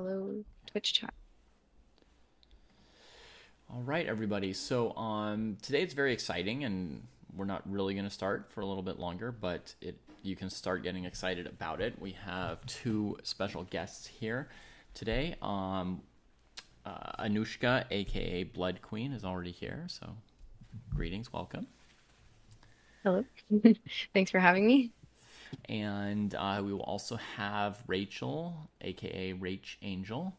Hello, Twitch chat. All right, everybody. So today it's very exciting, and we're not really going to start for a little bit longer, but you can start getting excited about it. We have two special guests here today. Anushka, aka Bloodqueen, is already here. So greetings, welcome. Hello. Thanks for having me. And we will also have Rachel, aka Rachangel,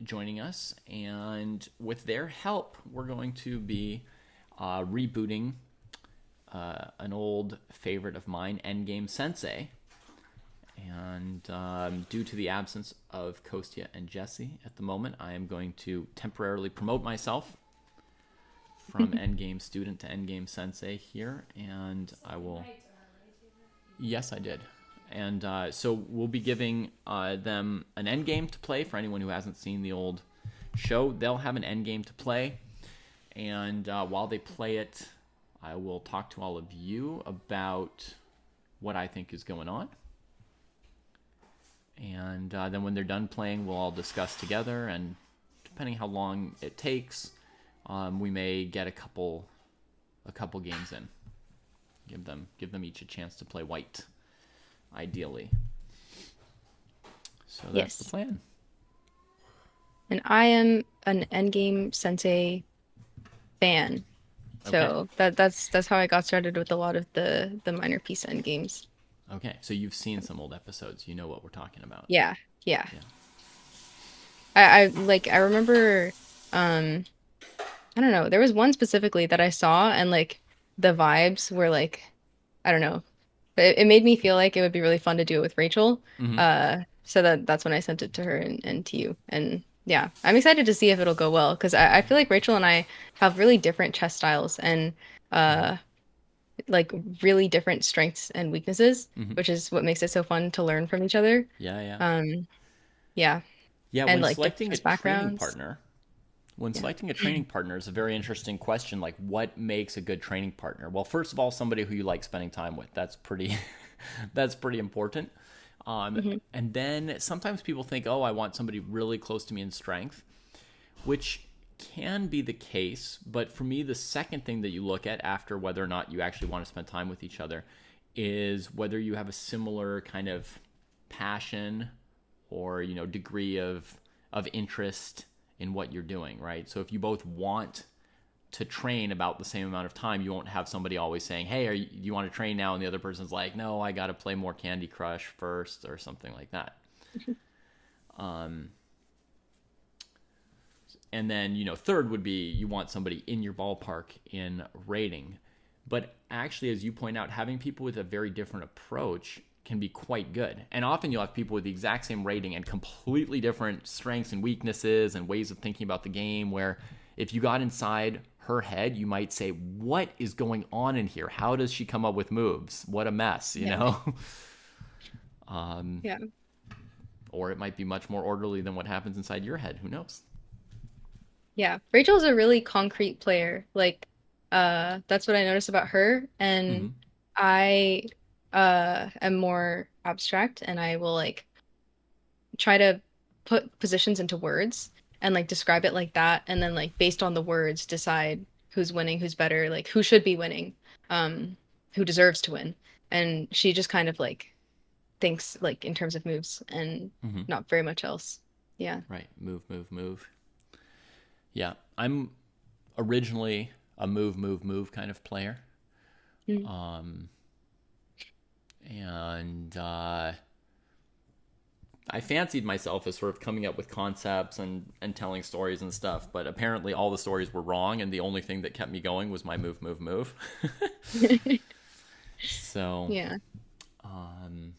joining us. And with their help, we're going to be rebooting an old favorite of mine, Endgame Sensei. And due to the absence of Kostya and Jesse at the moment, I am going to temporarily promote myself from Endgame student to Endgame Sensei here. And I will. Yes, I did. And so we'll be giving them an endgame to play for anyone who hasn't seen the old show. They'll have an endgame to play. And while they play it, I will talk to all of you about what I think is going on. And then when they're done playing, we'll all discuss together. And depending how long it takes, we may get a couple games in. Give them each a chance to play white, ideally. So that's the Yes. plan. And I am an Endgame Sensei fan. Okay. So that's how I got started with a lot of the minor piece endgames. Okay. So you've seen some old episodes. You know what we're talking about. Yeah. Yeah. Yeah. I remember um I don't know, there was one specifically that I saw and like the vibes were like I don't know. It made me feel like it would be really fun to do it with Rachel. Mm-hmm. So that's when I sent it to her and to you. And yeah, I'm excited to see if it'll go well because I feel like Rachel and I have really different chess styles and Mm-hmm. uh like really different strengths and weaknesses, Mm-hmm. which is what makes it so fun to learn from each other. Yeah. Yeah. Um, yeah, Yeah. and When like different selecting a chess training backgrounds. partner, when Yeah. selecting a training partner is a very interesting question. Like, what makes a good training partner? Well, first of all, somebody who you like spending time with. That's pretty. That's pretty important. Hmm. And then sometimes people think, oh, I want somebody really close to me in strength, which can be the case. But for me, the second thing that you look at after whether or not you actually want to spend time with each other is whether you have a similar kind of passion or degree of interest in what you're doing, right? So if you both want to train about the same amount of time, you won't have somebody always saying, hey, do you want to train now? And the other person's like, no, I got to play more Candy Crush first or something like that. And then, third would be you want somebody in your ballpark in rating. But actually, as you point out, having people with a very different approach can be quite good. And often you'll have people with the exact same rating and completely different strengths and weaknesses and ways of thinking about the game, where if you got inside her head, you might say, what is going on in here? How does she come up with moves? What a mess, you Yeah. know? um, Yeah. or it might be much more orderly than what happens inside your head. Who knows? Yeah. Rachel's a really concrete player. Like, that's what I noticed about her. And Mm-hmm. I am more abstract and I will like try to put positions into words and like describe it like that and then like based on the words decide who's winning, who's better, like who should be winning, um, who deserves to win. And she just kind of like thinks like in terms of moves and Mm-hmm. not very much else. Yeah. Right. Move, move, move. Yeah. I'm originally a move, move, move kind of player. Mm. And I fancied myself as sort of coming up with concepts and telling stories and stuff, but apparently all the stories were wrong, and the only thing that kept me going was my move, move, move. So, Yeah. um,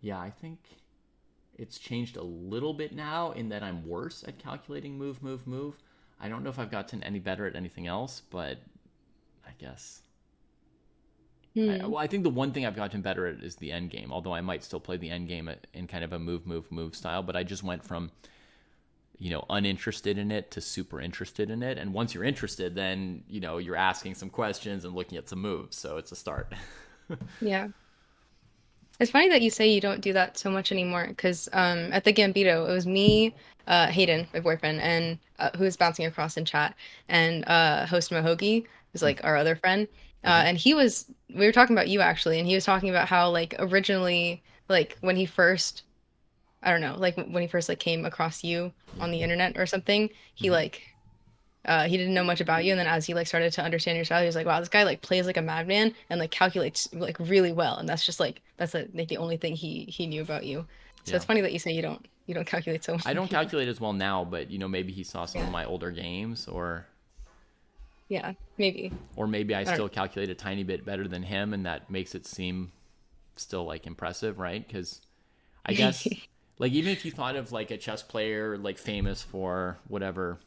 yeah, I think it's changed a little bit now in that I'm worse at calculating move, move, move. I don't know if I've gotten any better at anything else, but I guess Hmm. I think the one thing I've gotten better at is the end game. Although I might still play the end game in kind of a move, move, move style. But I just went from uninterested in it to super interested in it. And once you're interested, then you're asking some questions and looking at some moves. So it's a start. Yeah. It's funny that you say you don't do that so much anymore because at the Gambito, it was me, Hayden, my boyfriend, and who was bouncing across in chat, and host Mohogi, who's Hmm. like our other friend. Okay. And we were talking about you actually, and he was talking about how like originally, like when he first, I don't know, like when he first like came across you Yeah. on the internet or something, Hmm. he didn't know much about you, and then as he like started to understand your style, he was like, "Wow, this guy like plays like a madman and like calculates like really well." And that's just like the only thing he knew about you. So Yeah. it's funny that you say you don't calculate so well I don't anymore. calculate as well now, but maybe he saw some of Yeah, my older games, yeah, maybe. or maybe I I don't still calculate a tiny bit better than him, and that makes it seem still like impressive, right? Because I know. guess like even if you thought of like a chess player like famous for whatever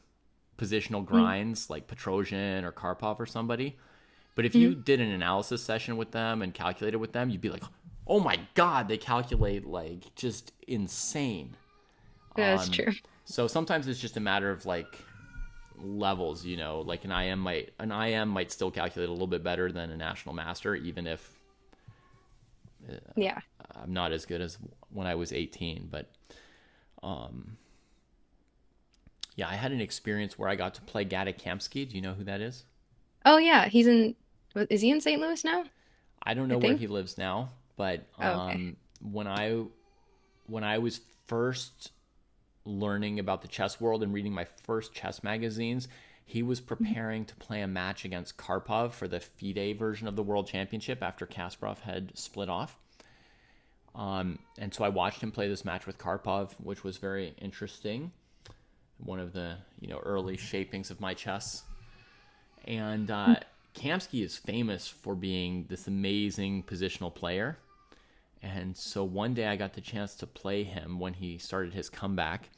positional grinds like Petrosian or Karpov or somebody, but if Mm-hmm. you did an analysis session with them and calculated with them, you'd be like, oh my god, they calculate like just insane. That's true. So sometimes it's just a matter of like levels, like an IM might still calculate a little bit better than a national master, even if Yeah. I'm not as good as when I was 18. But yeah, I had an experience where I got to play Kavutskiy. Do you know who that is? Oh yeah, is he in St. Louis now? I don't I know where think. he lives now, but Oh, okay. when I was first learning about the chess world and reading my first chess magazines, he was preparing to play a match against Karpov for the FIDE version of the World Championship after Kasparov had split off. And so I watched him play this match with Karpov, which was very interesting. One of the early shapings of my chess. And Kamsky is famous for being this amazing positional player. And so one day I got the chance to play him when he started his comeback.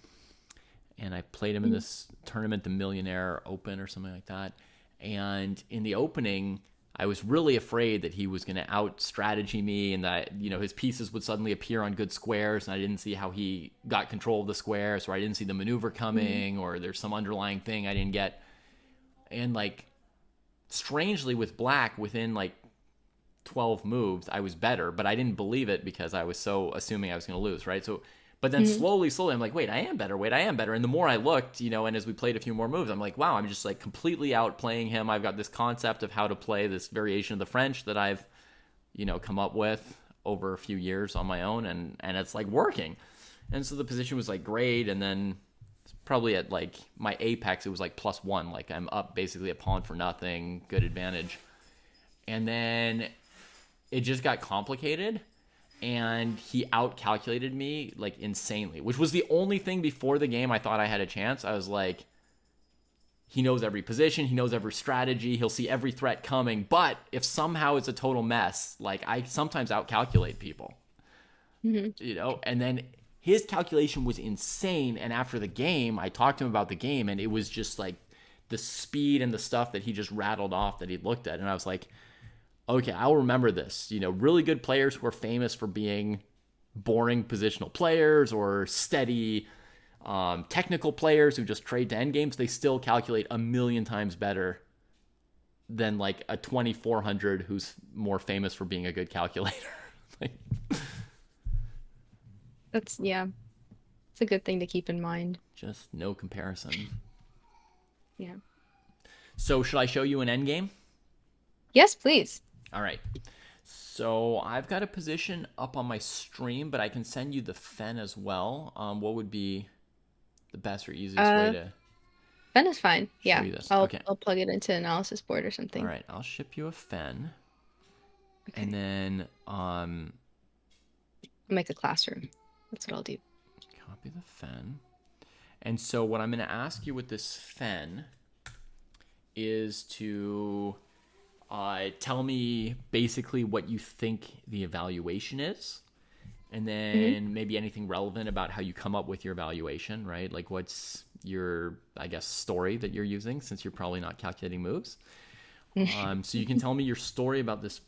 And I played him in this tournament, the Millionaire Open or something like that. And in the opening, I was really afraid that he was going to out strategy me and that, his pieces would suddenly appear on good squares. And I didn't see how he got control of the squares, or I didn't see the maneuver Mm-hmm. coming, or there's some underlying thing I didn't get. And like, strangely, with black, within like 12 moves, I was better, but I didn't believe it because I was so assuming I was going to lose, right? So, but then Mm-hmm. slowly, I'm like, wait, I am better. Wait, I am better. And the more I looked, and as we played a few more moves, I'm like, wow, I'm just like completely outplaying him. I've got this concept of how to play this variation of the French that I've, come up with over a few years on my own, and it's like working. And so the position was like great, and then probably at like my apex, it was like +1. Like I'm up basically a pawn for nothing, good advantage. And then it just got complicated and he outcalculated me like insanely, which was the only thing before the game I thought I had a chance. I was like, he knows every position, he knows every strategy, he'll see every threat coming. But if somehow it's a total mess, like I sometimes outcalculate people, Mm-hmm. and then his calculation was insane. And after the game, I talked to him about the game, and it was just like the speed and the stuff that he just rattled off that he looked at. And I was like, okay, I'll remember this. Really good players who are famous for being boring positional players or steady technical players who just trade to end games, they still calculate a million times better than like a 2400 who's more famous for being a good calculator. Like, Yeah, it's a good thing to keep in mind. just no comparison. Yeah. So, should I show you an end game? Yes, please. All right. So, I've got a position up on my stream, but I can send you the fen as well. What would be the best or easiest way Uh, to Fen is fine. show Yeah, you this? I'll Okay. I'll plug it into analysis board or All something. right. I'll ship you a fen. And Okay. then I'll make a classroom. That's what I'll do. copy the fen. And so what I'm going to ask you with this fen is to tell me basically what you think the evaluation is, and Hmm. then maybe anything relevant about how you come up with your evaluation, right? Like what's your, I guess, story that you're using, since you're probably not calculating moves. So you can tell me your story about this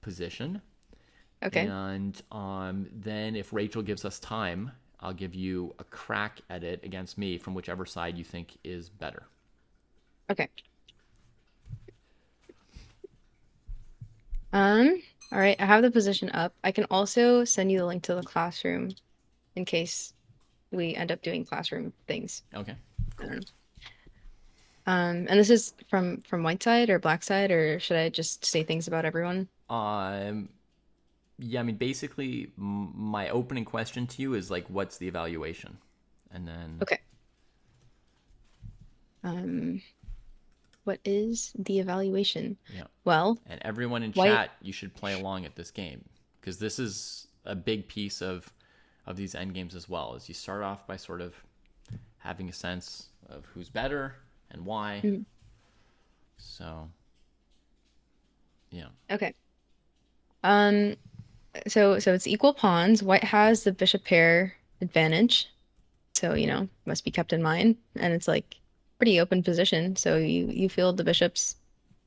position. Okay. And then if Rachel gives us time, I'll give you a crack at it against me from whichever side you think is better. Okay. Um, All right, I have the position up. I can also send you the link to the classroom in case we end up doing classroom things. Okay, I cool. don't know. And this is from white side or black side, or should I just say things about everyone? Um, yeah, I mean, basically, my opening question to you is like, what's the evaluation? And then, Okay. Um, what is the evaluation? yeah. Well, And everyone in white. chat, you should play along at this game because this is a big piece of these end games as well. Is you start off by sort of having a sense of who's better and why. Mhm. So, yeah. Okay. Um, so it's equal pawns. White has the bishop pair advantage. So, must be kept in mind. And it's like pretty open position. So you field the bishops.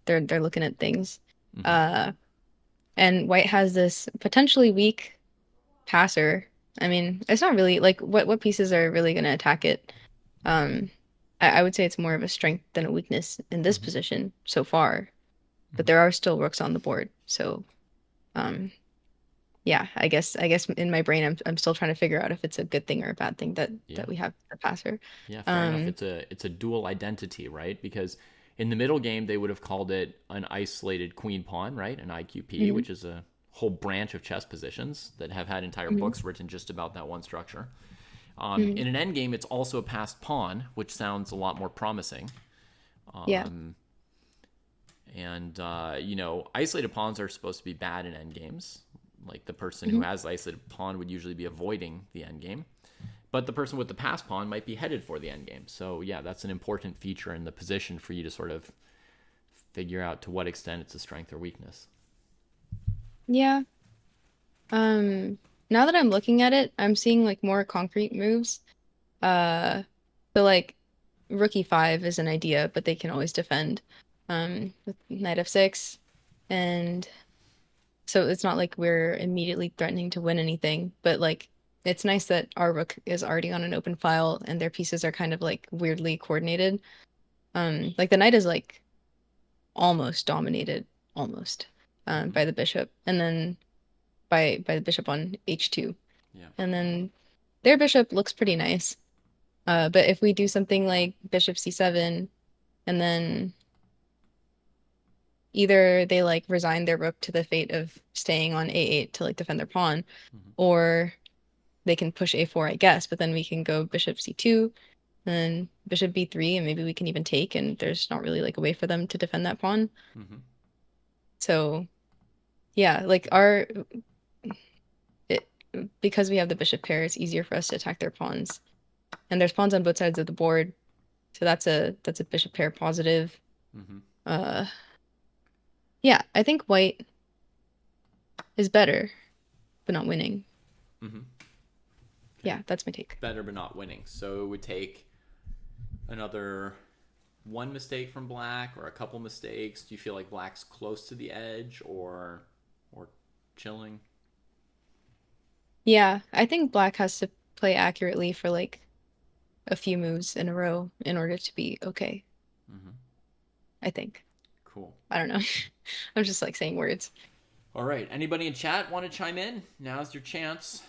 They're looking at things. Mm-hmm. Uh, and white has this potentially weak passer. I mean, it's not really like what pieces are really going to attack it. Um, I would say it's more of a strength than a weakness in this Mm-hmm. position so far. But Mm-hmm. there are still rooks on the board. So, um, yeah, I guess in my brain I'm still trying to figure out if it's a good thing or a bad thing that Yeah. that we have the passer. Yeah, fair enough. Um, It's a dual identity, right? Because in the middle game they would have called it an isolated queen pawn, right? An IQP, mhm, which is a whole branch of chess positions that have had entire mhm, books written just about that one structure. mhm. In an endgame, it's also a passed pawn, which sounds a lot more promising. Yeah. And isolated pawns are supposed to be bad in endgames. Like the person who Mhm. has the isolated pawn would usually be avoiding the endgame. But the person with the pass pawn might be headed for the endgame. So yeah, that's an important feature in the position for you to sort of figure out to what extent it's a strength or weakness. Yeah. Now that I'm looking at it, I'm seeing like more concrete moves. Uh, so like Rookie 5 is an idea, but they can always defend. With Knight F6. And so it's not like we're immediately threatening to win anything, but like it's nice that our rook is already on an open file and their pieces are kind of like weirdly coordinated. Like the knight is like almost dominated, almost, Mm-hmm. by the bishop, and then by the bishop on h2, Yeah. and then their bishop looks pretty nice. But if we do something like bishop c7, and then either they like resign their rook to the fate of staying on a8 to like defend their pawn, Mm-hmm. or they can push a4, I guess, but then we can go bishop c2, then bishop b3, and maybe we can even take, and there's not really like a way for them to defend that pawn. Mm-hmm. So yeah, like our it because we have the bishop pair, it's easier for us to attack their pawns. And there's pawns on both sides of the board, so that's a bishop pair positive. Mm-hmm. Uh yeah, I think white is better, but not winning. Mm-hmm. Okay. Yeah, that's my take. Better but not winning. So it would take another one mistake from black or a couple mistakes. Do you feel like black's close to the edge or chilling? Yeah, I think black has to play accurately for like a few moves in a row in order to be okay, Mm-hmm. I think. Cool. I don't know. I'm just like saying words. All right. Anybody in chat want to chime in? Now's your chance.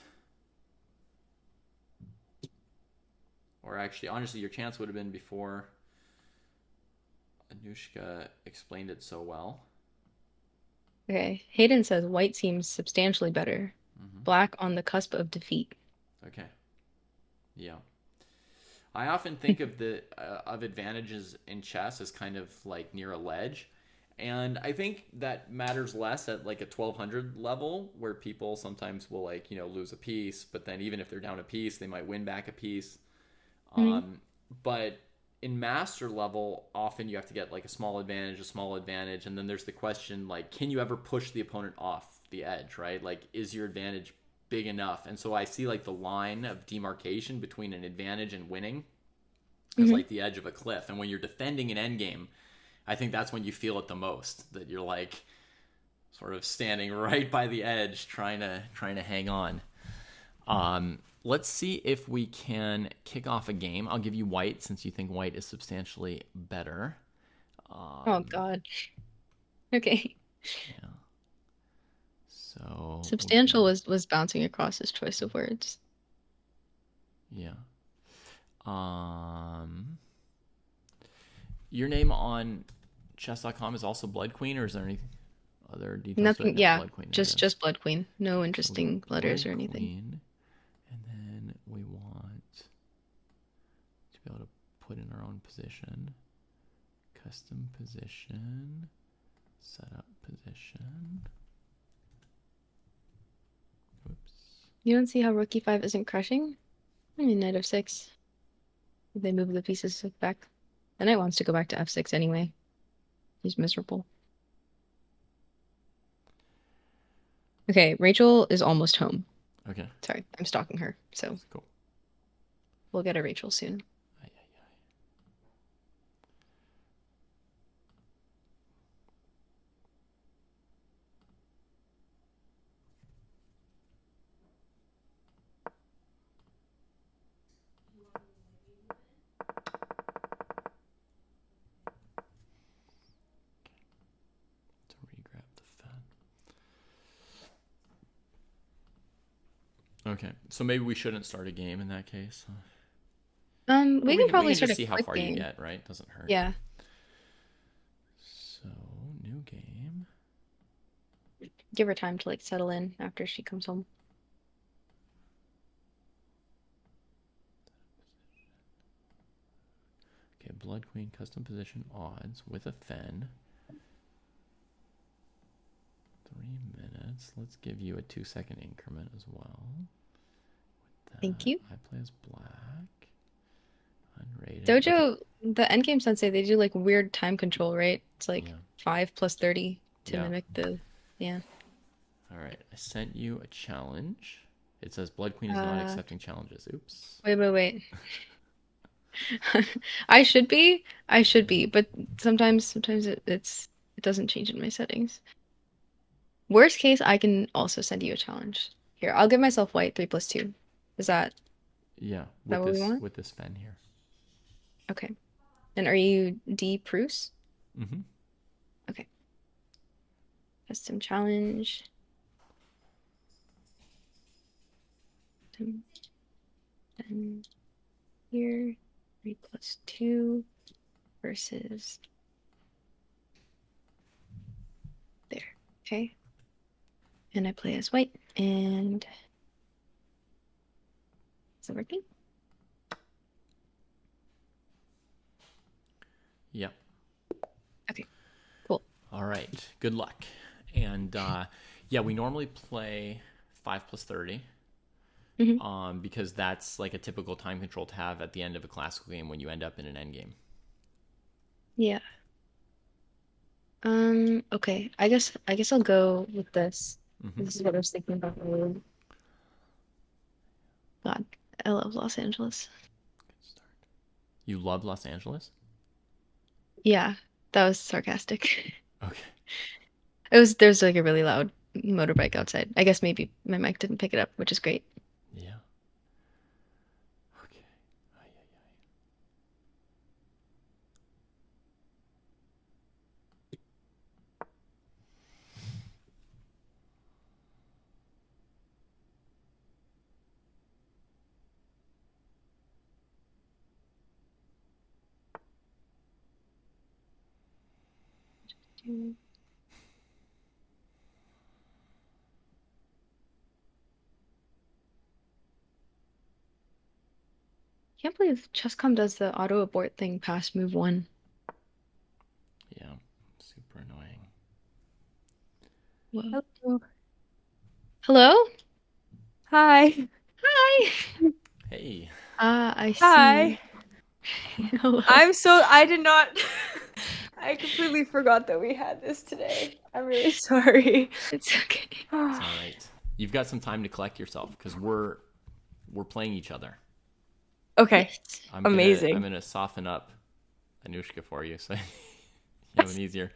Or actually, honestly, your chance would have been before Anushka explained it so well. Okay. Hayden says white seems substantially better. Mm-hmm. Black on the cusp of defeat. Okay. Yeah. I often think of the of advantages in chess as kind of like near a ledge, and I think that matters less at like a 1200 level where people sometimes will like lose a piece, but then even if they're down a piece, they might win back a piece. Mhm. Um, but in master level, often you have to get like a small advantage, and then there's the question like, can you ever push the opponent off the edge, right? Like, is your advantage big enough? And so I see like the line of demarcation between an advantage and winning as Mhm. like the edge of a cliff. And when you're defending an endgame, I think that's when you feel it the most. That you're like sort of standing right by the edge, trying to hang on. Let's see if we can kick off a game. I'll give you white since you think white is substantially better. Oh God. Okay. Yeah. So we Substantial can, was bouncing across his choice of words. yeah. Um, your name on chess.com is also Bloodqueen, or is there any other details to it? Nothing, No, yeah, Bloodqueen. There it just is. just Blood Queen. No So we got interesting letters or anything. Bloodqueen, and then we want to be able to put in our own position, custom position, setup position. Oops. You don't see how Rook E5 isn't crushing? I mean, Knight F6. They move the pieces back. The knight wants to go back to F6 anyway. He's miserable. Okay, Rachel is almost home. Okay. Sorry, I'm stalking her, so That's cool. we'll get a Rachel soon. Aye, aye, aye. To re-grab the fen. Okay, so maybe we shouldn't start a game in that case. We can We probably can start just a see how quick far you game. get, right? Doesn't hurt. Yeah, So, new game. give her time to like settle in after she comes home. Okay, Blood Queen custom position odds with a fen. 3 minutes. Let's give you a 2-second increment as well. With Thank that, you. I play as black. Unrated. Okay. Dojo, the Endgame Sensei, they do like weird time control, right? It's like Yeah. 5 plus 30 to Yeah. mimic the, yeah. All right. I sent you a challenge. It says Blood Queen is not Uh, accepting challenges. Oops. wait. I should be, but sometimes it doesn't change in my settings. Worst case, I can also send you a challenge. Here, I'll give myself white 3 plus 2. Is Yeah, that what we want? with this fen here. Okay. And are you D Pruess? Mm-hmm. Okay. Custom challenge. And here, 3 plus 2 versus there. Okay. And I play as white. And is it working? Yeah. Okay, cool. All right. Good luck. And yeah, we normally play 5 plus 30. Hmm. Because that's like a typical time control to have at the end of a classical game when you end up in an endgame. Yeah. Okay. I guess I'll go with this. Mm-hmm. This is what I was thinking about earlier. God, I love Los Angeles. Good start. You love Los Angeles? Yeah, that was sarcastic. Okay. There's like a really loud motorbike outside. I guess maybe my mic didn't pick it up, which is great. Yeah. Okay. Aye, aye, aye. Can't believe Chesscom does the auto abort thing past move 1. Yeah. Super annoying. Whoa. Hello. Hello? Hi. Hi. Hey. I Hi. see. Hello. I did not I completely forgot that we had this today. I'm really sorry. It's okay. It's all right. You've got some time to collect yourself because we're playing each other. Okay. Yes. I'm Amazing. gonna soften up Anushka for you so you have an easier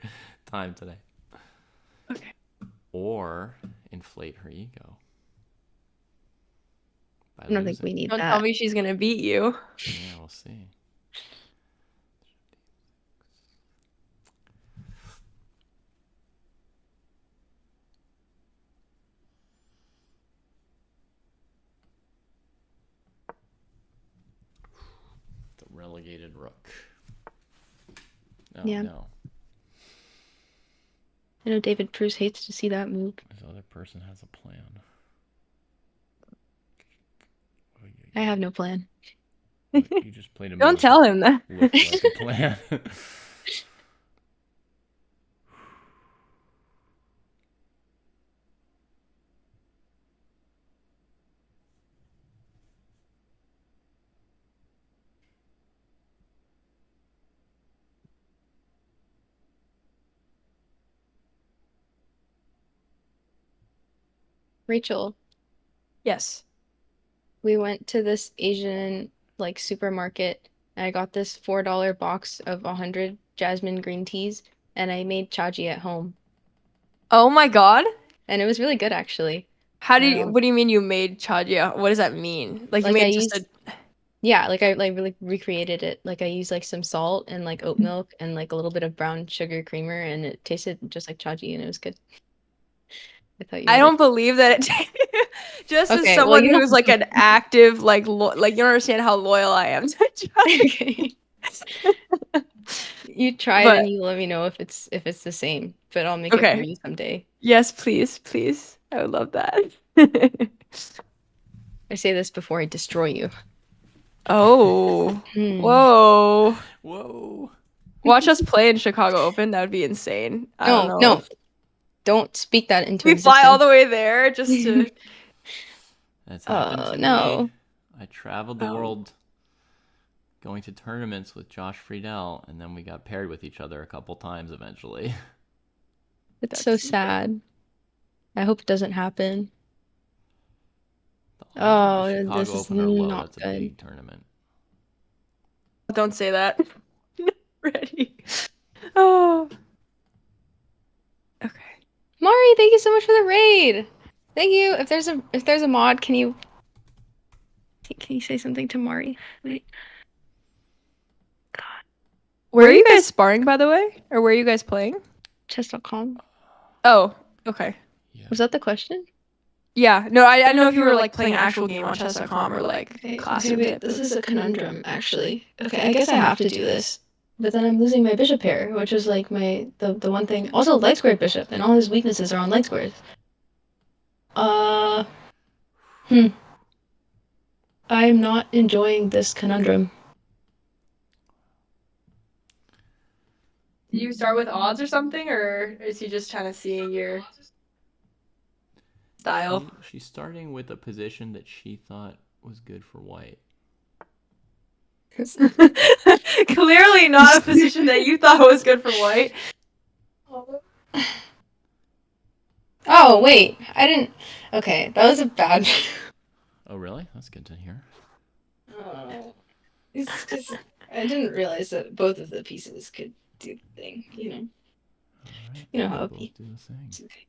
time today. Okay. Or inflate her ego by I don't think we losing. need Don't tell that. me she's gonna beat you. Yeah, we'll see. relegated rook. Oh, Yeah. no. I know David Pruess hates to see that move. This other person has a plan. I have no plan. You just played a Don't move tell that him that. looked like a plan. Rachel, Yes. we went to this Asian like supermarket and I got this $4 box of 100 jasmine green teas and I made chaji at home. Oh my God. And it was really good actually. How do you, Um, what do you mean you made chajia? What does that mean? Like you like I made just used a yeah, like I like really recreated it. Like I used like some salt and like oat milk and like a little bit of brown sugar creamer and it tasted just like chaji and it was good. I thought you I would like don't believe that it just as Okay, well someone you who's like don't an active like you don't understand how loyal I am to Okay. chai. You try it and But you let me know if it's the same, but I'll make it for okay. you someday. Yes, please, please. I would love that. I say this before I destroy you. Oh. Hmm. Whoa. Whoa. Watch us play in Chicago Open. That would be insane. I don't No, know no, if don't speak that into we fly all existence. the way there just to That's happened Oh to me. no. I traveled the um world going to tournaments with Josh Friedel, and then we got paired with each other a couple times eventually. It's so that's sad. I hope it doesn't happen. The odds of the Oh, Chicago this is Open are low. not That's a good. big tournament. don't say that. Ready. Oh. Okay. Mari, thank you so much for the raid. Thank you. If there's a mod, can you say something to Mari? Wait. God. Where are you guys sparring, by the way? Or where are you guys playing? Chess.com. Oh, okay. Yeah. Was that the question? Yeah. No, I know if you were like playing an actual game on chess.com or like Okay, classroom wait, type this of. is a conundrum, actually. Okay, I guess I have to do this. But then I'm losing my bishop pair, which is like the one thing. Also, light squared bishop, and all his weaknesses are on light squares. Uh, hmm. I'm not enjoying this conundrum. Do you start with odds or something, or is he just kind of seeing your style? She's starting with a position that she thought was good for white. Clearly not a position that you thought was good for white. Oh, wait, I didn't. Okay, that was a bad. Oh, really? That's good to hear. Oh, it's just I didn't realize that both of the pieces could do the thing. All right. You know They how it both be. do the thing. It's okay.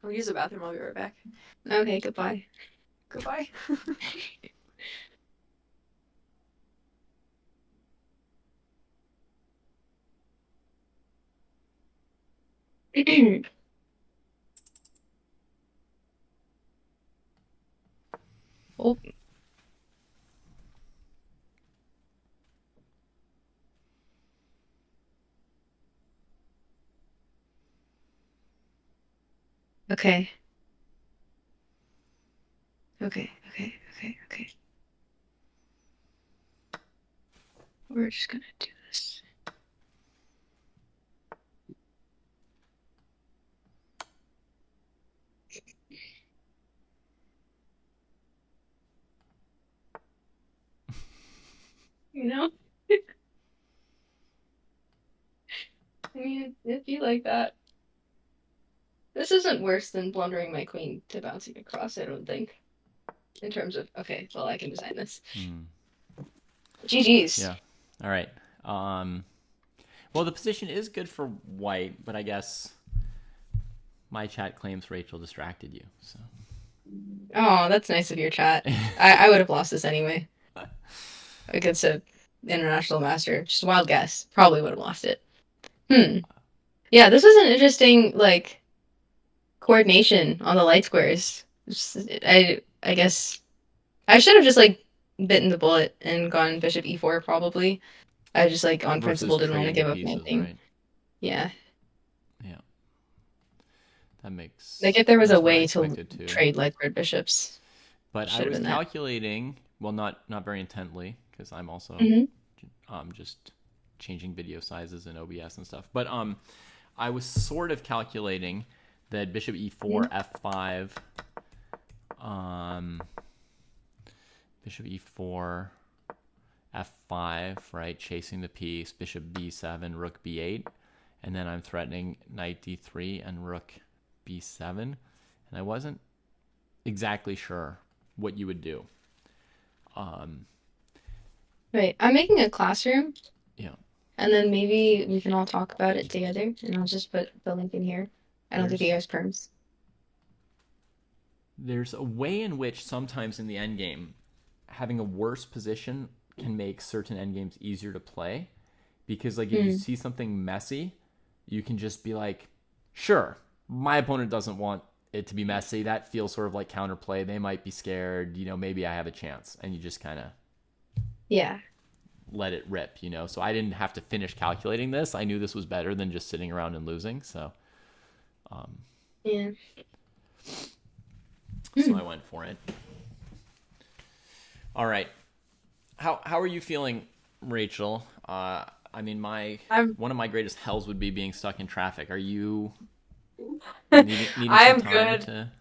I'll use the bathroom. I'll be right back. Okay, goodbye. Goodbye. Oh, okay. Okay. We're just gonna do this. You know? I mean, it'd be like that. This isn't worse than blundering my queen to bouncing across, I don't think. In terms of, okay, well, I can design this. GG's. Yeah. All right. Well, the position is good for white, but I guess my chat claims Rachel distracted you. So. Oh, that's nice of your chat. I would have lost this anyway. Against a international master. Just a wild guess. Probably would have lost it. Yeah, this was an interesting, like, coordination on the light squares. I guess I should have just like bitten the bullet and gone bishop e4 probably. I just like on Versus principle didn't want to trading the give up pieces, anything. right? Yeah. Yeah, Like if there was a that's what I way to expected too. trade like red bishops, But I should have was been that. calculating, well, not very intently, because I'm also Hmm. just changing video sizes in OBS and stuff. But I was sort of calculating that bishop e4, f5, um, bishop e4, f5, right, chasing the piece, bishop b7, rook b8, and then I'm threatening knight d3 and rook b7, and I wasn't exactly sure what you would do. Right. I'm making a classroom Yeah, and then maybe we can all talk about it together and I'll just put the link in here. I don't think you there's guys perms. there's a way in which sometimes in the endgame, having a worse position can make certain endgames easier to play, because like if you Mm. see something messy, you can just be like, sure, my opponent doesn't want it to be messy. That feels sort of like counterplay. They might be scared, maybe I have a chance, and you just kind of Yeah. let it rip. So I didn't have to finish calculating this. I knew this was better than just sitting around and losing, so Yeah. so Hmm. I went for it. All right. How are you feeling, Rachel? I mean, I'm one of my greatest hells would be being stuck in traffic. Are you needing I some am time good. to?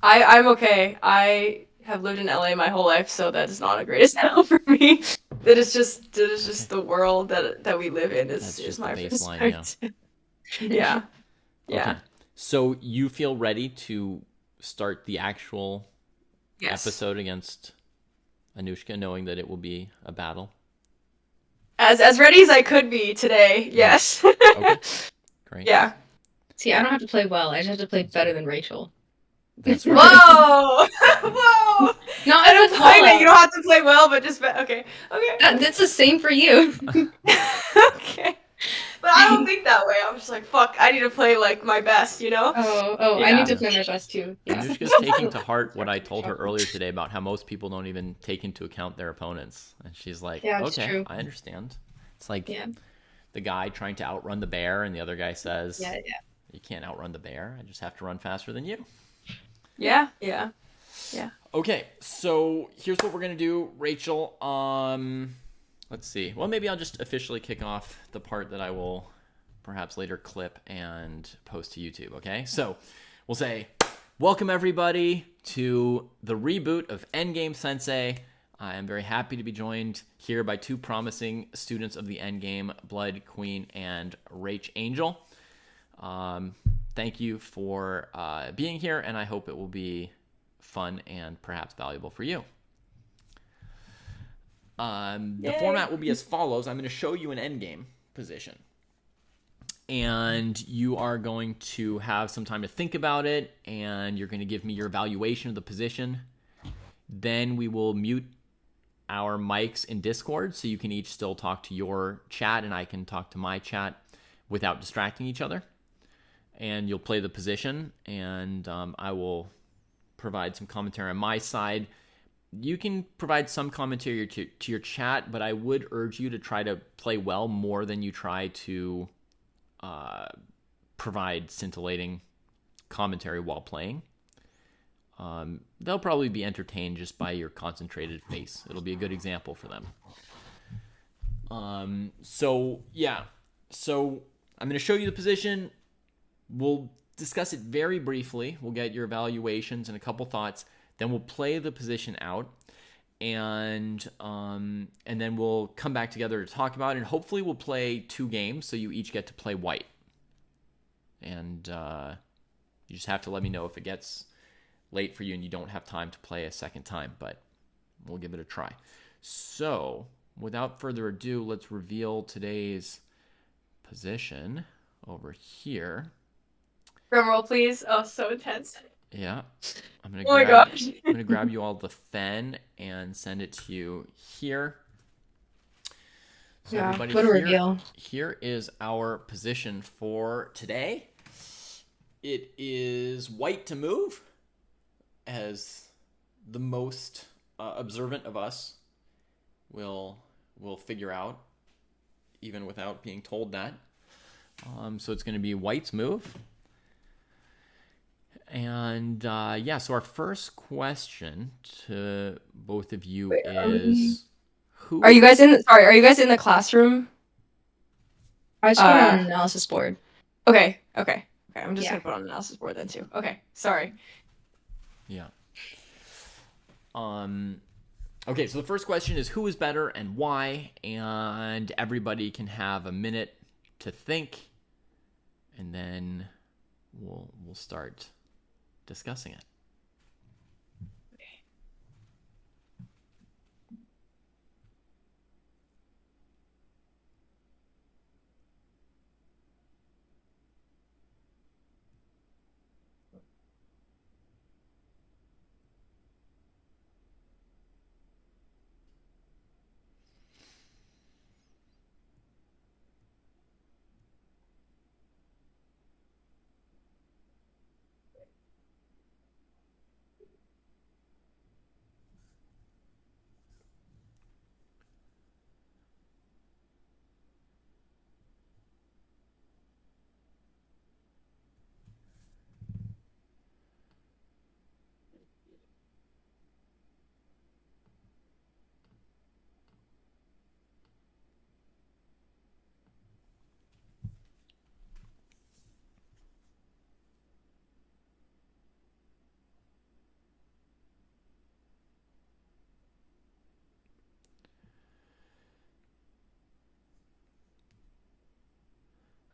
I'm okay. I have lived in LA my whole life, so that is not a greatest hell for me. That is just Okay, the world that we live in that's is just the my baseline. Yeah. perspective. Yeah. Yeah. Okay. So you feel ready to start the actual Yes. episode against Anushka, knowing that it will be a battle? As ready as I could be today. Yes. Okay. Great. Yeah. See, I don't have to play well. I just have to play better than Rachel. That's right. Whoa! Whoa! Not An with employment. You Paula. don't have to play well, but just okay. Okay. That's the same for you. Okay. But I don't think that way. I'm just like, fuck, I need to play like my best, you know? Oh, I need Yeah. to Yeah. play my best too. Yeah. Anushka's taking to heart what I Sorry, told her shocker. earlier today about how most people don't even take into account their opponents. And she's like, Yeah, it's okay, true. I understand. It's like Yeah. the guy trying to outrun the bear, and the other guy says, Yeah, yeah. you can't outrun the bear. I just have to run faster than you. Yeah. Yeah. Yeah. Okay, so here's what we're going to do, Rachel. Let's see. Well, maybe I'll just officially kick off the part that I will perhaps later clip and post to YouTube, okay? So we'll say, welcome everybody to the reboot of Endgame Sensei. I am very happy to be joined here by two promising students of the Endgame, Bloodqueen and Rachangel. Thank you for being here, and I hope it will be fun and perhaps valuable for you. The format will be as follows. I'm going to show you an endgame position, and you are going to have some time to think about it, and you're going to give me your evaluation of the position. Then we will mute our mics in Discord, so you can each still talk to your chat, and I can talk to my chat without distracting each other. And you'll play the position, and I will provide some commentary on my side. You can provide some commentary to your chat, but I would urge you to try to play well more than you try to provide scintillating commentary while playing. They'll probably be entertained just by your concentrated face. It'll be a good example for them. So I'm going to show you the position. We'll discuss it very briefly. We'll get your evaluations and a couple thoughts. Then we'll play the position out, and then we'll come back together to talk about it. And hopefully we'll play 2 games, so you each get to play white. And you just have to let me know if it gets late for you and you don't have time to play a second time, but we'll give it a try. So, without further ado, let's reveal today's position over here. Drum roll, please. Oh, so intense. Yeah. I'm Oh my gosh. going to grab you all the fen and send it to you here. So Yeah, everybody, what a reveal. here is our position for today. It is white to move as the most observant of us will figure out, even without being told that. So it's going to be white's move. And yeah, so our first question to both of you Wait, is who. are you guys in? Sorry, are you guys in the classroom? I just put it on an analysis board. Okay. I'm just Yeah. gonna put on an analysis board then too. Okay, sorry. Yeah. Okay, so the first question is who is better and why, and everybody can have a minute to think, and then we'll start discussing it.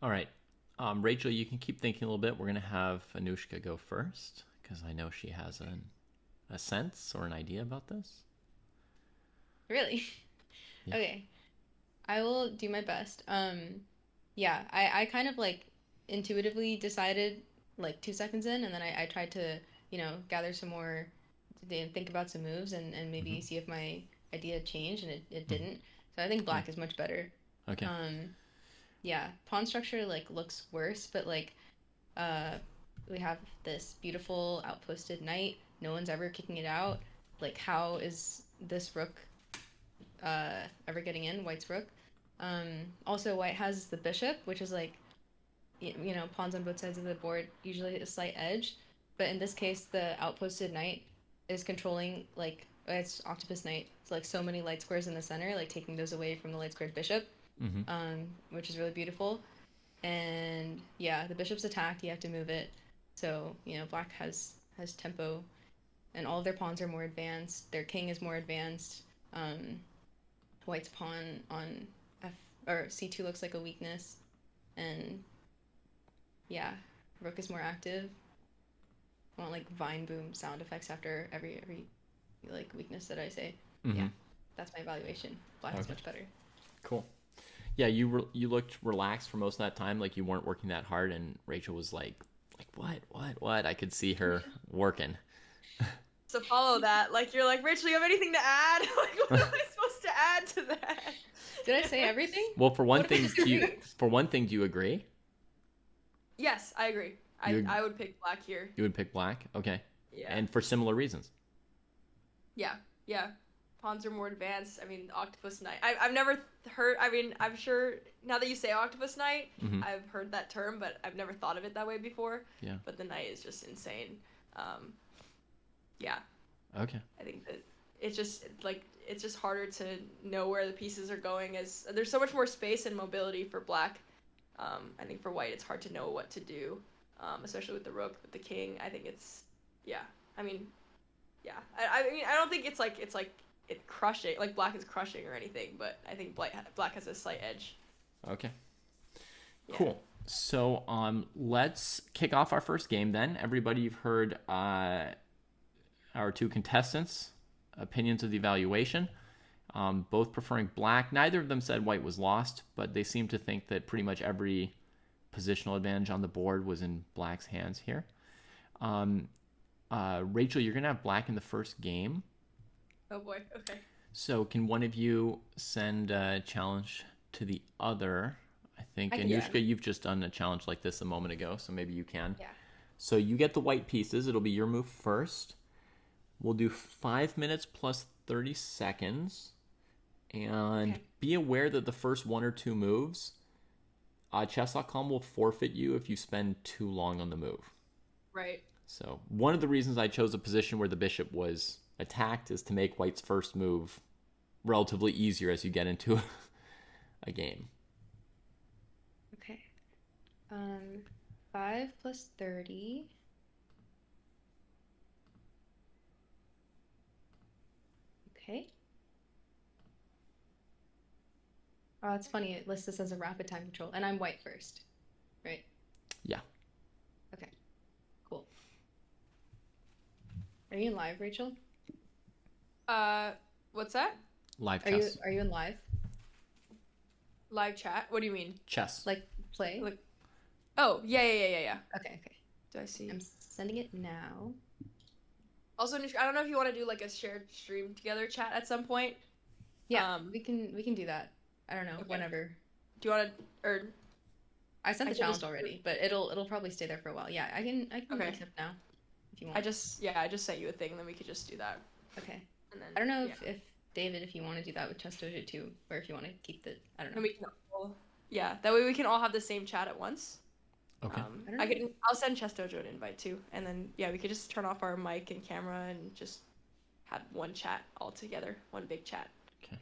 All right. Rachel, you can keep thinking a little bit. We're going to have Anushka go first because I know she has a sense or an idea about this. Really? Yeah. Okay. I will do my best. Yeah, I kind of like intuitively decided like 2 seconds in, and then I tried to, gather some more, think about some moves and maybe Mm-hmm. see if my idea changed, and it Mm-hmm. didn't. So I think Yeah. black is much better. Okay. Um, yeah, pawn structure like looks worse, but like uh we have this beautiful outposted knight. No one's ever kicking it out. Like how is this rook ever getting in, white's rook? Also, white has the bishop, which is like, pawns on both sides of the board, usually a slight edge. But in this case, the outposted knight is controlling, like, it's octopus knight. It's like so many light squares in the center, like taking those away from the light squared bishop, Mm-hmm. which is really beautiful. And yeah, the bishop's attacked, you have to move it. So, black has tempo, and all of their pawns are more advanced. Their king is more advanced. Um, White's pawn on F or C2 looks like a weakness, and yeah, rook is more active. I want like vine boom sound effects after every like weakness that I say. Mm-hmm. Yeah, that's my evaluation. Black is Okay. much better. Cool. Yeah, you looked relaxed for most of that time, like you weren't working that hard, and Rachel was like what? I could see her working. So follow that. Like you're like, Rachel, you have anything to add? Like what am I supposed to add to that? Did I say everything? Well, for one What did I thing, say? do you agree? Yes, I agree. You I would pick black here. you would pick black, okay, Yeah. and for similar reasons. Yeah. Pawns are more advanced. I mean, Octopus Knight. I've never heard. I mean, I'm sure now that you say Octopus Knight, Mm-hmm. I've heard that term, but I've never thought of it that way before. Yeah. But the Knight is just insane. Yeah. Okay. I think that it's just harder to know where the pieces are going as there's so much more space and mobility for black. I think for white it's hard to know what to do, especially with the rook, with the king. I think it's yeah. I mean, yeah. I mean I don't think it's like it crushing like black is crushing or anything, but I think black has a slight edge. Okay. Yeah. Cool. So let's kick off our first game then. Everybody, you've heard our two contestants' opinions of the evaluation. Both preferring black. Neither of them said white was lost, but they seem to think that pretty much every positional advantage on the board was in black's hands here. Rachel, you're going to have black in the first game. Oh boy. Okay. So can one of you send a challenge to the other? I think, I can, Anushka, yeah. you've just done a challenge like this a moment ago, so maybe you can. Yeah. So you get the white pieces. It'll be your move first. We'll do 5 minutes plus 30 seconds. And Okay. be aware that the first 1 or 2 moves, chess.com will forfeit you if you spend too long on the move. Right. So one of the reasons I chose a position where the bishop was attacked is to make white's first move relatively easier as you get into a game. Okay. 5 plus 30. Okay. Oh, it's funny. It lists this as a rapid time control, and I'm white first, right? Yeah. Okay. Cool. Are you in live, Rachel? What's that? Live Are you chess. are you in live? Live chat? What do you mean? Chess. Like play? Like, oh, yeah. Okay, okay. Do I see? I'm sending it now. Also, I don't know if you want to do like a shared stream together chat at some point. Yeah, we can do that. I don't know, Okay. whenever. Do you want to, or I sent I the can challenge just- already, but it'll probably stay there for a while. Yeah, I can Okay. accept now if you want. I just sent you a thing, and then we could just do that. Okay. And then I don't know yeah. if David, if you want to do that with ChessDojo too, or if you want to keep the I don't know. And we can all, yeah, that way we can all have the same chat at once. Okay. I don't know. I'll send ChessDojo an invite too, and then yeah, we could just turn off our mic and camera and just have one chat all together, one big chat. Okay.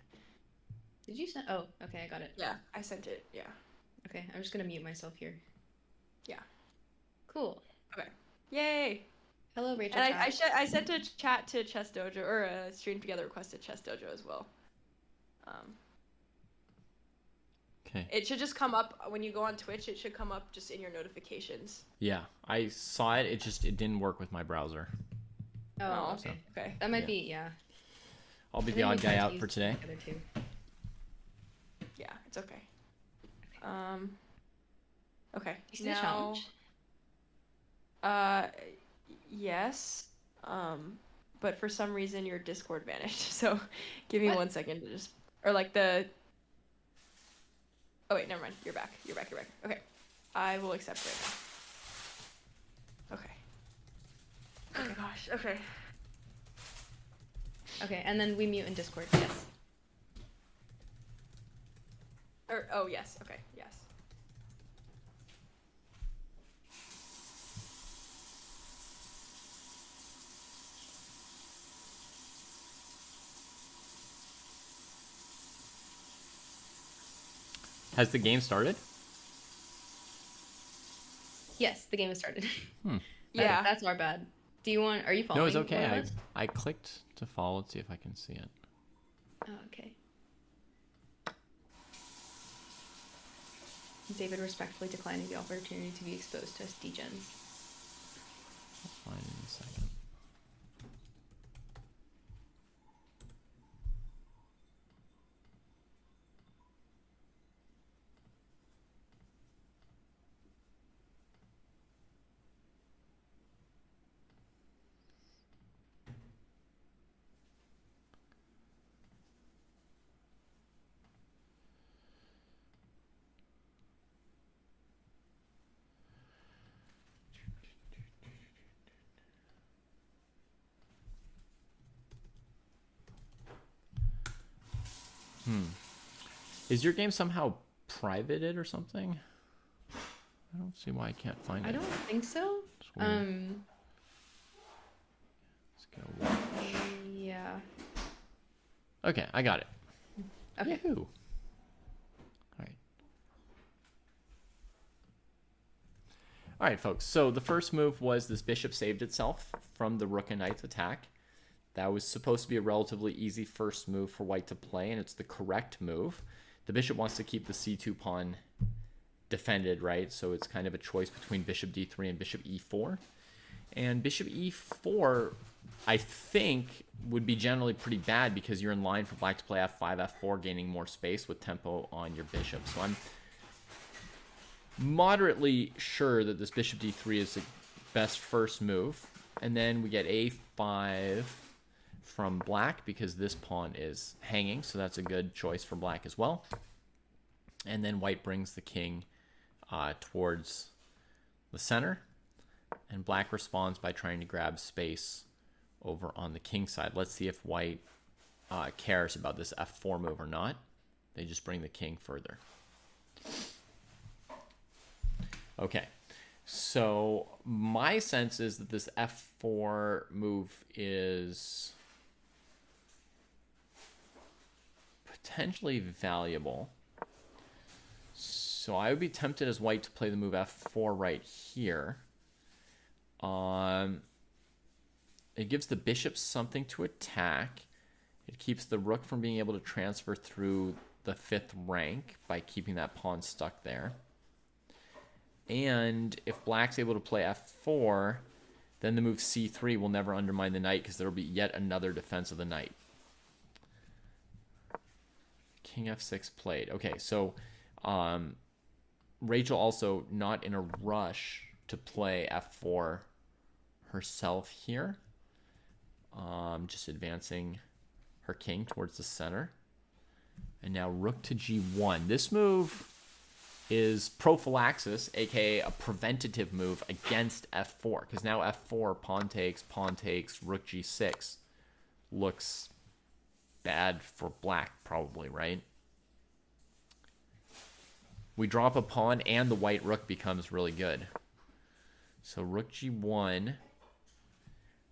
Did you send? Oh, okay, I got it. Yeah, I sent it. Yeah. Okay, I'm just gonna mute myself here. Yeah. Cool. Okay. Yay! Hello, Rachel. And chat. I sent a chat to ChessDojo or a stream together request to ChessDojo as well. Okay. It should just come up when you go on Twitch. It should come up just in your notifications. Yeah, I saw it. It didn't work with my browser. Oh, okay. okay. Okay. That might Yeah. be yeah. I'll be I the think odd we guy tried to out use for it today. together, too. Yeah, it's okay. Okay. You see the challenge? Yes. But for some reason your Discord vanished. So give me What? 1 second to just, or like the. Oh wait, never mind. You're back. Okay. I will accept right now. Okay. Oh my gosh. Okay. Okay, and then we mute in Discord. Yes. Or oh yes. Okay. Yes. Has the game started? Yes, the game has started. Yeah. That's our bad. Do you want? Are you following? No, it's okay. one of us? I clicked to follow. Let's see if I can see it. Oh, okay. David respectfully declining the opportunity to be exposed to degens. I'll find it in a second. Is your game somehow privated or something? I don't see why I can't find it. I don't think so. It's weird. Let's go watch. Yeah. Okay, I got it. Okay. Yahoo. All right. All right, folks. So the first move was this bishop saved itself from the rook and knight's attack. That was supposed to be a relatively easy first move for white to play, and it's the correct move. The bishop wants to keep the c2 pawn defended, right? So it's kind of a choice between bishop d3 and bishop e4. And bishop e4, I think, would be generally pretty bad because you're in line for black to play f5, f4, gaining more space with tempo on your bishop. So I'm moderately sure that this bishop d3 is the best first move. And then we get a5 from black because this pawn is hanging, so that's a good choice for black as well. And then white brings the king towards the center, and black responds by trying to grab space over on the king side. Let's see if white cares about this f4 move or not. They just bring the king further. Okay, so my sense is that this f4 move is potentially valuable. So I would be tempted as white to play the move f4 right here. It gives the bishop something to attack. It keeps the rook from being able to transfer through the 5th rank by keeping that pawn stuck there. And if black's able to play f4, then the move c3 will never undermine the knight because there will be yet another defense of the knight. King f6 played. Okay, so Rachel also not in a rush to play f4 herself here. Just advancing her king towards the center. And now rook to g1. This move is prophylaxis, aka a preventative move against f4. Because now f4, pawn takes, rook g6 looks bad for black, probably, right? We drop a pawn and the white rook becomes really good. So rook g1.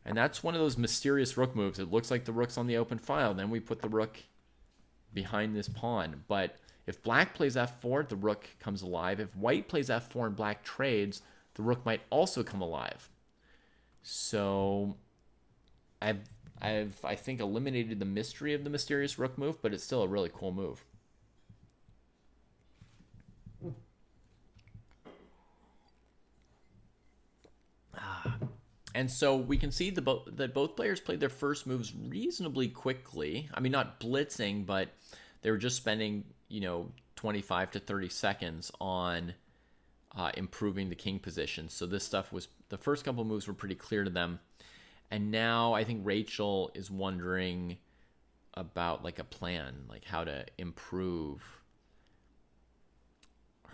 And that's one of those mysterious rook moves. It looks like the rook's on the open file. Then we put the rook behind this pawn. But if black plays f4, the rook comes alive. If white plays f4 and black trades, the rook might also come alive. So I think, eliminated the mystery of the mysterious rook move, but it's still a really cool move. And so we can see that both players played their first moves reasonably quickly. I mean, not blitzing, but they were just spending, 25 to 30 seconds on improving the king position. So this stuff was, the first couple moves were pretty clear to them. And now I think Rachel is wondering about like a plan, like how to improve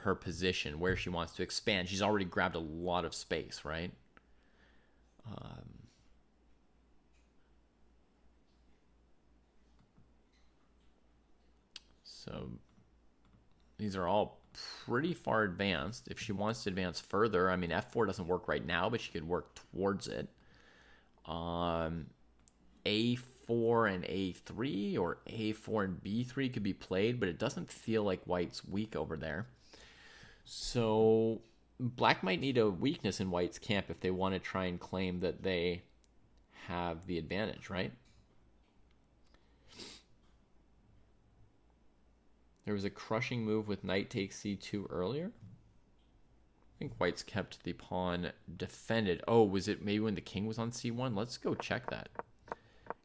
her position, where she wants to expand. She's already grabbed a lot of space, right? So these are all pretty far advanced. If she wants to advance further, I mean, f4 doesn't work right now, but she could work towards it. A4 and a3 or a4 and b3 could be played, but it doesn't feel like white's weak over there. So black might need a weakness in white's camp if they want to try and claim that they have the advantage, right? There was a crushing move with knight takes c2 earlier. I think white's kept the pawn defended. Oh, was it maybe when the king was on c1? Let's go check that.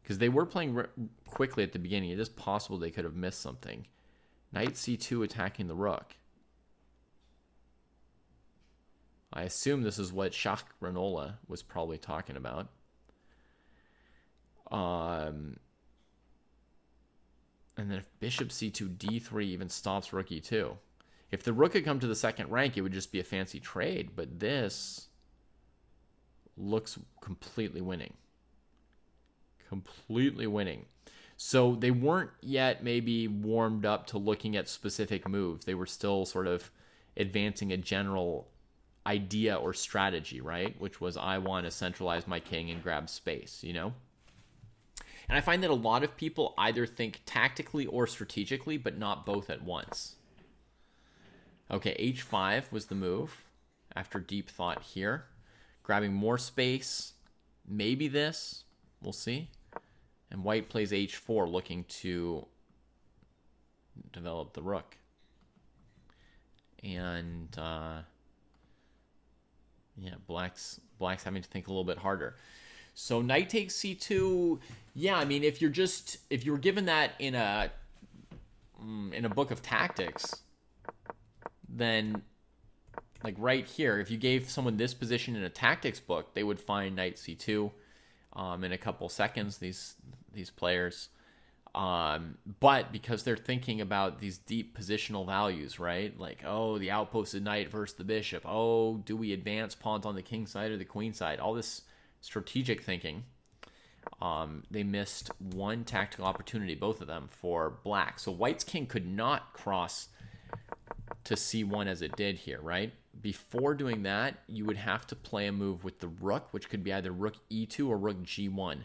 Because they were playing quickly at the beginning. It is possible they could have missed something. Knight c2 attacking the rook. I assume this is what Shach Granola was probably talking about. And then if bishop c2 d3 even stops rook e2. If the rook had come to the 2nd rank, it would just be a fancy trade. But this looks completely winning. Completely winning. So they weren't yet maybe warmed up to looking at specific moves. They were still sort of advancing a general idea or strategy, right? Which was, I want to centralize my king and grab space, And I find that a lot of people either think tactically or strategically, but not both at once. Okay, h5 was the move after deep thought here. Grabbing more space. Maybe this. We'll see. And white plays h4, looking to develop the rook. And black's having to think a little bit harder. So knight takes c2. Yeah, I mean, if you were given that in a book of tactics, then like right here, if you gave someone this position in a tactics book, they would find knight c2 in a couple seconds. These players, but because they're thinking about these deep positional values, right? Like, oh, the outposted knight versus the bishop. Oh, do we advance pawns on the king side or the queen side? All this strategic thinking. They missed one tactical opportunity, both of them, for black. So white's king could not cross to c1 as it did here, right? Before doing that, you would have to play a move with the rook, which could be either rook e2 or rook g1.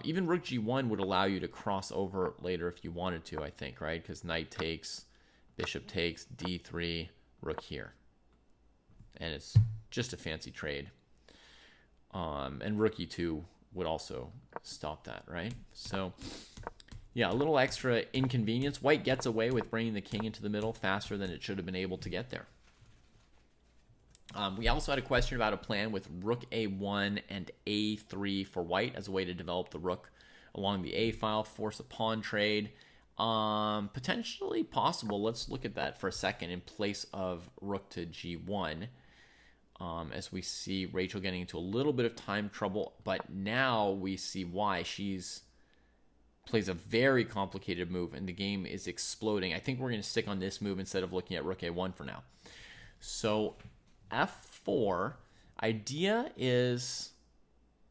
Even rook g1 would allow you to cross over later if you wanted to, I think, right? Because knight takes, bishop takes, d3, rook here. And it's just a fancy trade. And rook e2 would also stop that, right? So, yeah, a little extra inconvenience. White gets away with bringing the king into the middle faster than it should have been able to get there. We also had a question about a plan with rook a1 and a3 for white as a way to develop the rook along the a file, force a pawn trade. Potentially possible. Let's look at that for a second in place of rook to g1. As we see Rachel getting into a little bit of time trouble, but now we see why. She's plays a very complicated move, and the game is exploding. I think we're going to stick on this move instead of looking at rook a1 for now. So f4, idea is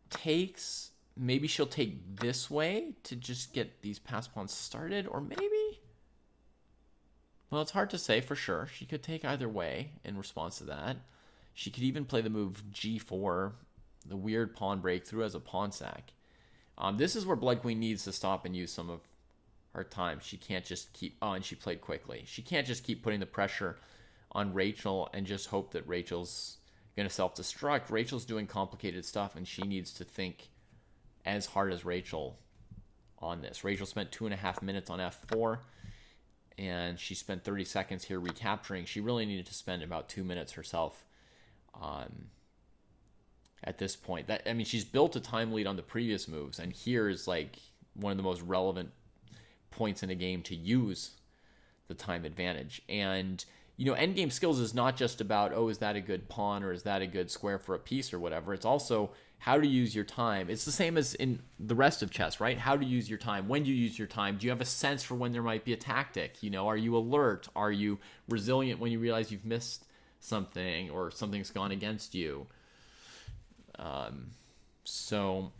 takes, maybe she'll take this way to just get these pass pawns started, or maybe, well, it's hard to say for sure. She could take either way in response to that. She could even play the move g4, the weird pawn breakthrough as a pawn sack. This is where Bloodqueen needs to stop and use some of her time. She can't just keep... Oh, and she played quickly. She can't just keep putting the pressure on Rachel and just hope that Rachel's going to self-destruct. Rachel's doing complicated stuff, and she needs to think as hard as Rachel on this. Rachel spent 2.5 minutes on f4, and she spent 30 seconds here recapturing. She really needed to spend about 2 minutes herself at this point. That, I mean, she's built a time lead on the previous moves, and here is like one of the most relevant points in a game to use the time advantage. And, you know, endgame skills is not just about, oh, is that a good pawn or is that a good square for a piece or whatever. It's also how to use your time. It's the same as in the rest of chess, right? How to use your time. When do you use your time? Do you have a sense for when there might be a tactic? You know, are you alert? Are you resilient when you realize you've missed something or something's gone against you? So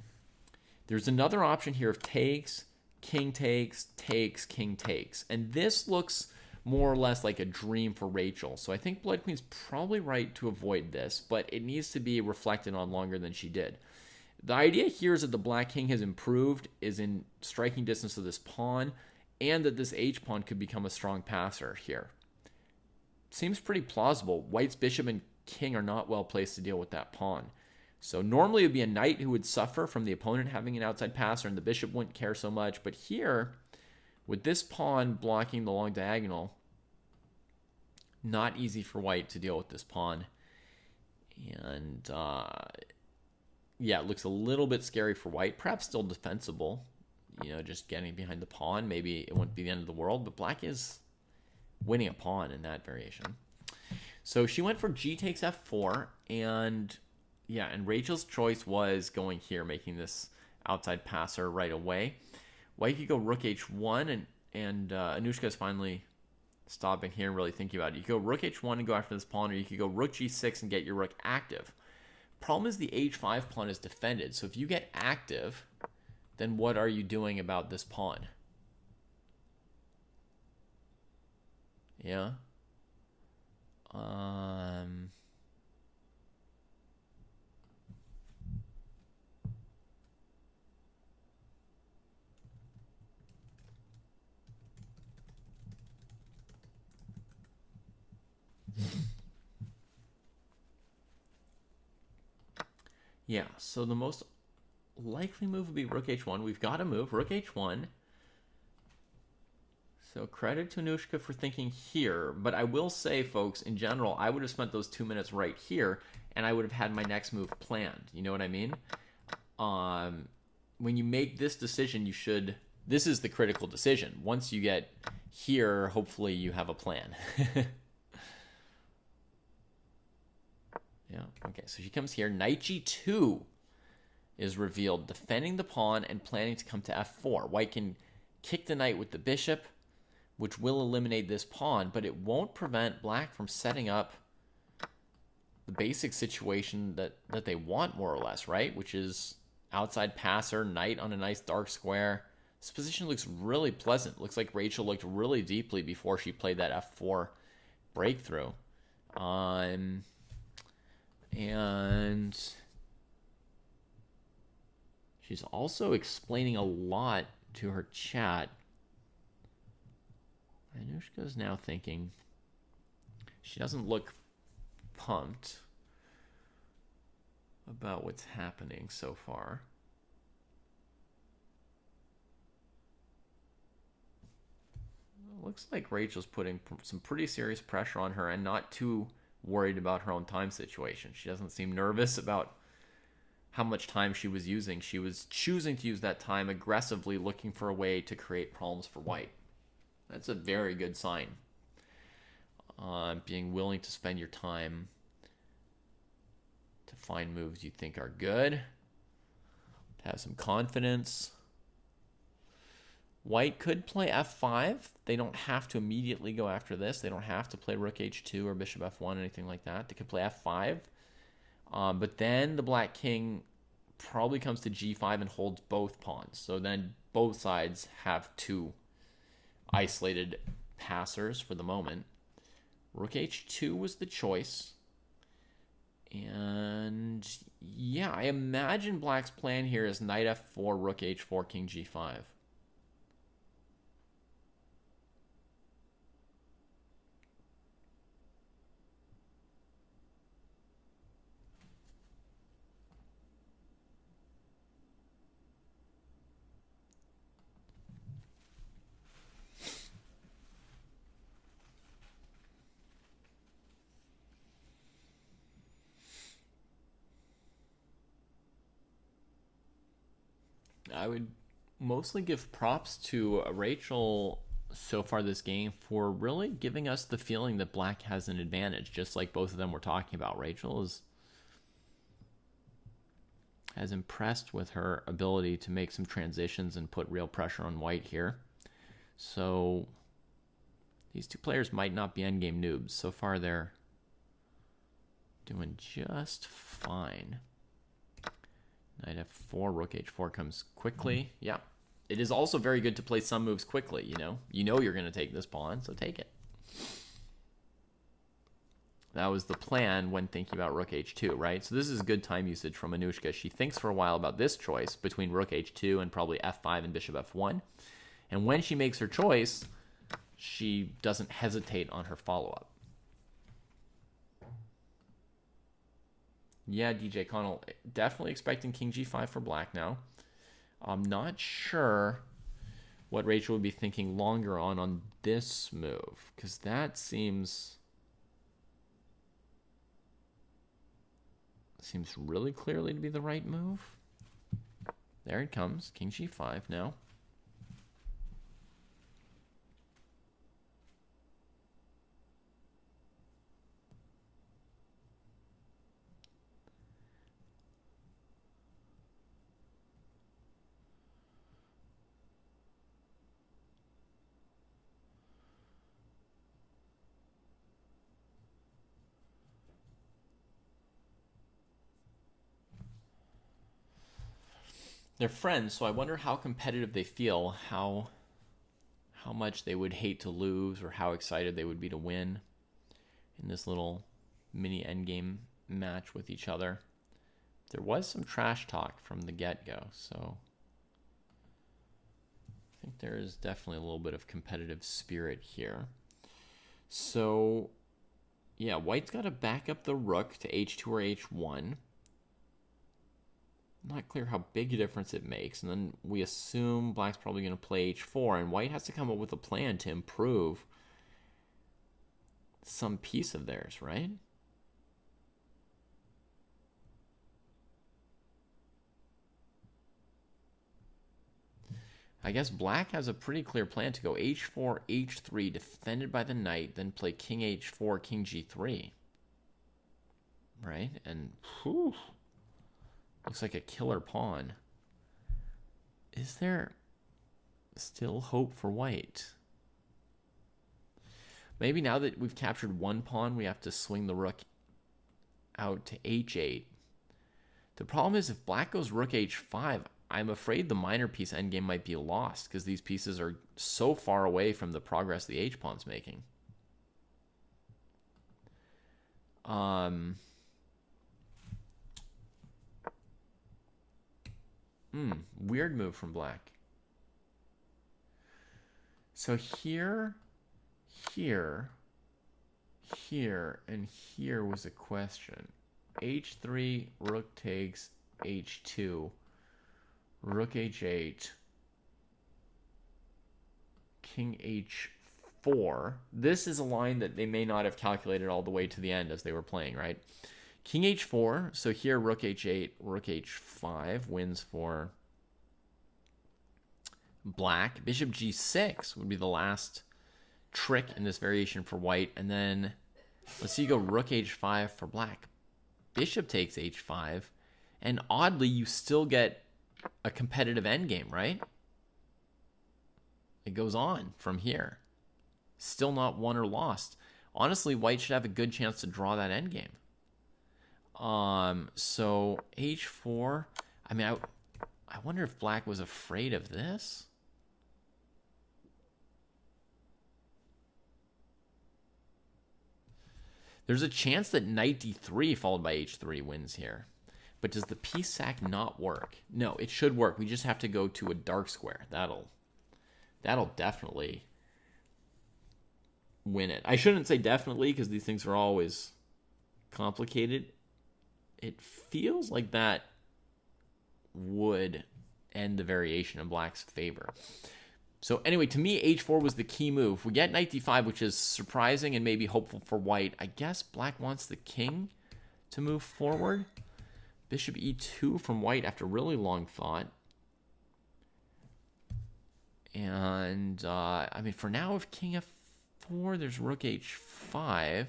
there's another option here of takes, king takes, takes, king takes. And this looks more or less like a dream for Rachel. So I think Bloodqueen's probably right to avoid this, but it needs to be reflected on longer than she did. The idea here is that the black king has improved, is in striking distance of this pawn, and that this h-pawn could become a strong passer here. Seems pretty plausible. White's bishop and king are not well placed to deal with that pawn. So normally it would be a knight who would suffer from the opponent having an outside passer, and the bishop wouldn't care so much. But here, with this pawn blocking the long diagonal, not easy for white to deal with this pawn. And yeah, it looks a little bit scary for white. Perhaps still defensible, you know, just getting behind the pawn. Maybe it wouldn't be the end of the world, but black is winning a pawn in that variation. So she went for g takes f4, and yeah, and Rachel's choice was going here, making this outside passer right away. White could go rook h1, and Anushka is finally stopping here and really thinking about it. You could go rook h1 and go after this pawn, or you could go rook g6 and get your rook active. Problem is the h5 pawn is defended, so if you get active, then what are you doing about this pawn? Yeah. Yeah, so the most likely move would be rook h1. We've got a move, rook h1. So credit to Anushka for thinking here, but I will say, folks, in general, I would have spent those 2 minutes right here, and I would have had my next move planned. You know what I mean? When you make this decision, you should... This is the critical decision. Once you get here, hopefully you have a plan. Yeah, okay, so she comes here. Knight g2 is revealed, defending the pawn and planning to come to f4. White can kick the knight with the bishop, which will eliminate this pawn, but it won't prevent black from setting up the basic situation that they want, more or less, right? Which is outside passer, knight on a nice dark square. This position looks really pleasant. Looks like Rachel looked really deeply before she played that f4 breakthrough. And she's also explaining a lot to her chat. Anushka's now thinking. She doesn't look pumped about what's happening so far. Looks like Rachel's putting some pretty serious pressure on her and not too worried about her own time situation. She doesn't seem nervous about how much time she was using. She was choosing to use that time aggressively, looking for a way to create problems for white. That's a very good sign. Being willing to spend your time to find moves you think are good, to have some confidence. White could play f5. They don't have to immediately go after this. They don't have to play rook h2 or bishop f1, anything like that. They could play f5. But then the black king probably comes to g5 and holds both pawns. So then both sides have two isolated passers for the moment. Rook h2 was the choice. And yeah, I imagine black's plan here is knight f4, rook h4, king g5. I would mostly give props to Rachel so far this game for really giving us the feeling that black has an advantage, just like both of them were talking about. Rachel has impressed with her ability to make some transitions and put real pressure on white here. So these two players might not be endgame noobs. So far they're doing just fine. Knight f4, rook h4 comes quickly. Yeah. It is also very good to play some moves quickly, you know. You know you're going to take this pawn, so take it. That was the plan when thinking about rook h2, right? So this is good time usage from Anushka. She thinks for a while about this choice between rook h2 and probably f5 and bishop f1. And when she makes her choice, she doesn't hesitate on her follow-up. Yeah, DJ Connell, definitely expecting king g5 for black now. I'm not sure what Rachel would be thinking longer on this move, because that seems really clearly to be the right move. There it comes, king g5 now. They're friends, so I wonder how competitive they feel, how much they would hate to lose, or how excited they would be to win in this little mini endgame match with each other. There was some trash talk from the get-go, so I think there is definitely a little bit of competitive spirit here. So, yeah, white's got to back up the rook to h2 or h1. Not clear how big a difference it makes. And then we assume black's probably going to play h4, and white has to come up with a plan to improve some piece of theirs, right? I guess black has a pretty clear plan to go h4, h3, defended by the knight, then play king h4, king g3. Right? And whew, looks like a killer pawn. Is there still hope for white? Maybe now that we've captured one pawn, we have to swing the rook out to h8 The problem is if black goes rook h5, I'm afraid the minor piece endgame might be lost because these pieces are so far away from the progress the h-pawn's making. Weird move from black. So here, here, and here was a question. h3, rook takes h2, rook h8, king h4. This is a line that they may not have calculated all the way to the end as they were playing, right? King h4, so here rook h8, rook h5 wins for black. Bishop g6 would be the last trick in this variation for white. And then let's see you go rook h5 for black. Bishop takes h5. And oddly, you still get a competitive endgame, right? It goes on from here. Still not won or lost. Honestly, white should have a good chance to draw that endgame. So h4. I mean, I wonder if black was afraid of this. There's a chance that knight d3 followed by h3 wins here. But does the piece sack not work? No, it should work. We just have to go to a dark square. That'll definitely win it. I shouldn't say definitely because these things are always complicated. It feels like that would end the variation in black's favor. So anyway, to me, h4 was the key move. We get knight d5, which is surprising and maybe hopeful for white. I guess black wants the king to move forward. Bishop e2 from white after really long thought. And, I mean, for now, if king f4, there's rook h5.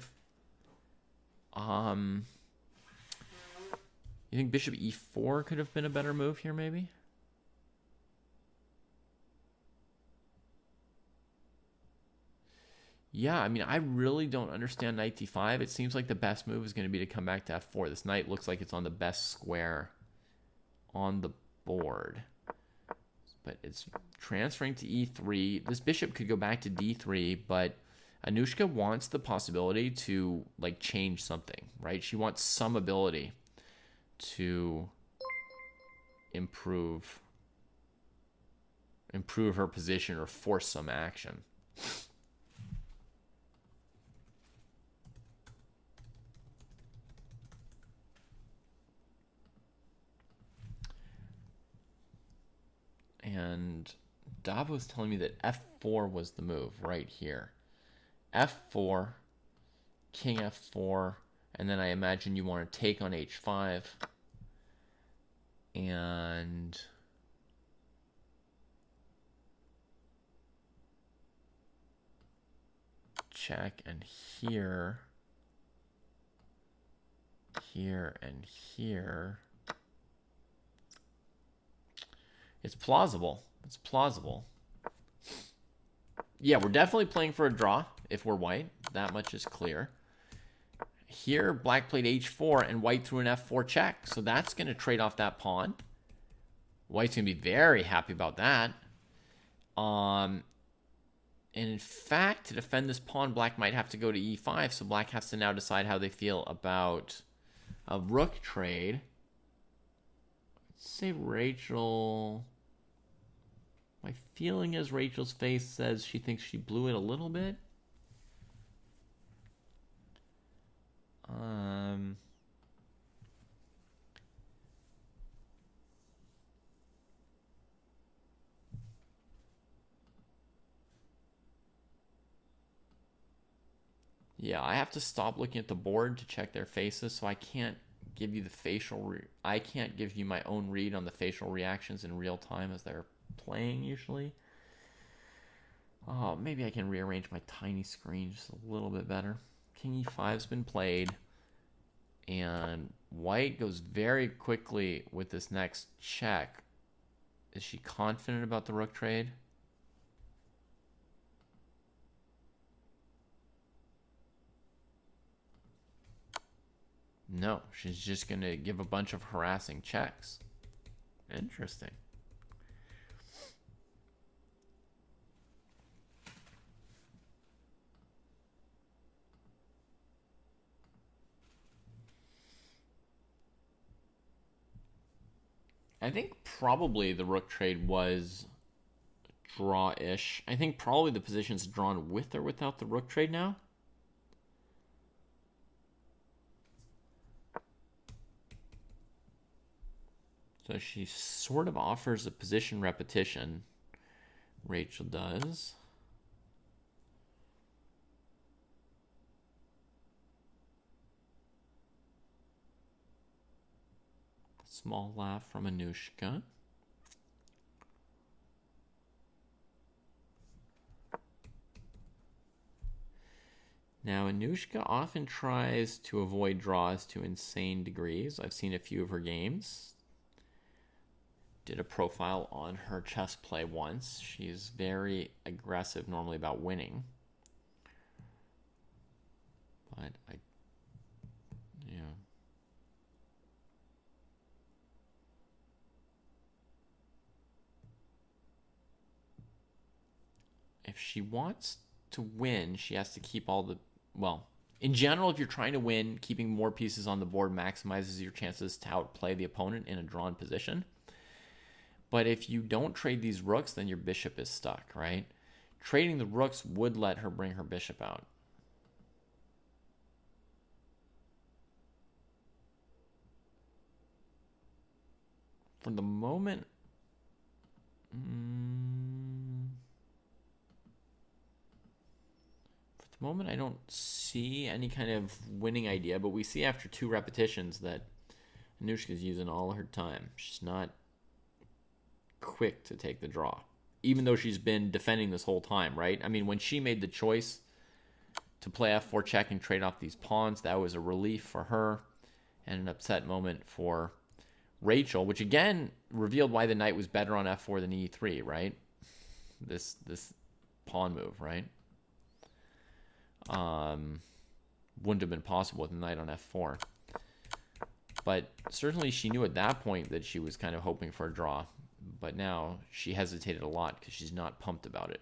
You think bishop e4 could have been a better move here, maybe? Yeah, I mean, I really don't understand knight d5. It seems like the best move is going to be to come back to f4. This knight looks like it's on the best square on the board. But it's transferring to e3. This bishop could go back to d3, but Anushka wants the possibility to, like, change something, right? She wants some ability to improve her position or force some action. And Davo's telling me that f4 was the move right here. f4, king f4, and then I imagine you want to take on h5. And check, and here, and here. It's plausible. It's plausible. Yeah, we're definitely playing for a draw if we're white. That much is clear. Here, black played h4 and white threw an f4 check. So that's going to trade off that pawn. White's going to be very happy about that. And in fact, to defend this pawn, black might have to go to e5. So black has to now decide how they feel about a rook trade. Let's say Rachel... My feeling is Rachel's face says she thinks she blew it a little bit. Yeah, I have to stop looking at the board to check their faces, so I can't give you the facial... I can't give you my own read on the facial reactions in real time as they're playing usually. Oh, maybe I can rearrange my tiny screen just a little bit better. King e5's been played, and white goes very quickly with this next check. Is she confident about the rook trade? No, she's just going to give a bunch of harassing checks. Interesting. I think probably the rook trade was draw-ish. I think probably the position's drawn with or without the rook trade now. So she sort of offers a position repetition. Rachel does. Small laugh from Anushka. Now, Anushka often tries to avoid draws to insane degrees. I've seen a few of her games. Did a profile on her chess play once. She's very aggressive normally about winning. But yeah. If she wants to win, she has to keep all the, well, in general, if you're trying to win, keeping more pieces on the board maximizes your chances to outplay the opponent in a drawn position. But if you don't trade these rooks, then your bishop is stuck, right? Trading the rooks would let her bring her bishop out. For the moment, I don't see any kind of winning idea, but we see after 2 repetitions that Anushka's using all her time. She's not quick to take the draw, even though she's been defending this whole time, right? I mean, when she made the choice to play f4 check and trade off these pawns, that was a relief for her and an upset moment for Rachel, which again revealed why the knight was better on f4 than e3, right? This pawn move, right? Wouldn't have been possible with the knight on f4. But certainly she knew at that point that she was kind of hoping for a draw. But now she hesitated a lot because she's not pumped about it,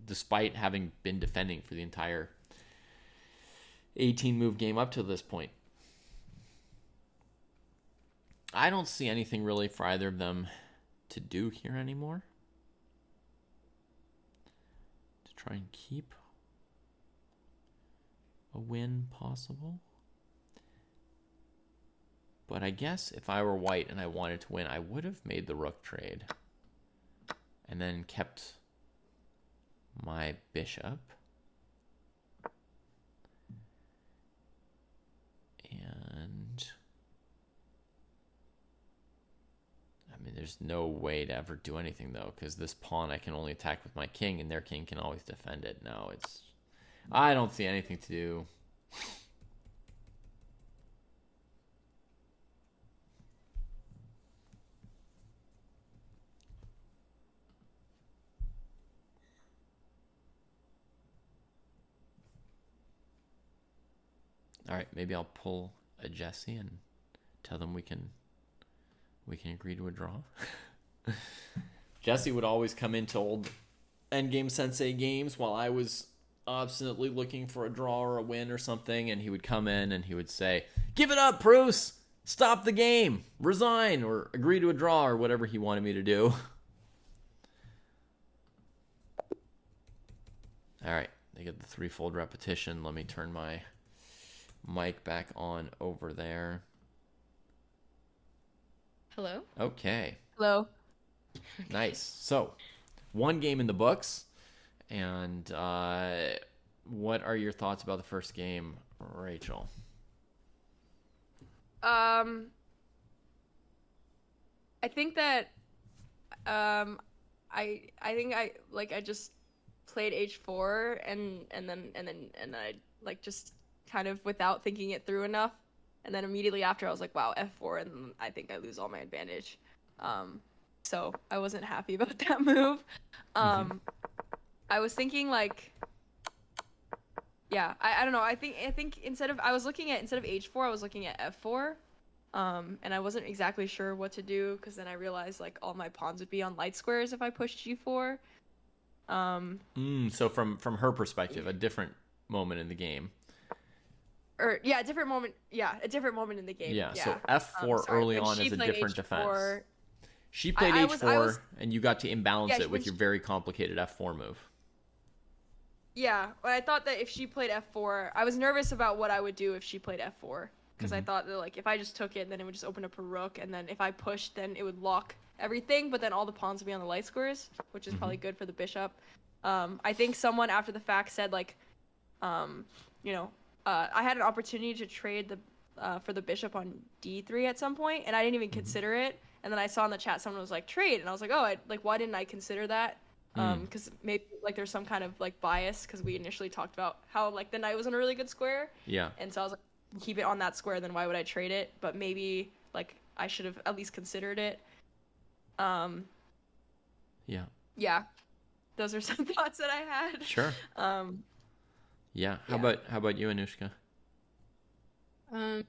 despite having been defending for the entire 18-move game up to this point. I don't see anything really for either of them to do here anymore. To try and keep a win possible. But I guess if I were white and I wanted to win, I would have made the rook trade and then kept my bishop. And I mean, there's no way to ever do anything though, because this pawn I can only attack with my king and their king can always defend it. No, I don't see anything to do. All right, maybe I'll pull a Jesse and tell them we can agree to a draw. Jesse would always come into old Endgame Sensei games while I was obstinately looking for a draw or a win or something, and he would come in and he would say, "Give it up, Pruess! Stop the game! Resign!" or agree to a draw or whatever he wanted me to do. All right, they get the threefold repetition. Let me turn my mic back on over there. Hello? Okay. Hello. Nice. So, 1 game in the books. And what are your thoughts about the first game, Rachel? I think that I think I just played h4 and I like just kind of without thinking it through enough, and then immediately after I was like, wow, f4, and I think I lose all my advantage. So I wasn't happy about that move. I was thinking like Yeah, I don't know. I think instead of h4, I was looking at f4. And I wasn't exactly sure what to do because then I realized like all my pawns would be on light squares if I pushed g4. Um, So from her perspective, a different moment in the game. or yeah, a different moment. Yeah, a different moment in the game. Yeah, Yeah. so f4 Sorry. early When on she is a played different defense. h4, She played I was h4, and you got to imbalance yeah it when with your very complicated f4 move. yeah. But I thought that if she played f4, I was nervous about what I would do if she played f4 because I Mm-hmm. thought that like if I just took it, then it would just open up a rook, and then if I pushed, then it would lock everything. But then all the pawns would be on the light squares, which is Mm-hmm. probably good for the bishop. I think someone after the fact said like, um, you know, I had an opportunity to trade the for the bishop on d3 at some point, and I didn't even Mm-hmm. consider it. And then I saw in the chat someone was like trade, and I was like, oh, like why didn't I consider that? Mm. Because maybe like there's some kind of like bias because we initially talked about how like the knight was in a really good square, Yeah. and so I was like, keep it on that square. Then why would I trade it? But maybe like I should have at least considered it. Um, Yeah. yeah, those are some thoughts that I had. Sure. Um, Yeah. yeah. How about you, Anushka? Um,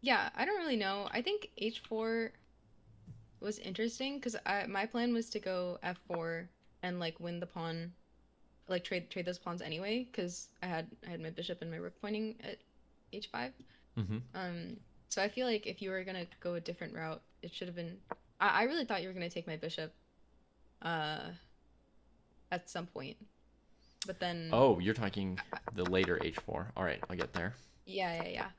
yeah, I don't really know. I think h4 was interesting because I my plan was to go f4 and like win the pawn, like trade those pawns anyway because I had my bishop and my rook pointing at h5. Mm-hmm. Um, so I feel like if you were gonna go a different route, it should have been. I really thought you were gonna take my bishop, uh, at some point, but then Oh, you're talking the later h4. All right, I'll get there. yeah, yeah, yeah.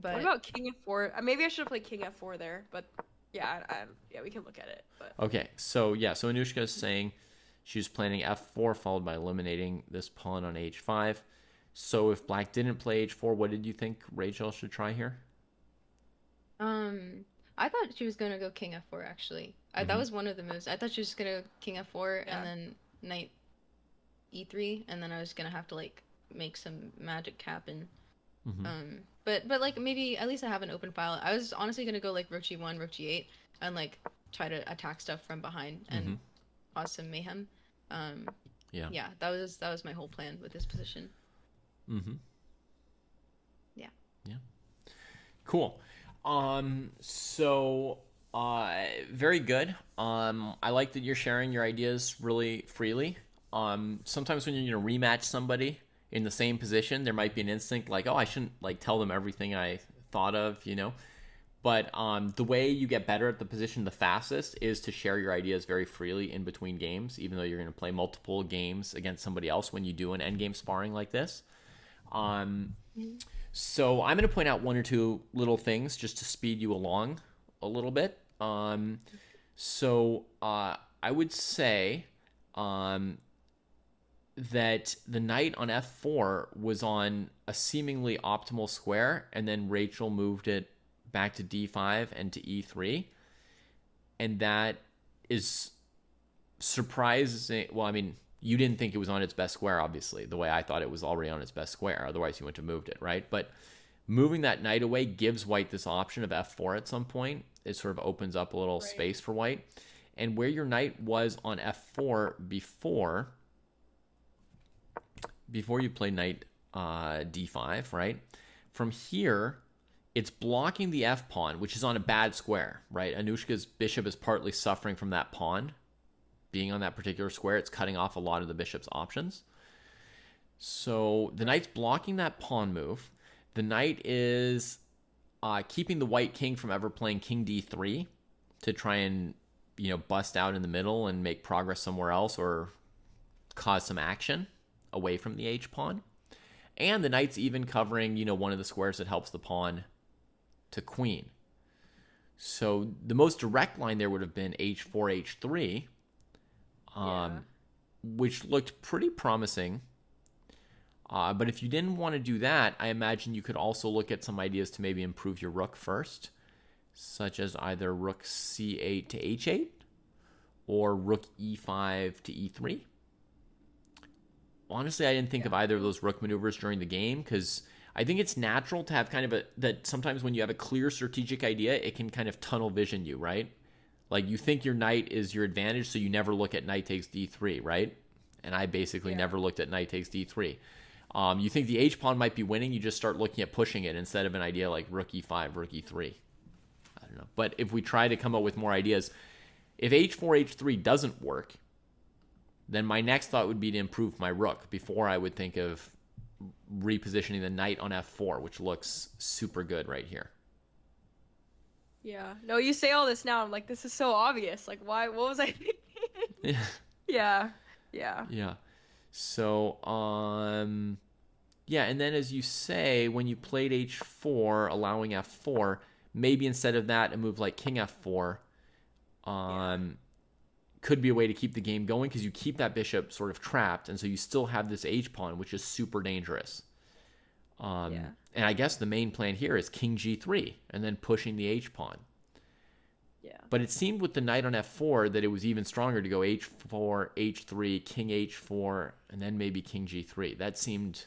What But about king f4? Maybe I should have played king f4 there, but yeah, yeah, we can look at it. But Okay, so yeah, so Anushka is saying she's planning f4 followed by eliminating this pawn on h5. So if black didn't play h4, what did you think Rachel should try here? um, I thought she was gonna go king f4 actually. That Mm-hmm. was one of the moves. I thought she was gonna go king f4 and yeah, then knight e3, and then I was gonna have to like make some magic happen. Mm-hmm. But like maybe at least I have an open file. I was honestly gonna go like rook g1, rook g8, and like try to attack stuff from behind Mm-hmm. and cause some mayhem. Um, Yeah. yeah, that was my whole plan with this position. Mm-hmm. Yeah. Yeah. Cool. So very good. I like that you're sharing your ideas really freely. Sometimes when you're gonna rematch somebody in the same position, there might be an instinct like, oh, I shouldn't like tell them everything I thought of, you know. But the way you get better at the position the fastest is to share your ideas very freely in between games, even though you're going to play multiple games against somebody else when you do an endgame sparring like this. Um, so I'm going to point out one or two little things just to speed you along a little bit. I would say that the knight on f4 was on a seemingly optimal square, and then Rachel moved it back to d5 and to e3, and that is surprising. Well, I mean, you didn't think it was on its best square, obviously, the way I thought it was already on its best square. Otherwise, you wouldn't have moved it, right? But moving that knight away gives white this option of f4 at some point. It sort of opens up a little right. space for white. And where your knight was on f4 before you play knight d5, right? From here, it's blocking the f pawn, which is on a bad square, right? Anushka's bishop is partly suffering from that pawn being on that particular square. It's cutting off a lot of the bishop's options. So the knight's blocking that pawn move. The knight is keeping the white king from ever playing king d3 to try and, you know, bust out in the middle and make progress somewhere else or cause some action away from the h pawn. And the knight's even covering, you know, one of the squares that helps the pawn to queen. So the most direct line there would have been h4, h3, which looked pretty promising. But if you didn't want to do that, I imagine you could also look at some ideas to maybe improve your rook first, such as either rook c8 to h8 or rook e5 to e3. Honestly, I didn't think of either of those rook maneuvers during the game because I think it's natural to have kind of that sometimes when you have a clear strategic idea, it can kind of tunnel vision you, right? Like you think your knight is your advantage, so you never look at knight takes d3, right? And I basically never looked at knight takes d3. You think the H pawn might be winning, you just start looking at pushing it instead of an idea like rook e5, rook e3. I don't know. But if we try to come up with more ideas, if h4, h3 doesn't work, then my next thought would be to improve my rook before I would think of repositioning the knight on f4, which looks super good right here. Yeah. No, you say all this now. I'm like, this is so obvious. Like, why? What was I thinking? Yeah. Yeah. Yeah. So, yeah, and then as you say, when you played h4, allowing f4, maybe instead of that, a move like king f4 could be a way to keep the game going, because you keep that bishop sort of trapped, and so you still have this h-pawn, which is super dangerous. And I guess the main plan here is king g3, and then pushing the h-pawn. Yeah. But it seemed with the knight on f4 that it was even stronger to go h4, h3, king h4, and then maybe king g3. That seemed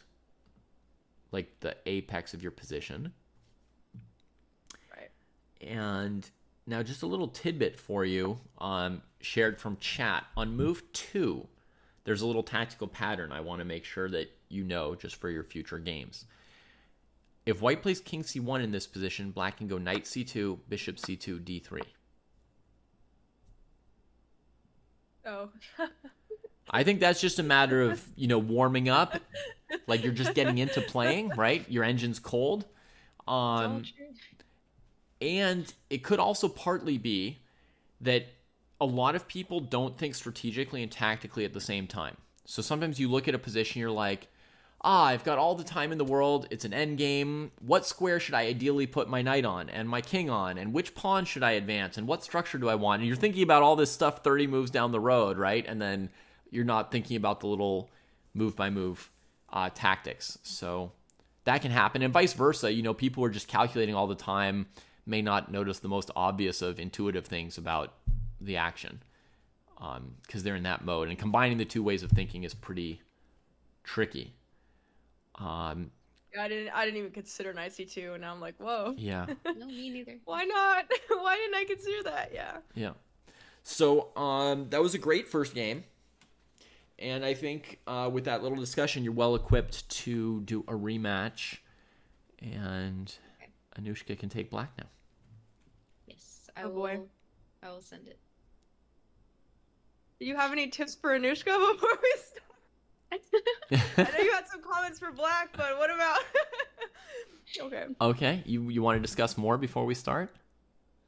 like the apex of your position. Right. And now just a little tidbit for you, shared from chat. On move 2, there's a little tactical pattern I want to make sure that you know just for your future games. If white plays king c1 in this position, black can go knight c2, bishop c2, d3. Oh. I think that's just a matter of, warming up. Like you're just getting into playing, right? Your engine's cold. And it could also partly be that a lot of people don't think strategically and tactically at the same time. So sometimes you look at a position, you're like, I've got all the time in the world. It's an endgame. What square should I ideally put my knight on and my king on? And which pawn should I advance? And what structure do I want? And you're thinking about all this stuff 30 moves down the road, right? And then you're not thinking about the little move-by-move tactics. So that can happen. And vice versa. People who are just calculating all the time may not notice the most obvious of intuitive things about the action because they're in that mode. And combining the two ways of thinking is pretty tricky. I didn't even consider knight c2, and now I'm like, whoa. Yeah. No, me neither. Why not? Why didn't I consider that? Yeah. Yeah. So that was a great first game. And I think with that little discussion, you're well equipped to do a rematch. And Anushka can take black now. Yes, Oh, boy. I will send it. Do you have any tips for Anushka before we start? I know you had some comments for black, but what about... Okay. Okay. You want to discuss more before we start?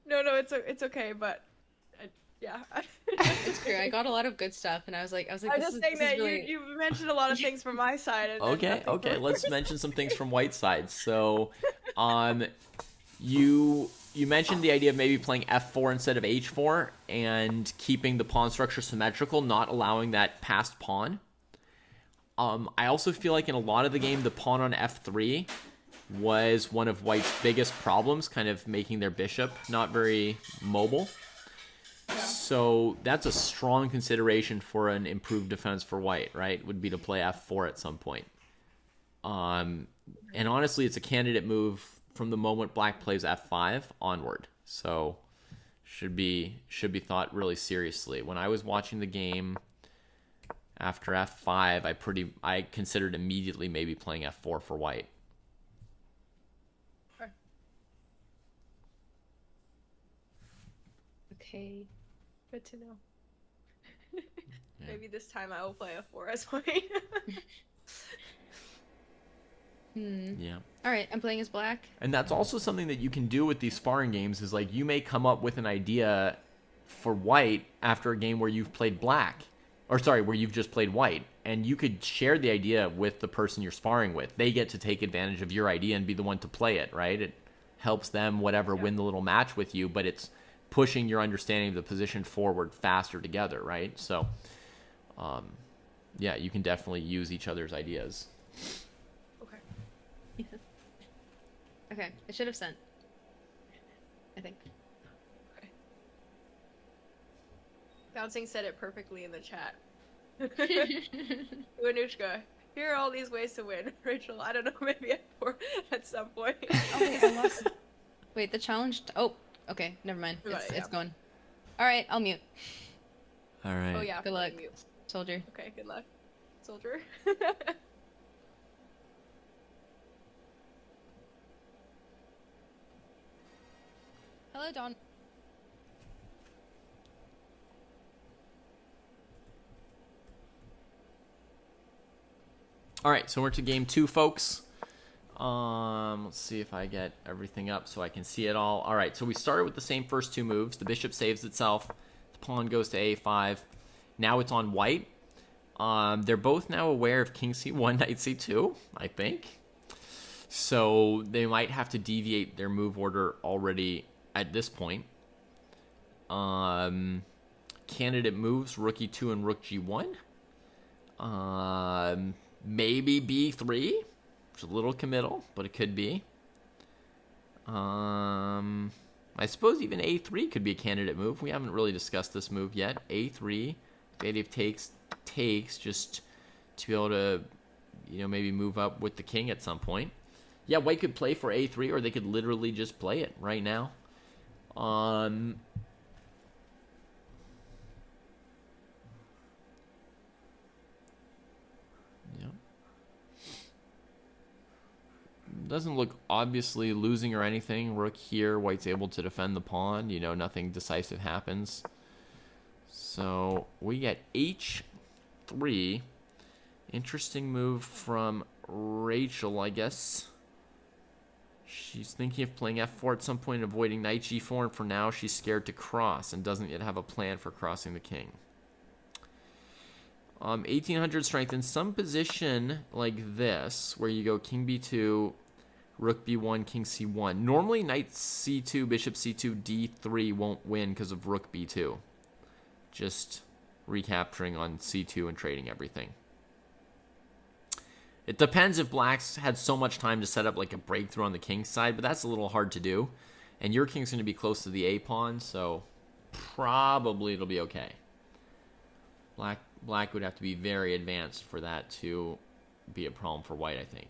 No, it's okay, but yeah. It's true. I got a lot of good stuff, and I was like, I'm just saying that really... you mentioned a lot of things from my side. And okay. Let's mention some things from white side. So, you mentioned the idea of maybe playing f4 instead of h4 and keeping the pawn structure symmetrical, not allowing that passed pawn. I also feel like in a lot of the game, the pawn on f3 was one of white's biggest problems, kind of making their bishop not very mobile. So that's a strong consideration for an improved defense for white, right? Would be to play f4 at some point. And honestly, it's a candidate move from the moment black plays f5 onward. So should be thought really seriously. When I was watching the game after f5, I considered immediately maybe playing f4 for white. Okay. Good to know. Maybe this time I will play f4 as white. Yeah. All right, I'm playing as black. And that's also something that you can do with these sparring games is like you may come up with an idea for white after a game where you've played black. Or sorry, where you've just played white. And you could share the idea with the person you're sparring with. They get to take advantage of your idea and be the one to play it, right? It helps them, win the little match with you, but it's pushing your understanding of the position forward faster together, right? So, yeah, you can definitely use each other's ideas. Okay. Okay, I should have sent. I think. Okay. Bouncing said it perfectly in the chat. Anushka, here are all these ways to win. Rachel, I don't know, maybe at some point. Oh, wait, I lost. Wait, the challenge. Oh, okay, never mind. It's going. All right, I'll mute. All right. Oh yeah. Good luck, mute. soldier. Okay, good luck, soldier. Hello, Don. All right, so we're to game 2, folks. Let's see if I get everything up so I can see it all. All right, so we started with the same first 2 moves. The bishop saves itself. The pawn goes to a5. Now it's on white. They're both now aware of king c1, knight c2, I think. So they might have to deviate their move order already at this point. Candidate moves, rook e2 and rook g1. Maybe b3. It's a little committal, but it could be. I suppose even a3 could be a candidate move. We haven't really discussed this move yet. a3, Medvedev takes just to be able to, maybe move up with the king at some point. Yeah, white could play for a3, or they could literally just play it right now. Doesn't look obviously losing or anything. Rook here, white's able to defend the pawn. Nothing decisive happens. So we get h3. Interesting move from Rachel, I guess. She's thinking of playing f4 at some point, avoiding knight g4, and for now she's scared to cross and doesn't yet have a plan for crossing the king. 1800 strength in some position like this, where you go king b2, rook b1, king c1. Normally knight c2, bishop c2, d3 won't win because of rook b2. Just recapturing on c2 and trading everything. It depends if black's had so much time to set up like a breakthrough on the king's side, but that's a little hard to do. And your king's going to be close to the a pawn, so probably it'll be okay. Black would have to be very advanced for that to be a problem for white, I think.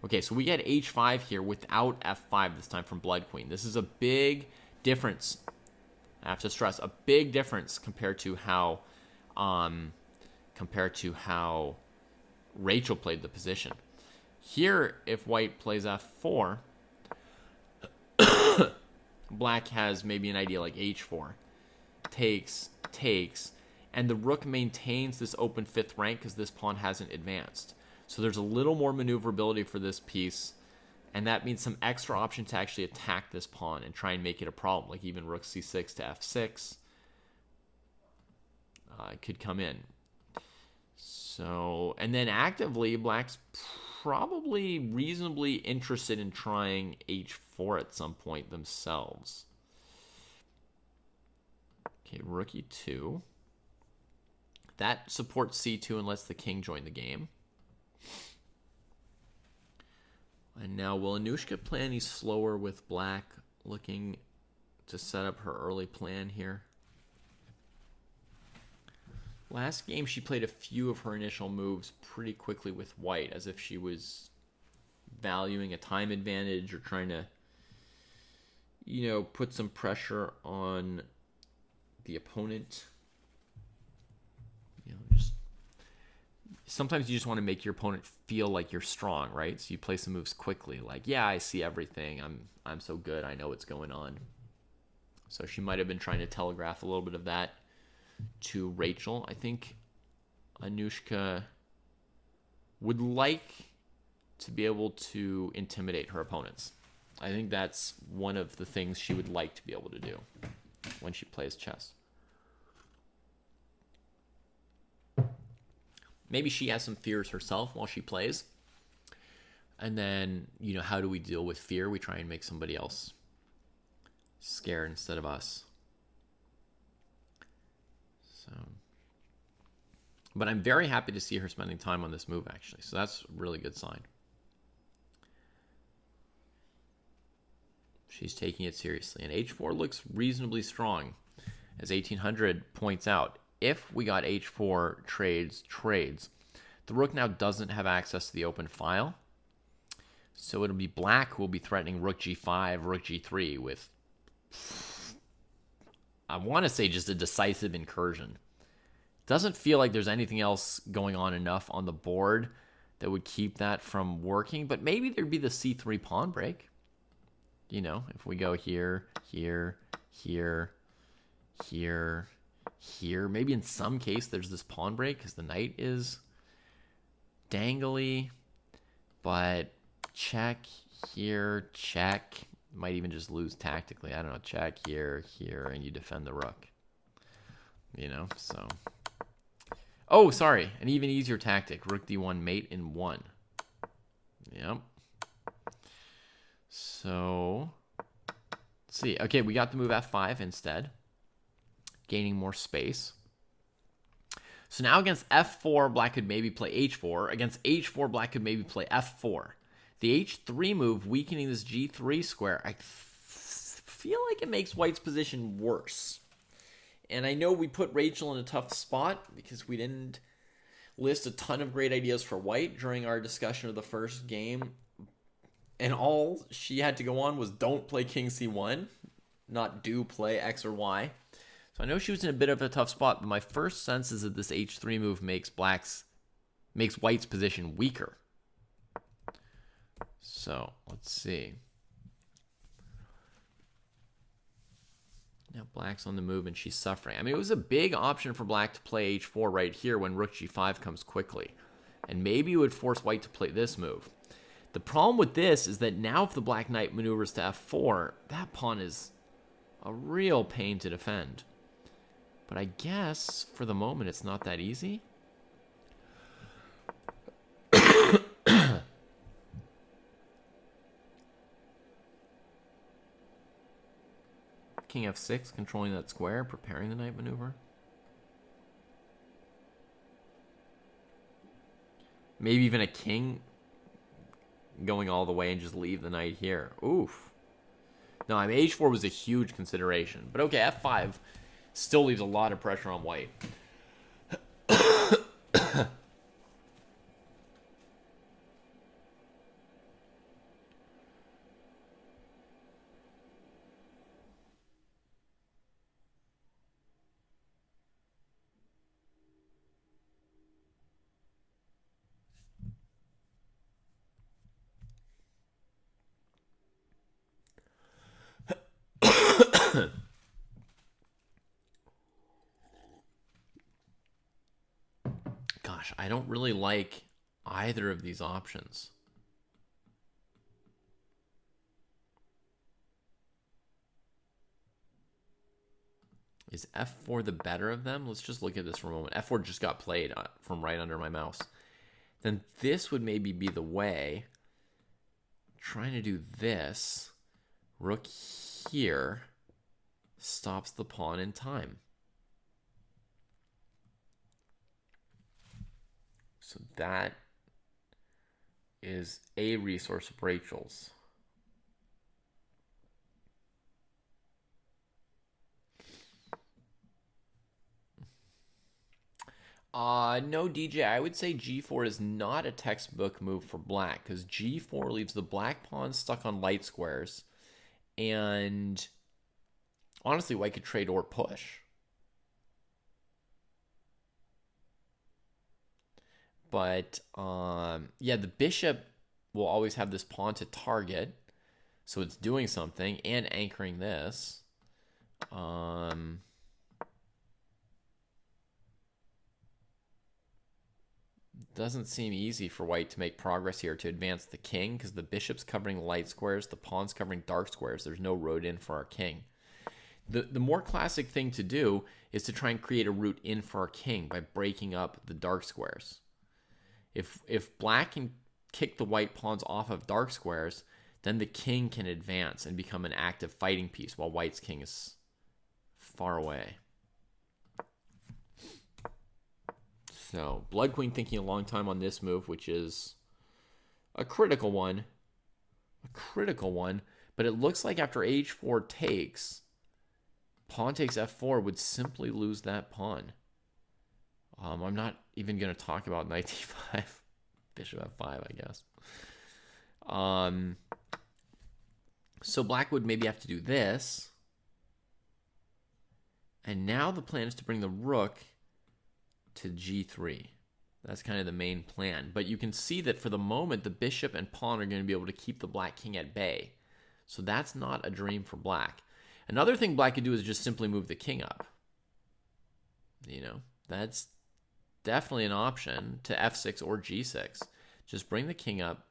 Okay, so we get h5 here without f5 this time from Bloodqueen. This is a big difference. I have to stress, a big difference compared to how Rachel played the position. Here, if white plays f4, black has maybe an idea like h4. Takes, and the rook maintains this open 5th rank because this pawn hasn't advanced. So there's a little more maneuverability for this piece, and that means some extra option to actually attack this pawn and try and make it a problem, like even rook c6 to f6 could come in. So, and then actively, black's probably reasonably interested in trying h4 at some point themselves. Okay, rook e2. That supports c2 and lets the king join the game. And now, will Anushka play any slower with black, looking to set up her early plan here? Last game, she played a few of her initial moves pretty quickly with white, as if she was valuing a time advantage or trying to, put some pressure on the opponent. Sometimes you just want to make your opponent feel like you're strong, right? So you play some moves quickly, like, yeah, I see everything. I'm so good. I know what's going on. So she might have been trying to telegraph a little bit of that to Rachel. I think Anushka would like to be able to intimidate her opponents. I think that's one of the things she would like to be able to do when she plays chess. Maybe she has some fears herself while she plays. And then, how do we deal with fear? We try and make somebody else scared instead of us. So, but I'm very happy to see her spending time on this move, actually. So that's a really good sign. She's taking it seriously. And h4 looks reasonably strong. As 1800 points out, if we got h4 trades, the rook now doesn't have access to the open file. So it'll be black who will be threatening rook g5, rook g3 with, I want to say, just a decisive incursion. Doesn't feel like there's anything else going on enough on the board that would keep that from working, but maybe there'd be the c3 pawn break. If we go here, here, here, here, here. Maybe in some case there's this pawn break because the knight is dangly. But check here, check. Might even just lose tactically. I don't know. Check here, here, and you defend the rook. You know, so. Oh, sorry. An even easier tactic. Rook d1, mate in 1. Yep. So, let's see. Okay, we got the move f5 instead. Gaining more space. So now against f4, black could maybe play h4. Against h4, black could maybe play f4. The h3 move, weakening this g3 square, I feel like it makes white's position worse. And I know we put Rachel in a tough spot because we didn't list a ton of great ideas for white during our discussion of the first game. And all she had to go on was don't play king c1, not do play x or y. So I know she was in a bit of a tough spot, but my first sense is that this h3 move makes white's position weaker. So let's see. Now black's on the move and she's suffering. I mean, it was a big option for black to play h4 right here when rook g5 comes quickly. And maybe it would force white to play this move. The problem with this is that now if the black knight maneuvers to f4, that pawn is a real pain to defend. But I guess for the moment it's not that easy. King f6, controlling that square, preparing the knight maneuver. Maybe even a king going all the way and just leave the knight here. Oof. No, I mean, h4 was a huge consideration. But okay, f5 still leaves a lot of pressure on white. Gosh, I don't really like either of these options. Is f4 the better of them? Let's just look at this for a moment. f4 just got played from right under my mouse. Then this would maybe be the way. Trying to do this. Rook here stops the pawn in time. So that is a resource of Rachel's. No, DJ, I would say g4 is not a textbook move for black because g4 leaves the black pawn stuck on light squares. And honestly, white could trade or push. But, yeah, the bishop will always have this pawn to target. So it's doing something and anchoring this. Doesn't seem easy for white to make progress here to advance the king because the bishop's covering light squares, the pawn's covering dark squares. There's no road in for our king. The more classic thing to do is to try and create a route in for our king by breaking up the dark squares. If black can kick the white pawns off of dark squares, then the king can advance and become an active fighting piece while white's king is far away. So, Bloodqueen thinking a long time on this move, which is a critical one. But it looks like after h4 takes, pawn takes f4 would simply lose that pawn. I'm not even going to talk about knight d5. Bishop f5, I guess. So black would maybe have to do this. And now the plan is to bring the rook to g3. That's kind of the main plan. But you can see that for the moment, the bishop and pawn are going to be able to keep the black king at bay. So that's not a dream for black. Another thing black could do is just simply move the king up. That's definitely an option to f6 or g6. Just bring the king up,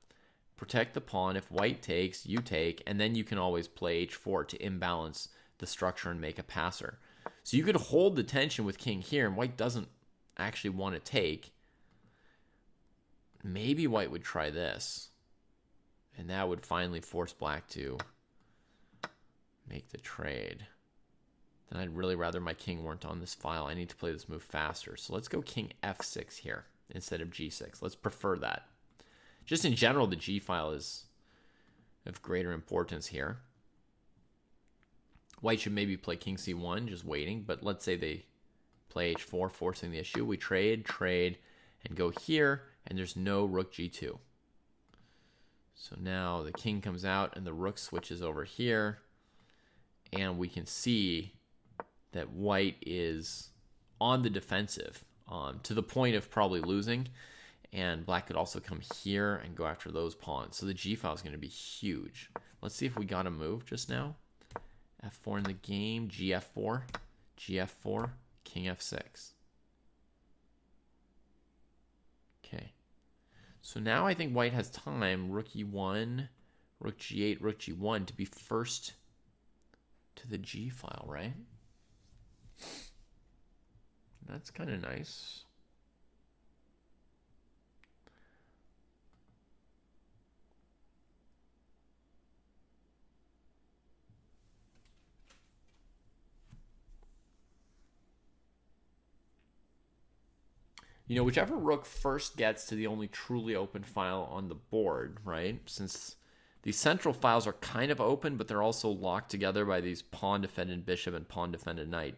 protect the pawn. If white takes, you take, and then you can always play h4 to imbalance the structure and make a passer. So you could hold the tension with king here, and white doesn't actually want to take. Maybe white would try this, and that would finally force black to make the trade. Then I'd really rather my king weren't on this file. I need to play this move faster. So let's go king f6 here instead of g6. Let's prefer that. Just in general, the g file is of greater importance here. White should maybe play king c1, just waiting. But let's say they play h4, forcing the issue. We trade, and go here. And there's no rook g2. So now the king comes out and the rook switches over here. And we can see that white is on the defensive to the point of probably losing. And black could also come here and go after those pawns. So the g file is going to be huge. Let's see if we got a move just now. f4 in the game, gf4, gf4, king f6. Okay. So now I think white has time, rook e1, rook g8, rook g1 to be first to the g file, right? That's kind of nice. Whichever rook first gets to the only truly open file on the board, right? Since these central files are kind of open, but they're also locked together by these pawn-defended bishop and pawn-defended knight.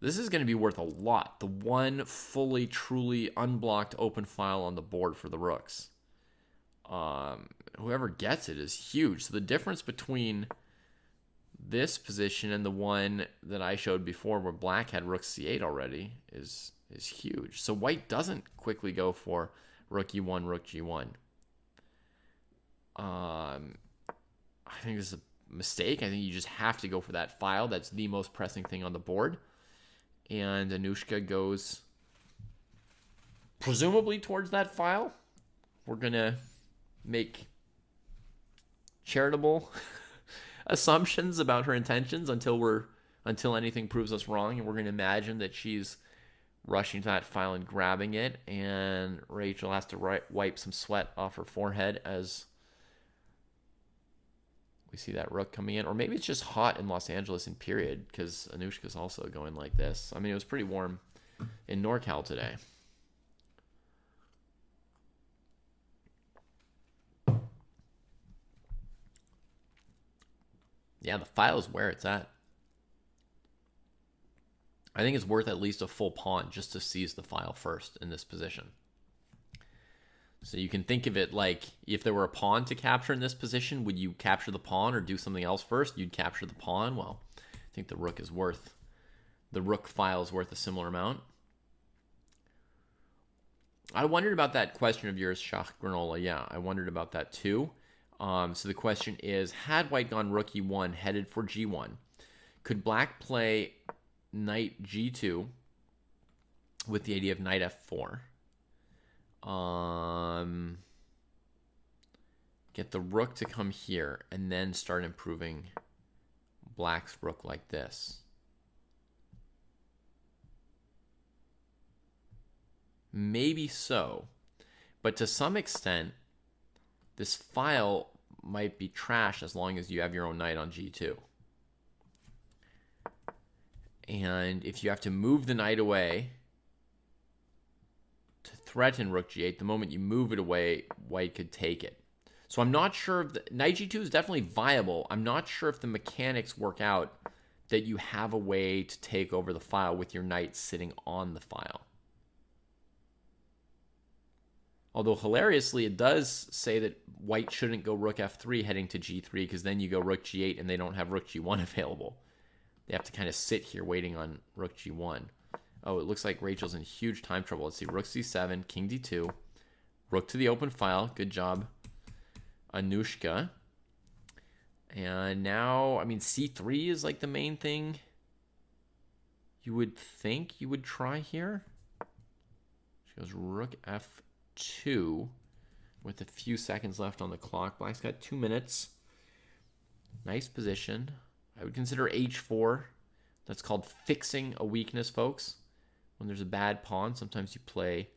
This is going to be worth a lot. The one fully, truly unblocked open file on the board for the rooks. Whoever gets it is huge. So the difference between this position and the one that I showed before where black had rook c8 already is huge. So white doesn't quickly go for rook e1, rook g1. I think this is a mistake. I think you just have to go for that file. That's the most pressing thing on the board. And Anushka goes presumably towards that file. We're going to make charitable assumptions about her intentions until anything proves us wrong. And we're going to imagine that she's rushing to that file and grabbing it. And Rachel has to wipe some sweat off her forehead as we see that rook coming in. Or maybe it's just hot in Los Angeles in period because Anushka's also going like this. I mean, it was pretty warm in NorCal today. Yeah, the file is where it's at. I think it's worth at least a full pawn just to seize the file first in this position. So you can think of it like if there were a pawn to capture in this position, would you capture the pawn or do something else first? You'd capture the pawn. Well, I think the rook file is worth a similar amount. I wondered about that question of yours, Shach Granola. Yeah, I wondered about that too. So the question is, had white gone rook e1 headed for g1, could black play knight g2 with the idea of knight f4? Get the rook to come here and then start improving black's rook like this. Maybe so, but to some extent, this file might be trash as long as you have your own knight on g2. And if you have to move the knight away to threaten rook g8, the moment you move it away, white could take it. So I'm not sure if knight g2 is definitely viable. I'm not sure if the mechanics work out that you have a way to take over the file with your knight sitting on the file. Although hilariously, it does say that white shouldn't go rook f3 heading to g3 because then you go rook g8 and they don't have rook g1 available. They have to kind of sit here waiting on rook g1. Oh, it looks like Rachel's in huge time trouble. Let's see, rook c7, king d2, rook to the open file. Good job, Anushka. And now, I mean, c3 is like the main thing you would think you would try here. She goes rook f2 with a few seconds left on the clock. Black's got 2 minutes. Nice position. I would consider h4. That's called fixing a weakness, folks. When there's a bad pawn, sometimes you play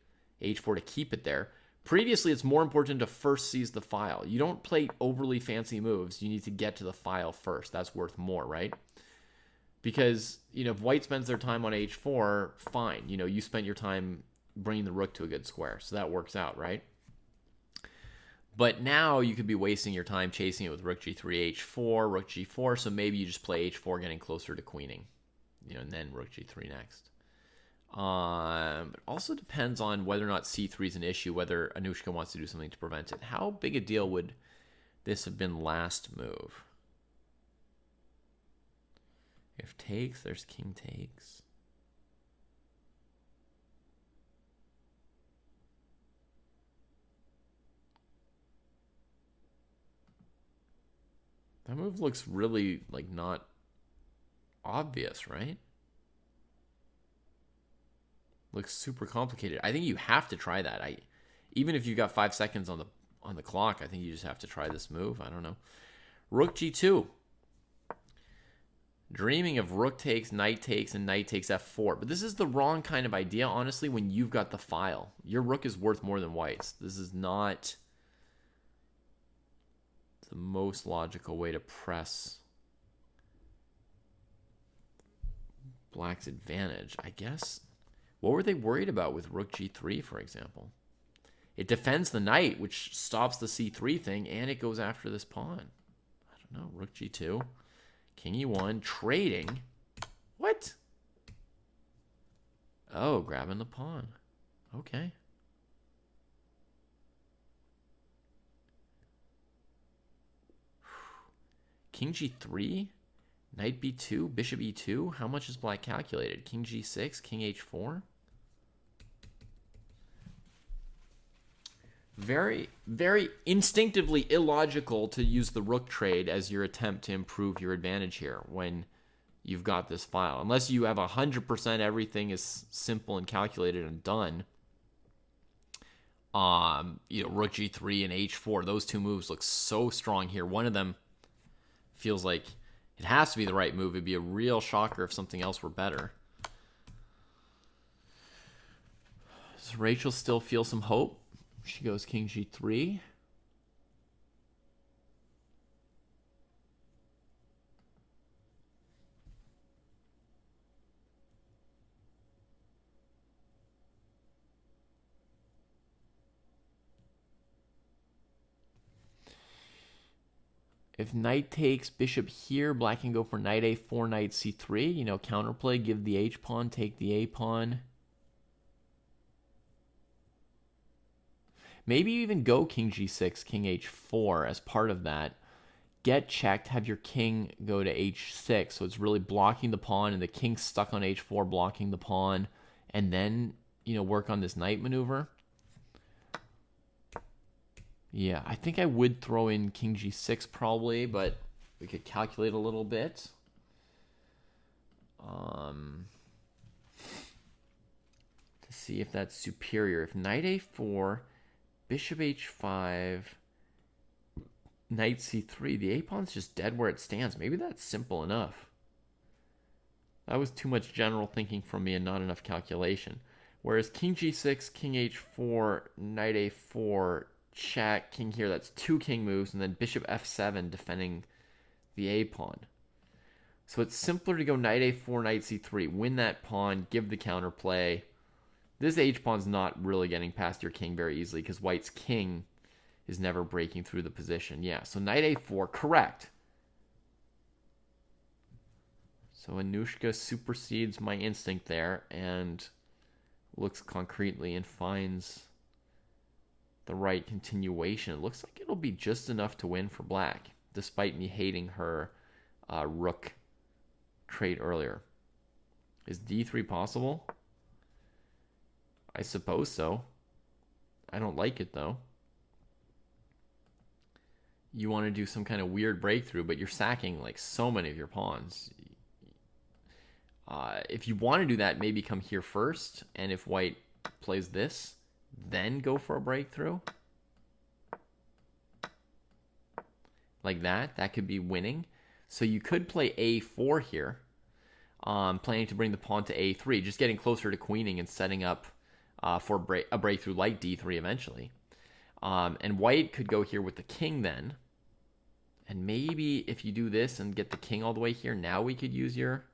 h4 to keep it there. Previously, it's more important to first seize the file. You don't play overly fancy moves. You need to get to the file first. That's worth more, right? Because, if white spends their time on h4, fine. You spent your time bringing the rook to a good square. So that works out, right? But now you could be wasting your time chasing it with rook g3, h4, rook g4. So maybe you just play h4, getting closer to queening. And then rook g3 next. It also depends on whether or not c3 is an issue, whether Anushka wants to do something to prevent it. How big a deal would this have been last move? If takes, there's king takes. That move looks really, not obvious, right? Looks super complicated. I think you have to try that. Even if you got 5 seconds on the clock, I think you just have to try this move. I don't know. Rook g2. Dreaming of rook takes, and knight takes f4. But this is the wrong kind of idea, honestly, when you've got the file. Your rook is worth more than white's. This is not the most logical way to press black's advantage, I guess. What were they worried about with rook g3, for example? It defends the knight, which stops the c3 thing, and it goes after this pawn. I don't know. Rook g2. King e1. Trading. What? Oh, grabbing the pawn. Okay. King g3. Knight b2. Bishop e2. How much is black calculated? King g6. King h4. Very, very instinctively illogical to use the rook trade as your attempt to improve your advantage here when you've got this file. Unless you have 100% everything is simple and calculated and done. Rook g3 and h4, those two moves look so strong here. One of them feels like it has to be the right move. It'd be a real shocker if something else were better. Does Rachel still feel some hope? She goes king g3. If knight takes bishop here, black can go for knight a4, knight c3. Counterplay, give the h-pawn, take the a-pawn. Maybe you even go king g6, king h4 as part of that. Get checked, have your king go to h6, so it's really blocking the pawn, and the king's stuck on h4, blocking the pawn, and then, work on this knight maneuver. Yeah, I think I would throw in king g6 probably, but we could calculate a little bit. To see if that's superior. If knight a4... Bishop h5, knight c3. The a-pawn's just dead where it stands. Maybe that's simple enough. That was too much general thinking from me and not enough calculation. Whereas king g6, king h4, knight a4, check, king here. That's 2 king moves, and then bishop f7 defending the a-pawn. So it's simpler to go knight a4, knight c3. Win that pawn, give the counterplay. This h-pawn's not really getting past your king very easily because white's king is never breaking through the position. Yeah, so knight a4, correct. So Anushka supersedes my instinct there and looks concretely and finds the right continuation. It looks like it'll be just enough to win for black, despite me hating her rook trade earlier. Is d3 possible? I suppose so. I don't like it, though. you want to do some kind of weird breakthrough, but you're sacking like so many of your pawns. If you want to do that, maybe come here first, and if white plays this, then go for a breakthrough. Like that. That could be winning. So you could play a4 here, planning to bring the pawn to a3, just getting closer to queening and setting up for a breakthrough like d3 eventually. And white could go here with the king then. And maybe if you do this and get the king all the way here, now we could use your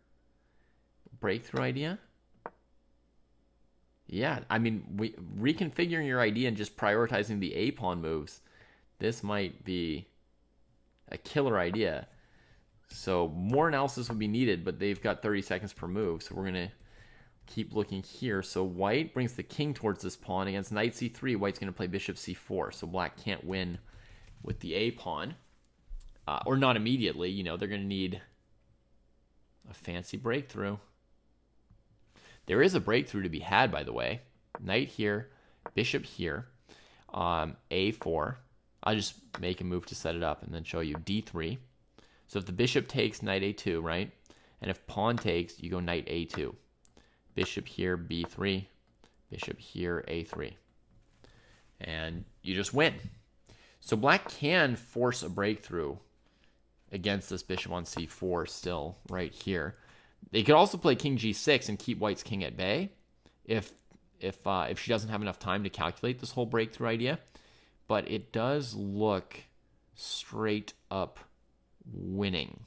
breakthrough idea. Yeah, I mean, reconfiguring your idea and just prioritizing the a-pawn moves, this might be a killer idea. So more analysis would be needed, but they've got 30 seconds per move, so we're going to keep looking here. So white brings the king towards this pawn. Against knight c3, white's going to play bishop c4, so black can't win with the a-pawn. Or not immediately, you know, they're going to need a fancy breakthrough. There is a breakthrough to be had, by the way. Knight here, bishop here, a4. I'll just make a move to set it up and then show you d3. So if the bishop takes, knight a2, right? And if pawn takes, you go knight a2. Bishop here, b3. Bishop here, a3. And you just win. So black can force a breakthrough against this bishop on c4 still right here. They could also play king g6 and keep white's king at bay if she doesn't have enough time to calculate this whole breakthrough idea. But it does look straight up winning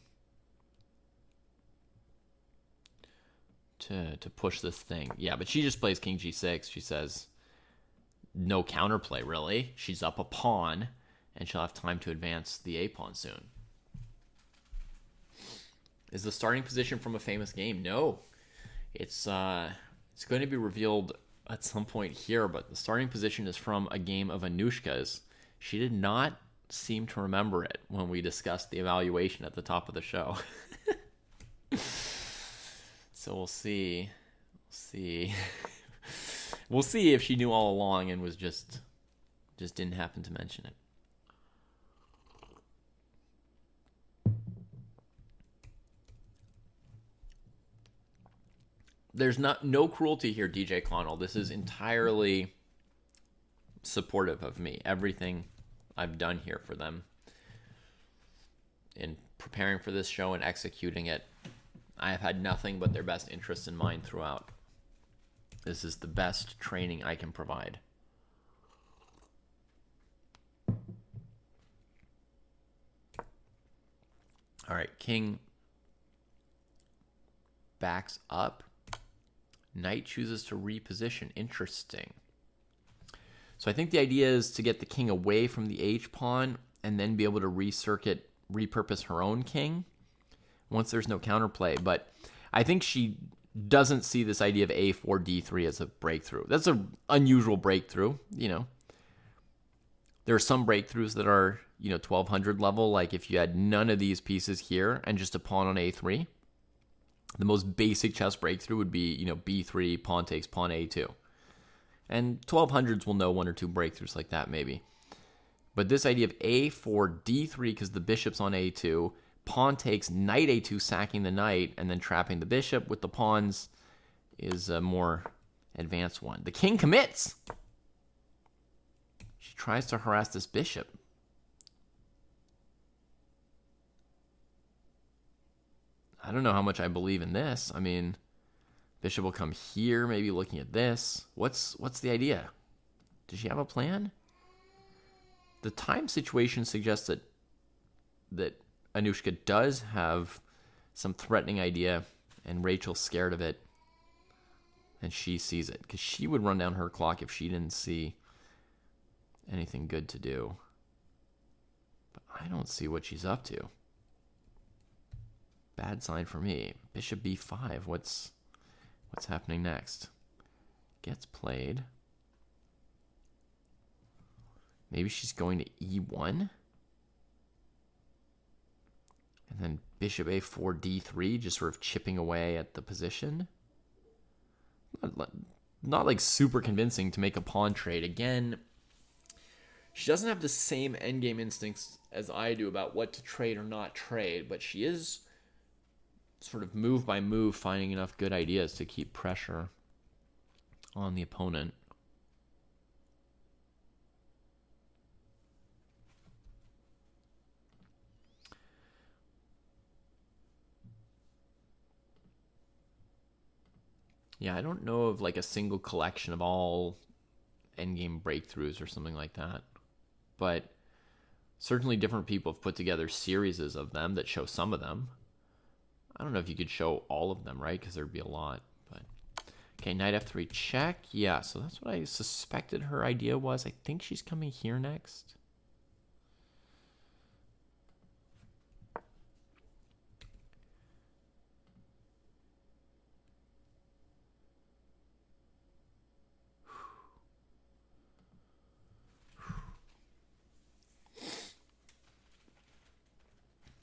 to push this thing. Yeah, but she just plays king g6. She says no counterplay, really. She's up a pawn, and she'll have time to advance the a-pawn soon. Is the starting position from a famous game? No. It's going to be revealed at some point here, but the starting position is from a game of Anushka's. She did not seem to remember it when we discussed the evaluation at the top of the show. So we'll see. We'll see if she knew all along and was just didn't happen to mention it. There's no cruelty here, DJ Connell. This is entirely supportive of me. Everything I've done here for them in preparing for this show and executing it, I have had nothing but their best interests in mind throughout. This is the best training I can provide. All right, king backs up. Knight chooses to reposition. Interesting. So I think the idea is to get the king away from the h-pawn and then be able to repurpose her own king once there's no counterplay. But I think she doesn't see this idea of a4, d3 as a breakthrough. That's an unusual breakthrough, you know. There are some breakthroughs that are, 1200 level, like if you had none of these pieces here and just a pawn on a3. The most basic chess breakthrough would be, b3, pawn takes, pawn a2. And 1200s will know one or two breakthroughs like that, maybe. But this idea of a4, d3, because the bishop's on a2, pawn takes, knight a2, sacking the knight, and then trapping the bishop with the pawns is a more advanced one. The king commits. She tries to harass this bishop. I don't know how much I believe in this. I mean, bishop will come here, maybe looking at this. What's the idea? Does she have a plan? The time situation suggests that Anushka does have some threatening idea, and Rachel's scared of it, and she sees it, because she would run down her clock if she didn't see anything good to do. But I don't see what she's up to. Bad sign for me. Bishop b5. What's happening next? Gets played. Maybe she's going to e1. And then bishop a4, d3, just sort of chipping away at the position. Not like super convincing to make a pawn trade. Again, She doesn't have the same endgame instincts as I do about what to trade or not trade, but she is sort of move by move finding enough good ideas to keep pressure on the opponent. Yeah, I don't know of like a single collection of all endgame breakthroughs or something like that. But certainly different people have put together series of them that show some of them. I don't know if you could show all of them, right? Because there'd be a lot. But okay, knight f3 check. Yeah, so that's what I suspected her idea was. I think she's coming here next.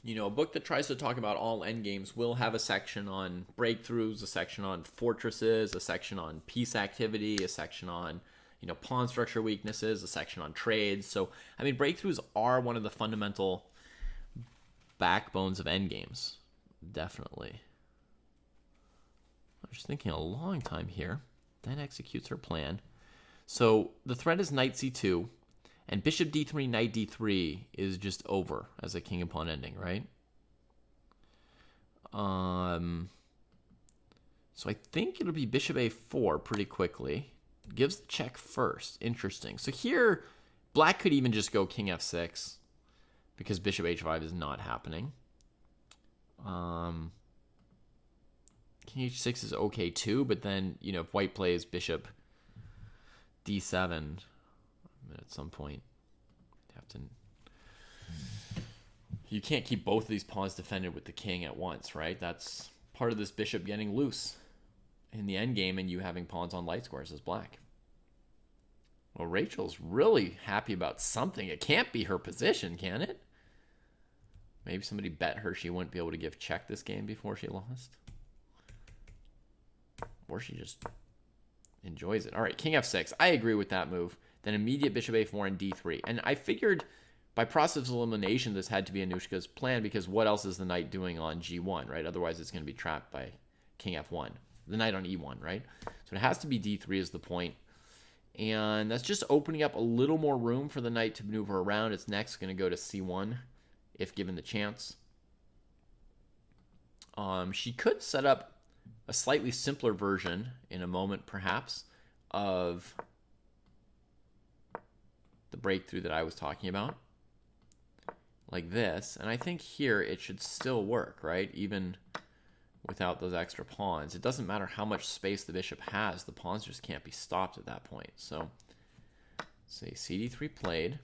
You know, a book that tries to talk about all endgames will have a section on breakthroughs, a section on fortresses, a section on piece activity, a section on, you know, pawn structure weaknesses, a section on trades. So, I mean, breakthroughs are one of the fundamental backbones of endgames. Definitely. I'm just thinking a long time here. Then executes her plan. So the threat is knight c2. And bishop d3, knight d3 is just over as a king and pawn ending, right? So I think it'll be bishop a4 pretty quickly. Gives the check first. Interesting. So here, black could even just go king f6 because bishop h5 is not happening. King h6 is okay too, but then, you know, if white plays bishop d7... at some point, you can't keep both of these pawns defended with the king at once, right? That's part of this bishop getting loose in the endgame and you having pawns on light squares as black. Well, Rachel's really happy about something. It can't be her position, can it? Maybe somebody bet her she wouldn't be able to give check this game before she lost. Or she just enjoys it. All right, king f6. I agree with that move. Then immediate bishop a4 and d3. And I figured by process of elimination this had to be Anushka's plan because what else is the knight doing on g1, right? Otherwise it's going to be trapped by king f1. The knight on e1, right? So it has to be d3 is the point. And that's just opening up a little more room for the knight to maneuver around. It's next going to go to c1 if given the chance. She could set up a slightly simpler version in a moment perhaps of the breakthrough that I was talking about, like this. And I think here it should still work, right? Even without those extra pawns. It doesn't matter how much space the bishop has. The pawns just can't be stopped at that point. So, say cd3 played.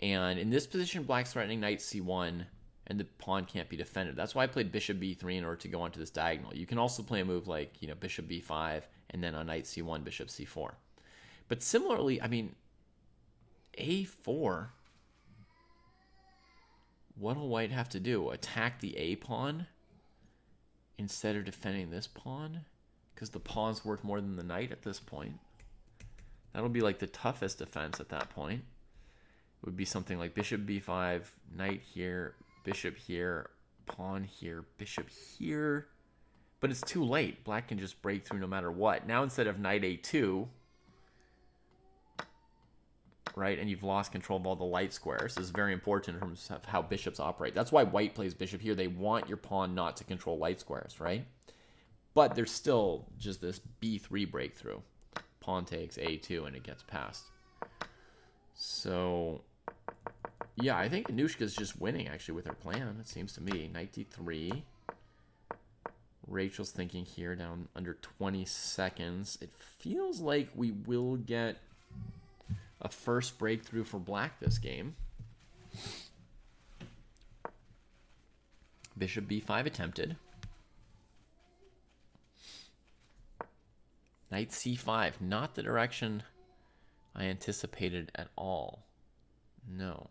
And in this position, black's threatening knight c1, and the pawn can't be defended. That's why I played bishop b3 in order to go onto this diagonal. You can also play a move like, you know, bishop b5, and then on knight c1, bishop c4. But similarly, I mean, a4, what'll white have to do? Attack the a pawn instead of defending this pawn? Because the pawn's worth more than the knight at this point. That'll be like the toughest defense at that point. It would be something like bishop b5, knight here, bishop here, pawn here, bishop here. But it's too late. Black can just break through no matter what. Now instead of knight a2... right, and you've lost control of all the light squares. This is very important in terms of how bishops operate. That's why white plays bishop here. They want your pawn not to control light squares, right? But there's still just this b3 breakthrough. Pawn takes a2 and it gets passed. So, yeah, I think Anushka's just winning, actually, with her plan, it seems to me. Knight d3. Rachel's thinking here down under 20 seconds. It feels like we will get a first breakthrough for black this game. Bishop b5 attempted. Knight c5, not the direction I anticipated at all. No.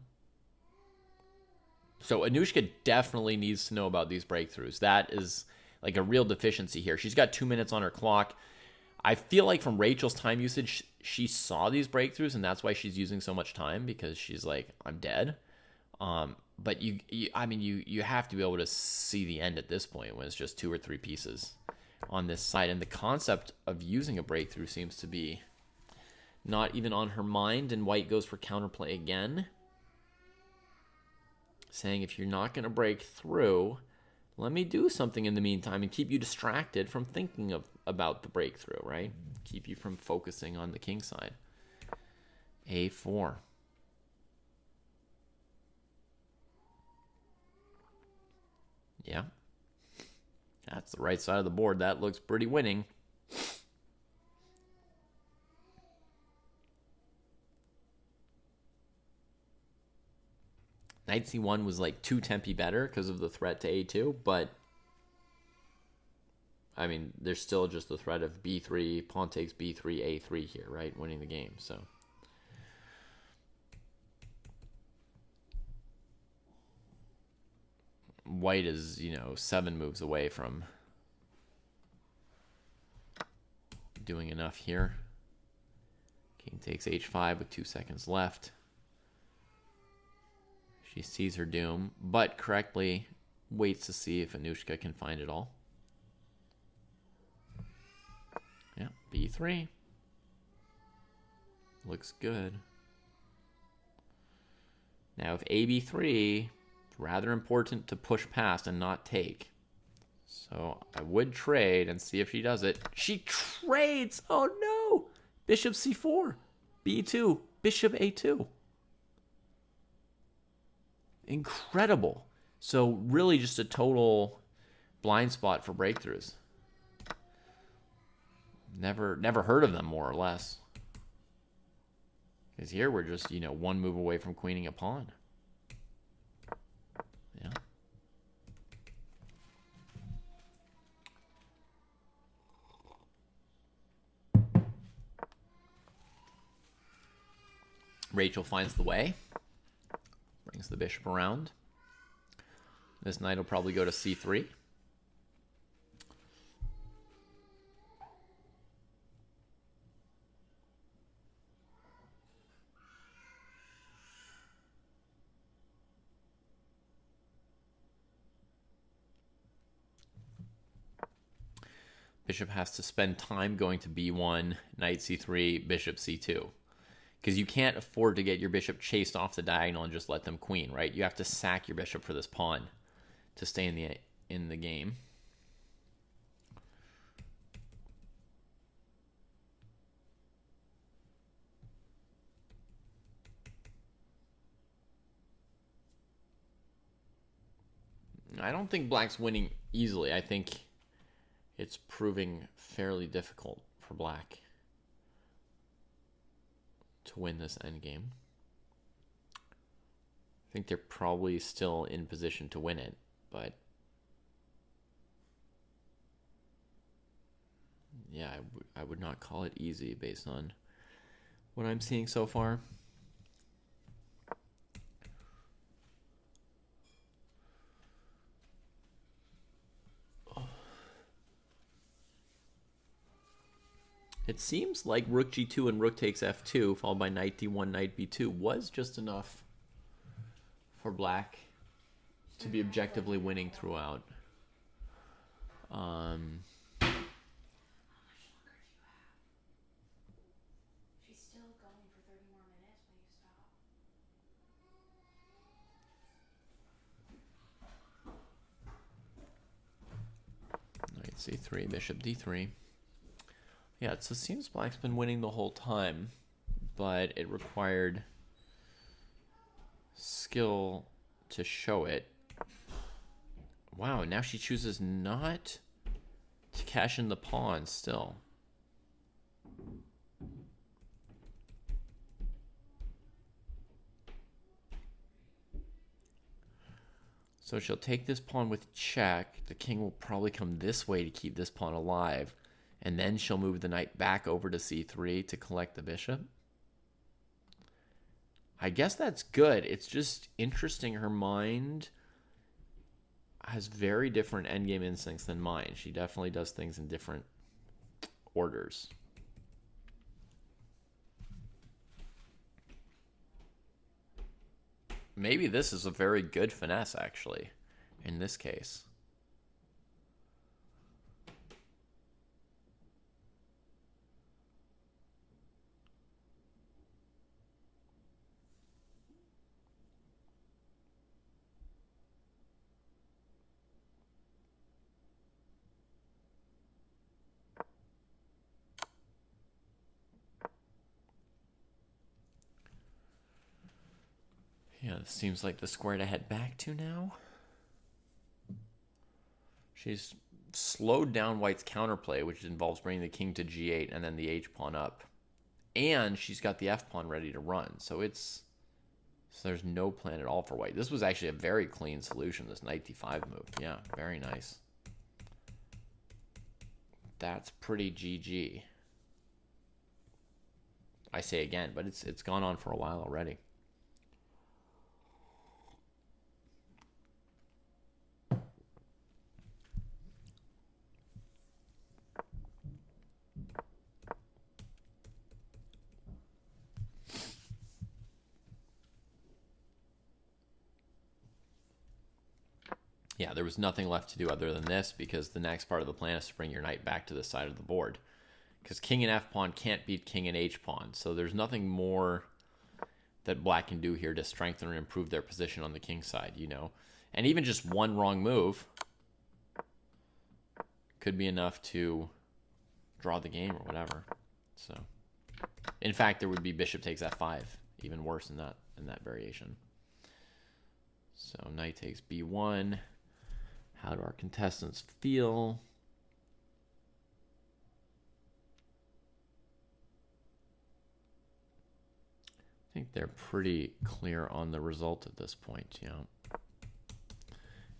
So Anushka definitely needs to know about these breakthroughs. That is like a real deficiency here. She's got 2 minutes on her clock. I feel like from Rachel's time usage, she saw these breakthroughs, and that's why she's using so much time, because she's like, I'm dead. But I mean, you have to be able to see the end at this point when it's just 2 or 3 pieces on this side. And the concept of using a breakthrough seems to be not even on her mind. And white goes for counterplay again, saying, if you're not going to break through, let me do something in the meantime and keep you distracted from thinking about the breakthrough, right? Keep you from focusing on the king side. A4. Yeah. That's the right side of the board. That looks pretty winning. Knight C1 was like 2 tempi better because of the threat to A2, but I mean, there's still just the threat of B3, pawn takes B3, A3 here, right? Winning the game, so. White is, 7 moves away from doing enough here. King takes H5 with 2 seconds left. She sees her doom, but correctly waits to see if Anushka can find it all. Yeah, B3. Looks good. Now, if AB3, it's rather important to push past and not take. So I would trade and see if she does it. She trades! Oh no! Bishop C4. B2. Bishop A2. Incredible. So really just a total blind spot for breakthroughs. Never heard of them, more or less. Because here we're just, 1 move away from queening a pawn. Yeah. Rachel finds the way. Brings the bishop around. This knight will probably go to C3. Bishop has to spend time going to B1, knight C3, bishop C2. Because you can't afford to get your bishop chased off the diagonal and just let them queen, right? You have to sack your bishop for this pawn to stay in the game. I don't think black's winning easily. I think it's proving fairly difficult for black to win this endgame. I think they're probably still in position to win it, but yeah, I would not call it easy based on what I'm seeing so far. It seems like rook g2 and rook takes f2, followed by knight d1, knight b2, was just enough for black to be objectively winning throughout. She's still going for 30 more minutes. Will you stop? Knight c3, bishop d3. Yeah, so it seems black's been winning the whole time, but it required skill to show it. Wow, now she chooses not to cash in the pawn still. So she'll take this pawn with check. The king will probably come this way to keep this pawn alive. And then she'll move the knight back over to c3 to collect the bishop. I guess that's good. It's just interesting. Her mind has very different endgame instincts than mine. She definitely does things in different orders. Maybe this is a very good finesse, actually, in this case. Yeah, this seems like the square to head back to now. She's slowed down White's counterplay, which involves bringing the king to g8 and then the h-pawn up. And she's got the f-pawn ready to run. So there's no plan at all for White. This was actually a very clean solution, this knight d5 move. Yeah, very nice. That's pretty GG. I say again, but it's gone on for a while already. Yeah, there was nothing left to do other than this, because the next part of the plan is to bring your knight back to this side of the board. Because king and f-pawn can't beat king and h-pawn, so there's nothing more that black can do here to strengthen or improve their position on the king side, you know. And even just one wrong move could be enough to draw the game or whatever. So, in fact, there would be bishop takes f5, even worse in that variation. So knight takes b1. How do our contestants feel? I think they're pretty clear on the result at this point, yeah.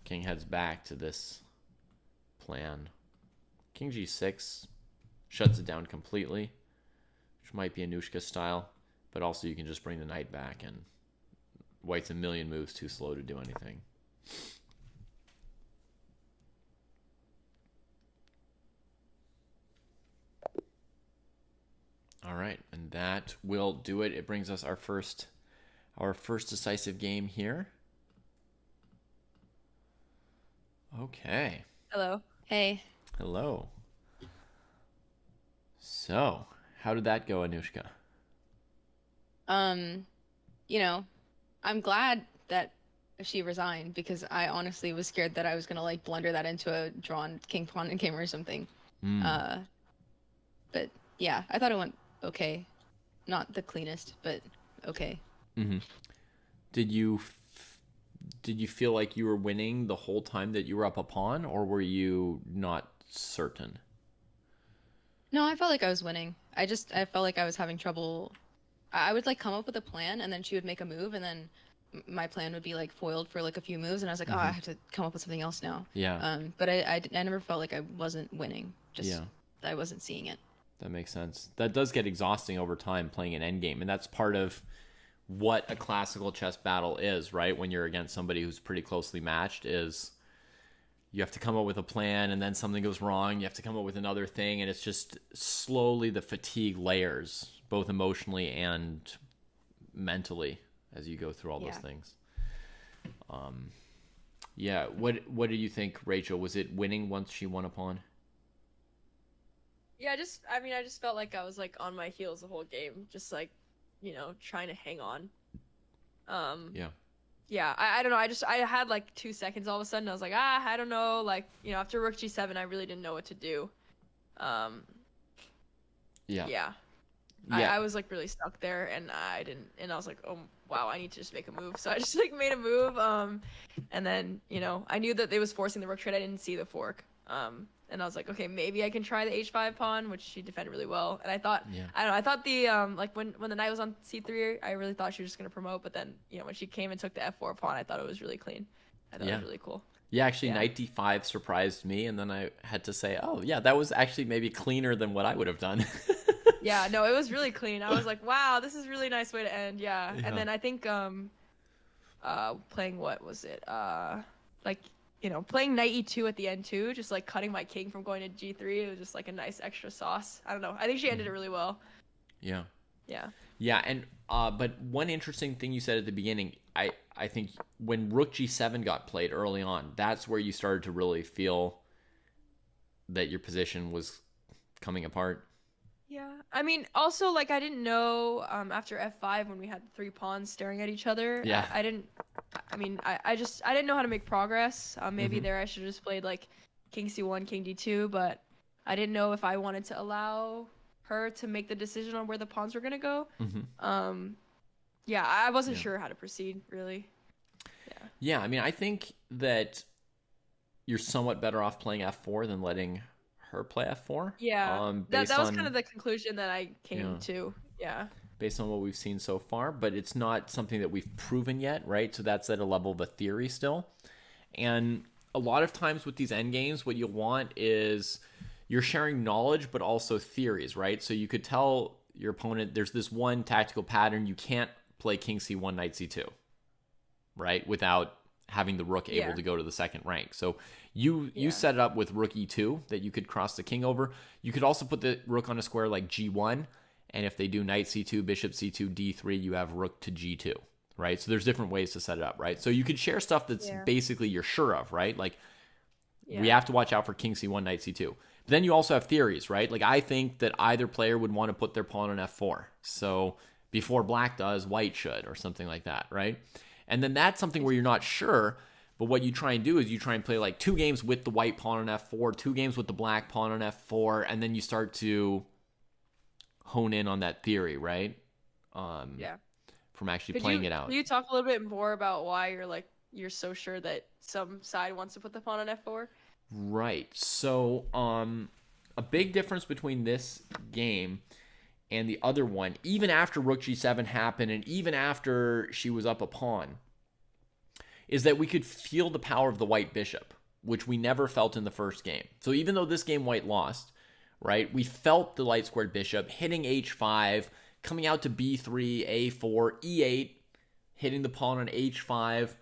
King heads back to this plan. King g6 shuts it down completely, which might be Anushka style, but also you can just bring the knight back, and White's a million moves too slow to do anything. All right, and that will do it. It brings us our first decisive game here. Okay. Hello. Hey. Hello. So, how did that go, Anushka? You know, I'm glad that she resigned, because I honestly was scared that I was gonna like blunder that into a drawn king pawn and game or something. But yeah, I thought it went okay. Not the cleanest, but okay. Mm-hmm. Did you feel like you were winning the whole time that you were up a pawn, or were you not certain? No, I felt like I was winning. I felt like I was having trouble. I would like come up with a plan, and then she would make a move, and then my plan would be like foiled for like a few moves, and I was like, oh, I have to come up with something else now. Yeah. But I never felt like I wasn't winning. Just I wasn't seeing it. That makes sense. That does get exhausting over time playing an endgame, and that's part of what a classical chess battle is, right? When you're against somebody who's pretty closely matched, is you have to come up with a plan, and then something goes wrong. You have to come up with another thing, and it's just slowly the fatigue layers, both emotionally and mentally, as you go through all those things. Yeah. What do you think, Rachel? Was it winning once she won a pawn? Yeah, I just felt like I was like on my heels the whole game, just like, you know, trying to hang on. Yeah, I don't know. I had like 2 seconds all of a sudden. I was like, I don't know. Like, you know, after rook g7, I really didn't know what to do. Yeah. I was like really stuck there, and I was like, oh wow, I need to just make a move. So I just like made a move. And then, you know, I knew that they was forcing the rook trade. I didn't see the fork. And I was like, okay, maybe I can try the h5 pawn, which she defended really well. And I thought, I don't know, I thought the like when the knight was on c3, I really thought she was just gonna promote. But then, you know, when she came and took the f4 pawn, I thought it was really clean. I thought it was really cool. Yeah, actually, knight d5 surprised me, and then I had to say, oh yeah, that was actually maybe cleaner than what I would have done. Yeah, no, it was really clean. I was like, wow, this is a really nice way to end. Yeah. And then I think playing what was it? Like playing knight e2 at the end too, just like cutting my king from going to g3. It was just like a nice extra sauce. I don't know. I think she ended it really well. Yeah. Yeah. Yeah, and but one interesting thing you said at the beginning, I think when Rook G7 got played early on, that's where you started to really feel that your position was coming apart. Yeah. I mean, also like I didn't know after f5 when we had 3 pawns staring at each other. Yeah. I didn't. I mean, I didn't know how to make progress. Maybe Mhm. there I should have just played like king c1, king d2, but I didn't know if I wanted to allow her to make the decision on where the pawns were gonna go. Mhm. Yeah, I wasn't Yeah. sure how to proceed really. Yeah. Yeah, I mean, I think that you're somewhat better off playing f4 than letting her play f4. Yeah. That Based was kind on of the conclusion that I came yeah, to. Yeah. based on what we've seen so far, but it's not something that we've proven yet, right? So that's at a level of a theory still. And a lot of times with these end games, what you want is you're sharing knowledge, but also theories, right? So you could tell your opponent there's this one tactical pattern you can't play king c1, knight c2, right? Without having the rook able Yeah. to go to the second rank. So you Yeah. set it up with rook e2 that you could cross the king over. You could also put the rook on a square like g1, and if they do knight c2, bishop c2, d3, you have rook to g2, right? So there's different ways to set it up, right? So you could share stuff that's Yeah. basically you're sure of, right? Like we Yeah. have to watch out for king c1, knight c2. But then you also have theories, right? Like I think that either player would want to put their pawn on f4. So before black does, white should, or something like that, right? And then that's something where you're not sure, but what you try and do is you try and play like 2 games with the white pawn on f4, 2 games with the black pawn on f4, and then you start to hone in on that theory, right? Yeah. From actually playing it out. Could you talk a little bit more about why you're so sure that some side wants to put the pawn on f4? Right. So, a big difference between this game and the other one, even after Rook G7 happened, and even after she was up a pawn, is that we could feel the power of the white bishop, which we never felt in the first game. So even though this game white lost, right, we felt the light squared bishop hitting h5, coming out to b3, a4, e8, hitting the pawn on h5.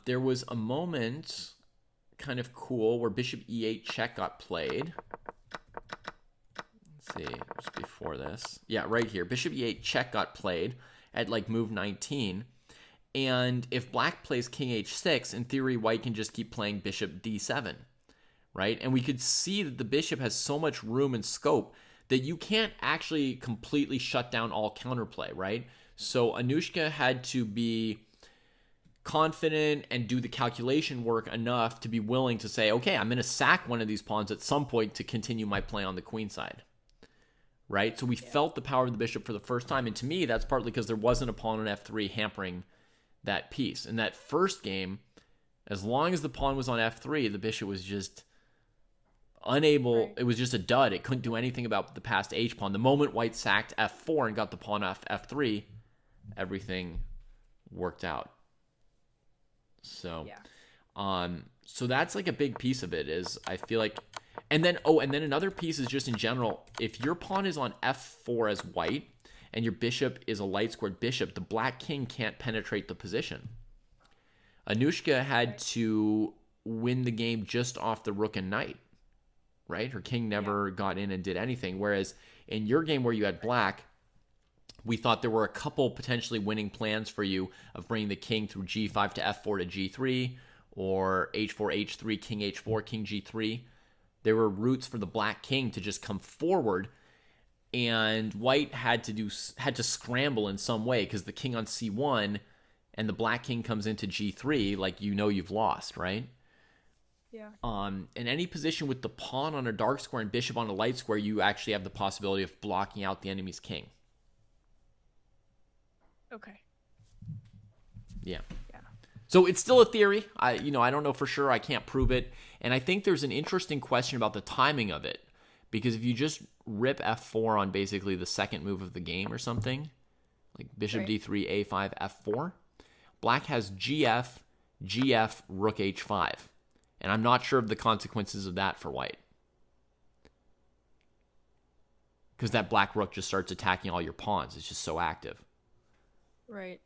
There was a moment, kind of cool, where bishop e8 check got played. Let's see, just before this. Yeah, right here. Bishop e8 check got played at like move 19. And if black plays king h6, in theory, white can just keep playing bishop d7, right? And we could see that the bishop has so much room and scope that you can't actually completely shut down all counterplay, right? So Anushka had to be confident and do the calculation work enough to be willing to say, okay, I'm going to sack one of these pawns at some point to continue my play on the queen side, right? So we felt the power of the bishop for the first time. And to me, that's partly because there wasn't a pawn on f3 hampering that piece. In that first game, as long as the pawn was on f3, the bishop was just unable. Right. It was just a dud. It couldn't do anything about the passed h pawn. The moment white sacked f4 and got the pawn off f3, everything worked out. So, so that's like a big piece of it is I feel like, and then another piece is just in general, if your pawn is on f4 as white and your bishop is a light squared bishop, the black king can't penetrate the position. Anushka had to win the game just off the rook and knight, right? Her king never got in and did anything. Whereas in your game where you had black, we thought there were a couple potentially winning plans for you of bringing the king through g5 to f4 to g3 or h4, h3, king h4, king g3. There were routes for the black king to just come forward, and white had to scramble in some way because the king on c1 and the black king comes into g3, like you've lost, right? Yeah. In any position with the pawn on a dark square and bishop on a light square, you actually have the possibility of blocking out the enemy's king. Okay. Yeah. So it's still a theory. I don't know for sure. I can't prove it. And I think there's an interesting question about the timing of it. Because if you just rip f4 on basically the second move of the game or something, like bishop d3, a5, f4, black has gf, gf, rook h5. And I'm not sure of the consequences of that for white. Because that black rook just starts attacking all your pawns. It's just so active. Right.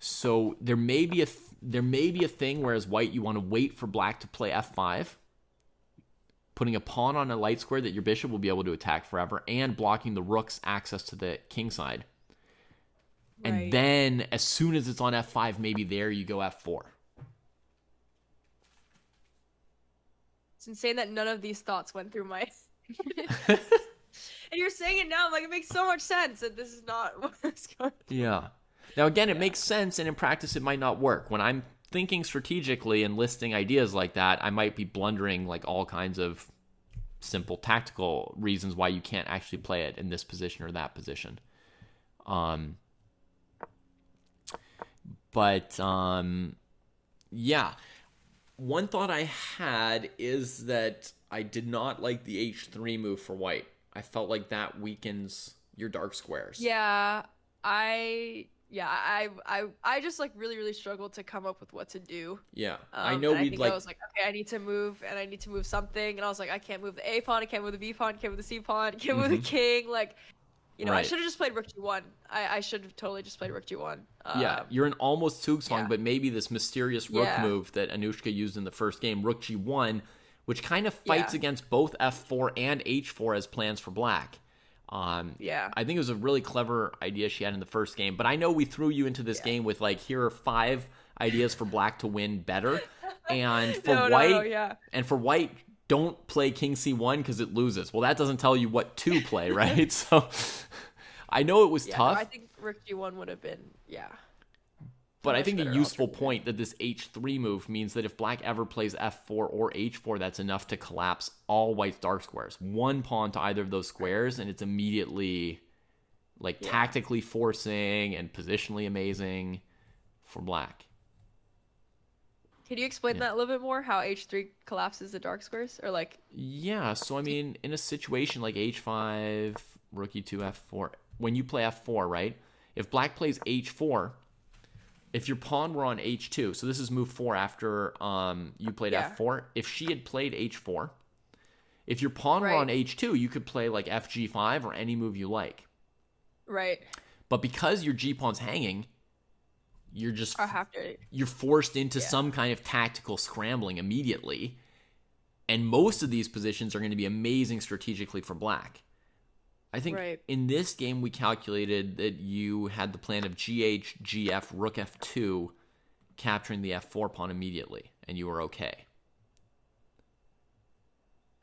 So there may be a thing whereas white you want to wait for black to play f5, putting a pawn on a light square that your bishop will be able to attack forever, and blocking the rook's access to the king side. And Right. then as soon as it's on f5, maybe there you go f4. It's insane that none of these thoughts went through my. And you're saying it now, like it makes so much sense that this is not what it's going to. Yeah. Now, again, it makes sense, and in practice, it might not work. When I'm thinking strategically and listing ideas like that, I might be blundering like all kinds of simple tactical reasons why you can't actually play it in this position or that position. But yeah. One thought I had is that I did not like the h3 move for white. I felt like that weakens your dark squares. Yeah, I just like really struggled to come up with what to do. Yeah, I know and I we'd think like. I was like, okay, I need to move, and I need to move something, and I was like, I can't move the A pawn, I can't move the B pawn, I can't move the C pawn, I can't move the king. Like, you know, I Right. should have just played rook g1. I should have totally just played rook g1. Yeah, you're in almost Zugzwang, yeah. but maybe this mysterious rook Yeah. move that Anushka used in the first game, rook g1, which kind of fights Yeah. against both f4 and h4 as plans for black. Yeah. I think it was a really clever idea she had in the first game, but I know we threw you into this game with like, here are 5 ideas for black to win better, and for white, yeah. and for white, don't play king c1 because it loses. Well, that doesn't tell you what to play, right? So I know it was Yeah, tough. no, I think rook g1 would have been, yeah. But I much think a better useful alternative. point that this h3 move means that if black ever plays f4 or h4, that's enough to collapse all white's dark squares. One pawn to either of those squares, and it's immediately like tactically forcing and positionally amazing for black. Can you explain that a little bit more? How h3 collapses the dark squares, or like? Yeah, so I mean, in a situation like h5, rook e2, f4, when you play f4, right? If black plays h4, if your pawn were on h2, so this is move 4 after you played f4. If she had played h4, if your pawn were on h2, you could play like fg5 or any move you like. Right. But because your g-pawn's hanging, you're just I have to. you're forced into some kind of tactical scrambling immediately. And most of these positions are going to be amazing strategically for black. I think in this game we calculated that you had the plan of gh, gf, rook f2, capturing the f4 pawn immediately, and you were okay.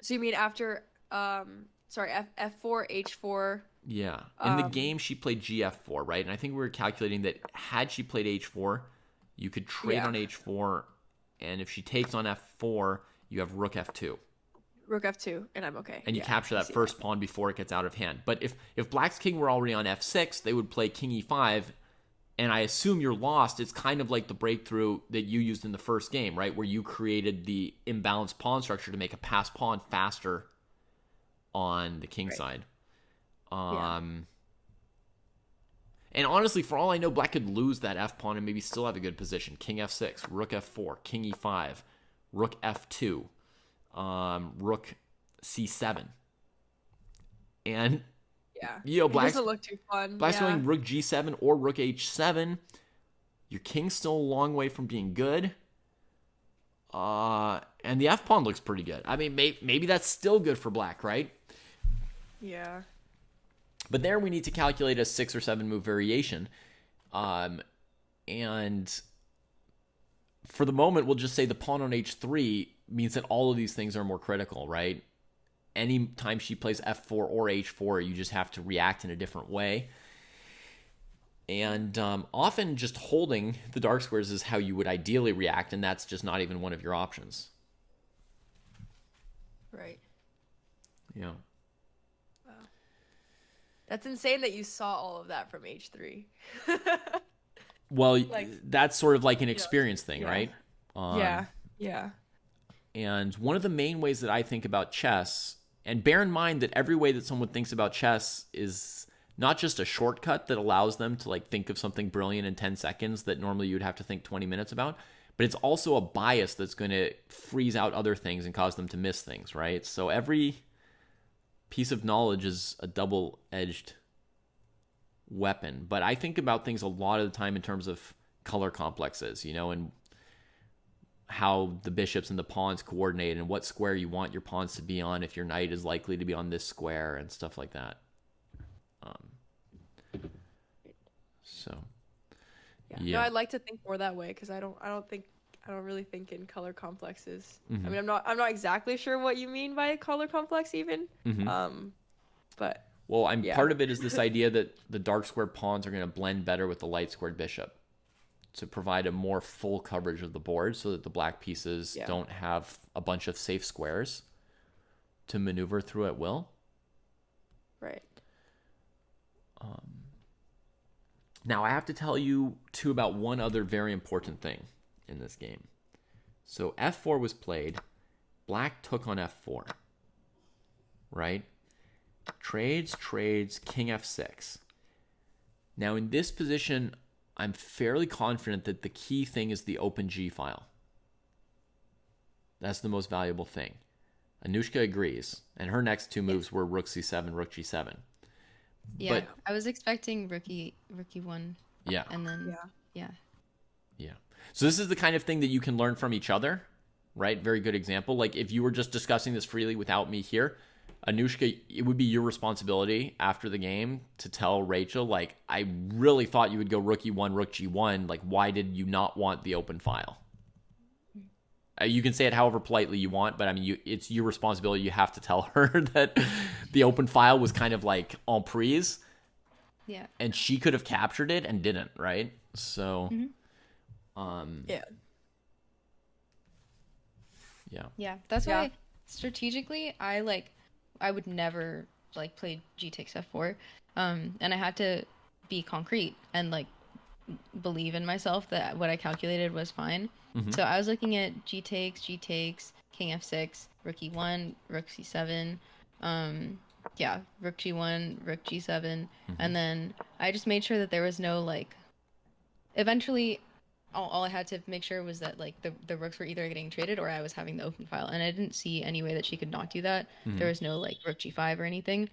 So you mean after sorry, f4, h4? Yeah. In the game she played gf4, right? And I think we were calculating that had she played h4, you could trade on h4, and if she takes on f4, you have rook f2. Rook f2, and I'm okay. And you capture that first pawn before it gets out of hand. But if black's king were already on f6, they would play king e5, and I assume you're lost. It's kind of like the breakthrough that you used in the first game, right? Where you created the imbalanced pawn structure to make a passed pawn faster on the king side. And honestly, for all I know, black could lose that f pawn and maybe still have a good position. King f6, rook f4, king e5, rook f2. Rook c7, and black's, it doesn't look too fun. Black's going rook g7 or rook h7. Your king's still a long way from being good, and the f pawn looks pretty good. I mean, maybe that's still good for black, right? Yeah. But there we need to calculate a 6 or 7 move variation, and for the moment we'll just say the pawn on h3 means that all of these things are more critical, right? Anytime she plays f4 or h4, you just have to react in a different way. And often just holding the dark squares is how you would ideally react, and that's just not even one of your options. Right. Yeah. Wow. That's insane that you saw all of that from h3. Well, that's sort of like an experience thing, right? Yeah. And one of the main ways that I think about chess, and bear in mind that every way that someone thinks about chess is not just a shortcut that allows them to like think of something brilliant in 10 seconds that normally you'd have to think 20 minutes about, but it's also a bias that's going to freeze out other things and cause them to miss things, right? So every piece of knowledge is a double-edged weapon. But I think about things a lot of the time in terms of color complexes, you know, and how the bishops and the pawns coordinate and what square you want your pawns to be on if your knight is likely to be on this square and stuff like that. So Yeah. No, I like to think more that way because I don't really think in color complexes. Mm-hmm. I mean, I'm not exactly sure what you mean by a color complex even. Mm-hmm. But well, part of it is this idea that the dark squared pawns are going to blend better with the light squared bishop to provide a more full coverage of the board so that the black pieces don't have a bunch of safe squares to maneuver through at will. Right. Now, I have to tell you, too, about one other very important thing in this game. So f4 was played. Black took on f4. Right? Trades, king f6. Now, in this position, I'm fairly confident that the key thing is the open G file. That's the most valuable thing. Anushka agrees, and her next two moves were rook c7, rook g7. Yeah, but, I was expecting rookie one. Yeah. And then yeah. So this is the kind of thing that you can learn from each other, right? Very good example. Like if you were just discussing this freely without me here, Anushka, it would be your responsibility after the game to tell Rachel, like, I really thought you would go rook e1, rook g1. Like, why did you not want the open file? You can say it however politely you want, but I mean, it's your responsibility. You have to tell her that the open file was kind of like en prise. Yeah. And she could have captured it and didn't, right? So, Yeah. Yeah, that's why strategically I would never like play g takes f4. And I had to be concrete and like believe in myself that what I calculated was fine. Mm-hmm. So I was looking at g takes, king f6, rook e1, rook c7, rook g1, rook g7, and then I just made sure that there was no like. Eventually, all I had to make sure was that like the rooks were either getting traded or I was having the open file, and I didn't see any way that she could not do that. There was no like rook g5 or anything.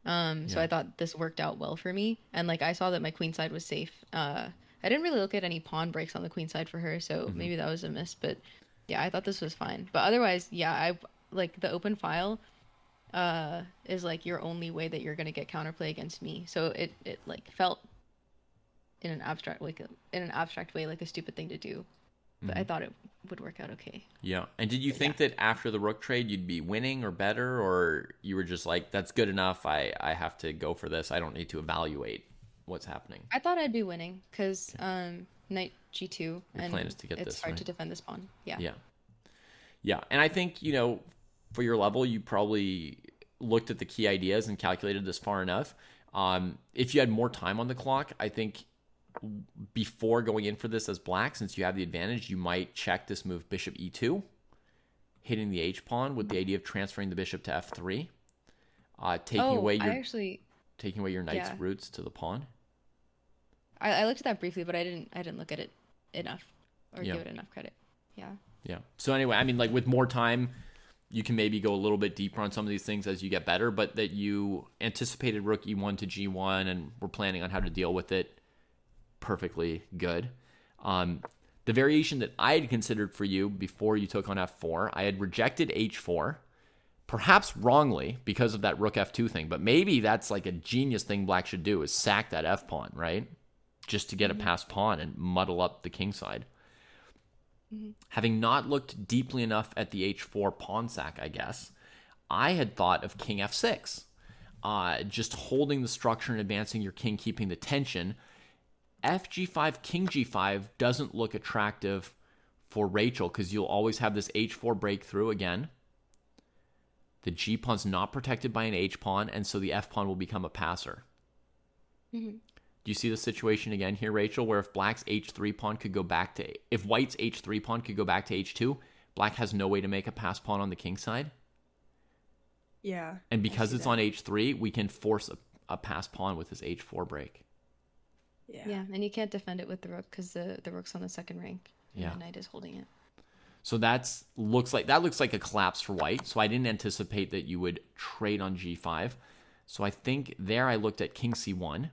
So I thought this worked out well for me, and like I saw that my queen side was safe. I didn't really look at any pawn breaks on the queen side for her, so maybe that was a miss. But yeah, I thought this was fine. But otherwise, yeah, I like the open file is like your only way that you're gonna get counterplay against me. So it like felt in an abstract way like a stupid thing to do, but I thought it would work out okay. Yeah. And did you think that after the rook trade you'd be winning or better, or you were just like, that's good enough, I have to go for this, I don't need to evaluate what's happening? I thought I'd be winning because knight g2 Your and plan is to get it's this, hard right? to defend this pawn. Yeah. And I think, you know, for your level, you probably looked at the key ideas and calculated this far enough. If you had more time on the clock, I think before going in for this as black, since you have the advantage, you might check this move bishop e2, hitting the h pawn with the idea of transferring the bishop to f3, taking away your knight's roots to the pawn. I looked at that briefly, but I didn't look at it enough or give it enough credit. Yeah. So anyway, I mean, like with more time, you can maybe go a little bit deeper on some of these things as you get better, but that you anticipated rook e1 to g1 and were planning on how to deal with it, perfectly good. The variation that I had considered for you before you took on f4, I had rejected h4, perhaps wrongly because of that rook f2 thing, but maybe that's like a genius thing black should do, is sack that f pawn, right? Just to get a passed pawn and muddle up the king side. Having not looked deeply enough at the h4 pawn sack, I guess, I had thought of king f6, just holding the structure and advancing your king, keeping the tension. Fg5, king g5 doesn't look attractive for Rachel because you'll always have this h4 breakthrough again. The g pawn's not protected by an h pawn, and so the f pawn will become a passer. Do you see the situation again here, Rachel, where if black's h3 pawn could go back to, if white's h3 pawn could go back to h2, black has no way to make a pass pawn on the king side? Yeah. And because it's on h3, we can force a pass pawn with this h4 break. Yeah, and you can't defend it with the rook because the rook's on the second rank. And the knight is holding it. So that looks like a collapse for white. So I didn't anticipate that you would trade on g5. So I think there I looked at king c1.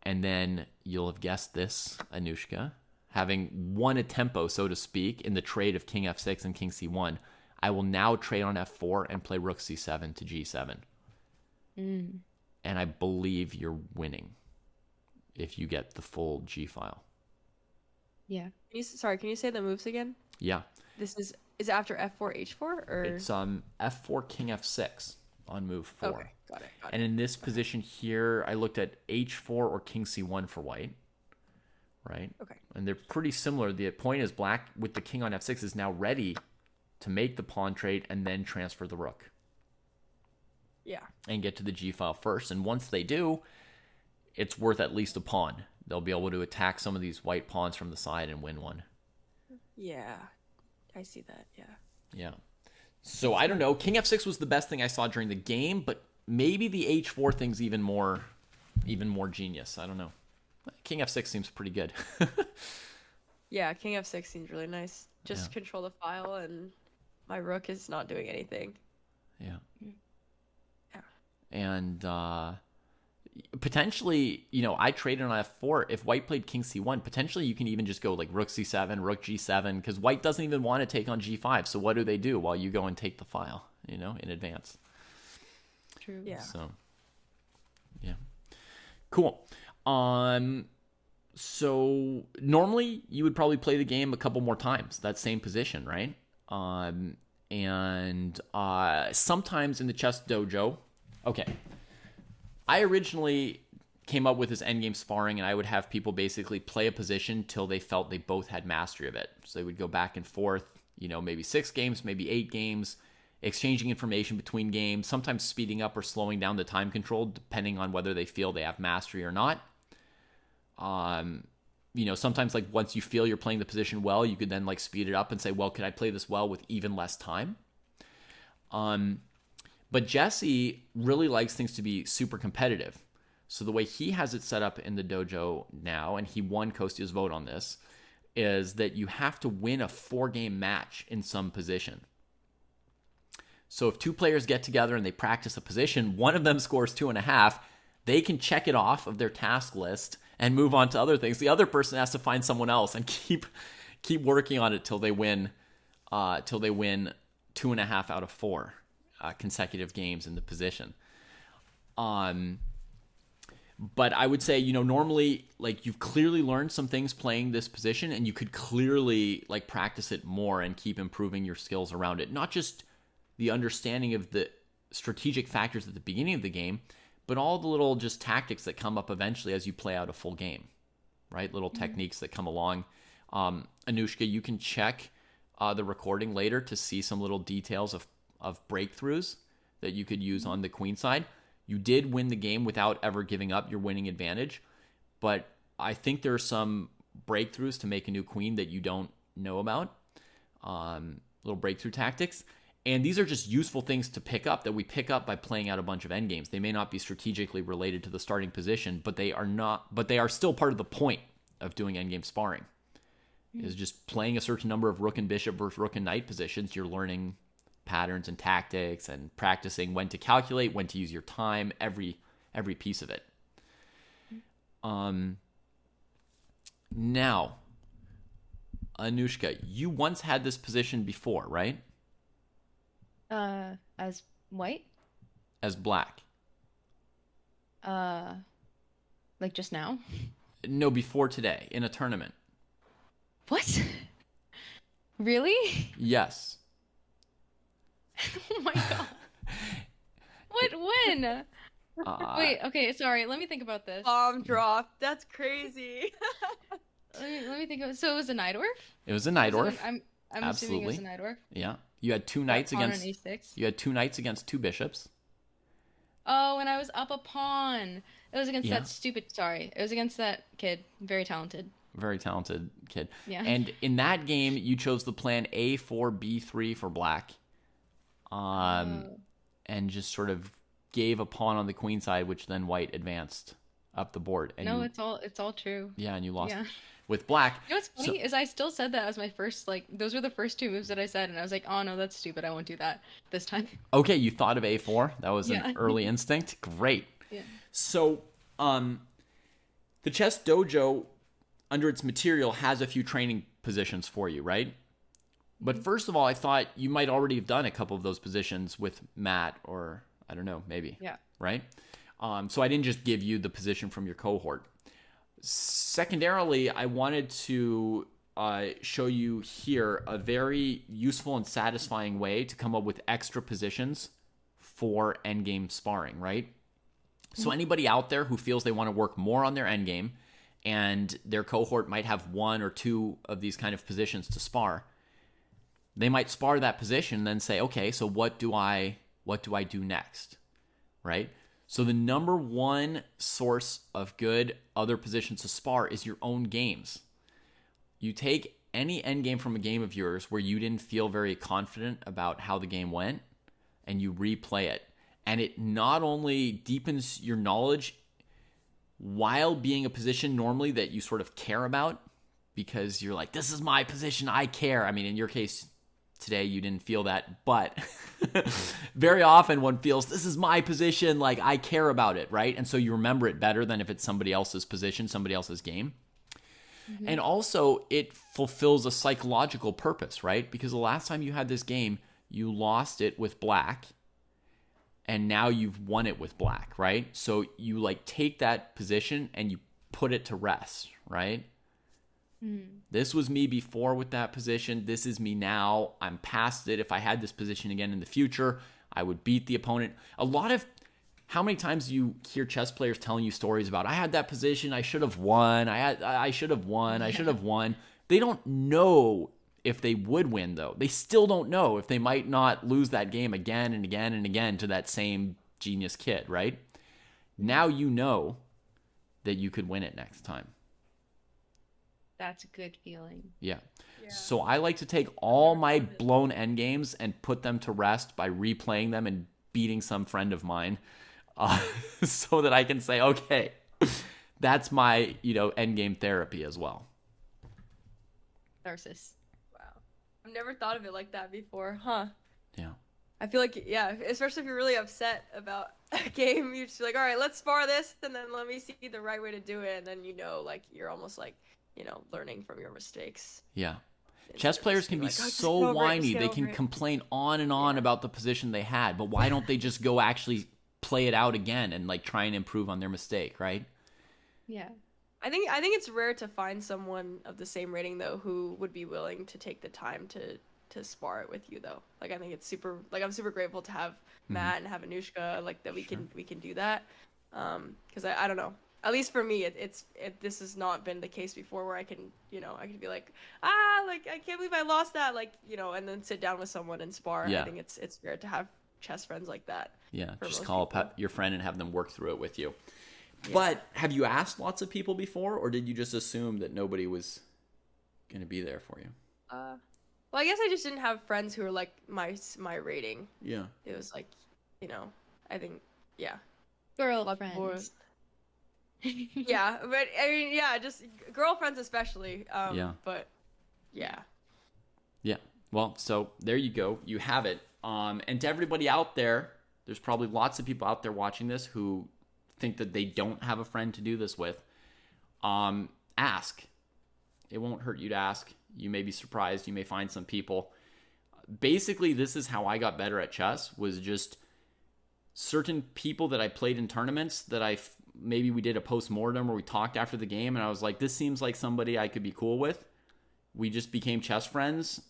And then you'll have guessed this, Anushka. Having won a tempo, so to speak, in the trade of king f6 and king c1, I will now trade on f4 and play rook c7 to g7. Mm. And I believe you're winning if you get the full g file. Yeah. Can you say the moves again? Yeah. This is it after f4 h4 or It's f4 king f6 on move 4. Okay, got it. And in this position here, I looked at h4 or king c1 for white, right? Okay. And they're pretty similar. The point is black with the king on f6 is now ready to make the pawn trade and then transfer the rook. Yeah. And get to the g file first. And once they do, it's worth at least a pawn. They'll be able to attack some of these white pawns from the side and win one. Yeah. I see that. Yeah. Yeah. So I don't know. King f6 was the best thing I saw during the game, but maybe the h4 thing's even more genius. I don't know. King f6 seems pretty good. Yeah, king f6 seems really nice. Just control the file and my rook is not doing anything. Yeah. Yeah. And potentially, I traded on f4. If white played king c1, potentially you can even just go like rook c7, rook g7, because white doesn't even want to take on g5. So what do while you go and take the file, in advance? True. Yeah. So, yeah. Cool. So normally you would probably play the game a couple more times, that same position, right? And sometimes in the chess dojo, okay. I originally came up with this endgame sparring, and I would have people basically play a position till they felt they both had mastery of it. So they would go back and forth, maybe 6 games, maybe 8 games, exchanging information between games, sometimes speeding up or slowing down the time control, depending on whether they feel they have mastery or not. Sometimes like once you feel you're playing the position well, you could then like speed it up and say, well, could I play this well with even less time? But Jesse really likes things to be super competitive. So the way he has it set up in the dojo now, and he won Kostya's vote on this, is that you have to win a 4-game match in some position. So if 2 players get together and they practice a position, one of them scores 2.5, they can check it off of their task list and move on to other things. The other person has to find someone else and keep working on it till they win 2.5 out of 4 consecutive games in the position. But I would say, normally, like, you've clearly learned some things playing this position, and you could clearly, like, practice it more and keep improving your skills around it. Not just the understanding of the strategic factors at the beginning of the game, but all the little just tactics that come up eventually as you play out a full game, right? Little techniques that come along. Anushka, you can check the recording later to see some little details of breakthroughs that you could use on the queen side. You did win the game without ever giving up your winning advantage, but I think there are some breakthroughs to make a new queen that you don't know about, little breakthrough tactics. And these are just useful things to pick up that we pick up by playing out a bunch of endgames. They may not be strategically related to the starting position, but they are still part of the point of doing endgame sparring. Is just playing a certain number of rook and bishop versus rook and knight positions. You're learning patterns and tactics and practicing when to calculate, when to use your time, every piece of it. Now, Anushka, you once had this position before, right? As white? As black. Like just now? No, before today, in a tournament. What? Really? Yes. Oh my god. What? When? Wait, okay, sorry. Let me think about this. Bomb drop. That's crazy. Let me think of it. So it was a Najdorf? It was a Najdorf. I'm assuming it was a Najdorf. Yeah. You had 2 knights Pawn on against E6. You had 2 knights against 2 bishops. Oh, and I was up a pawn. It was against Yeah. that stupid. Sorry, it was against that kid. Very talented. Very talented kid. Yeah. And in that game, you chose the plan A4, B3 for black. And just sort of gave a pawn on the queen side, which then white advanced up the board. And No, it's all true. Yeah, and you lost Yeah. with black. You know what's funny is I still said that as my first, like, those were the first 2 moves that I said, and I was like, oh no, that's stupid. I won't do that this time. Okay, you thought of A4. That was Yeah. an early instinct. Great. Yeah. So, The chess dojo, under its material, has a few training positions for you, right? But first of all, I thought you might already have done a couple of those positions with Matt, or I don't know, maybe. Yeah. Right? So I didn't just give you the position from your cohort. Secondarily, I wanted to show you here a very useful and satisfying way to come up with extra positions for endgame sparring, right? So anybody out there who feels they want to work more on their endgame and their cohort might have one or two of these kind of positions to spar, they might spar that position and then say, okay, so what do I do next, right? So the number one source of good other positions to spar is your own games. You take any endgame from a game of yours where you didn't feel very confident about how the game went, and you replay it. And it not only deepens your knowledge while being a position normally that you sort of care about, because you're like, this is my position, I care. I mean, in your case, today you didn't feel that, but very often one feels, this is my position, like I care about it, right? And so you remember it better than if it's somebody else's position, somebody else's game. Mm-hmm. And also it fulfills a psychological purpose, right? Because the last time you had this game, you lost it with black, and now you've won it with black, right? So you like take that position and you put it to rest, right? This was me before with that position. This is me now. I'm past it. If I had this position again in the future, I would beat the opponent. How many times do you hear chess players telling you stories about, I had that position, I should have won, I should have won, I should have won. They don't know if they would win, though. They still don't know if they might not lose that game again and again and again to that same genius kid, right? Now you know that you could win it next time. That's a good feeling. Yeah. So I like to take all my blown endgames and put them to rest by replaying them and beating some friend of mine, so that I can say, okay, that's my, endgame therapy as well. Narcissus. Wow. I've never thought of it like that before, huh? Yeah. I feel like, yeah, especially if you're really upset about a game, you're just like, all right, let's spar this, and then let me see the right way to do it, and then like you're almost like, learning from your mistakes. Yeah. Chess players can be so whiny. They can complain on and on about the position they had, but why don't they just go actually play it out again and like try and improve on their mistake, right? Yeah. I think it's rare to find someone of the same rating though who would be willing to take the time to spar it with you though. Like I think it's super, like I'm super grateful to have Matt and have Anushka, like that we can do that. Because I don't know. At least for me, this has not been the case before where I can be like, like I can't believe I lost that, like, and then sit down with someone and spar. Yeah. I think it's rare to have chess friends like that. Yeah, just call up your friend and have them work through it with you. Yeah. But have you asked lots of people before, or did you just assume that nobody was going to be there for you? Well, I guess I just didn't have friends who were like my rating. Yeah. It was like, I think, yeah. Girlfriends. Yeah, but I mean, yeah, just girlfriends especially. Yeah. But yeah. Yeah. Well, so there you go. You have it. And to everybody out there, there's probably lots of people out there watching this who think that they don't have a friend to do this with. Ask. It won't hurt you to ask. You may be surprised. You may find some people. Basically, this is how I got better at chess, was just certain people that I played in tournaments that maybe we did a post-mortem or we talked after the game and I was like, this seems like somebody I could be cool with. We just became chess friends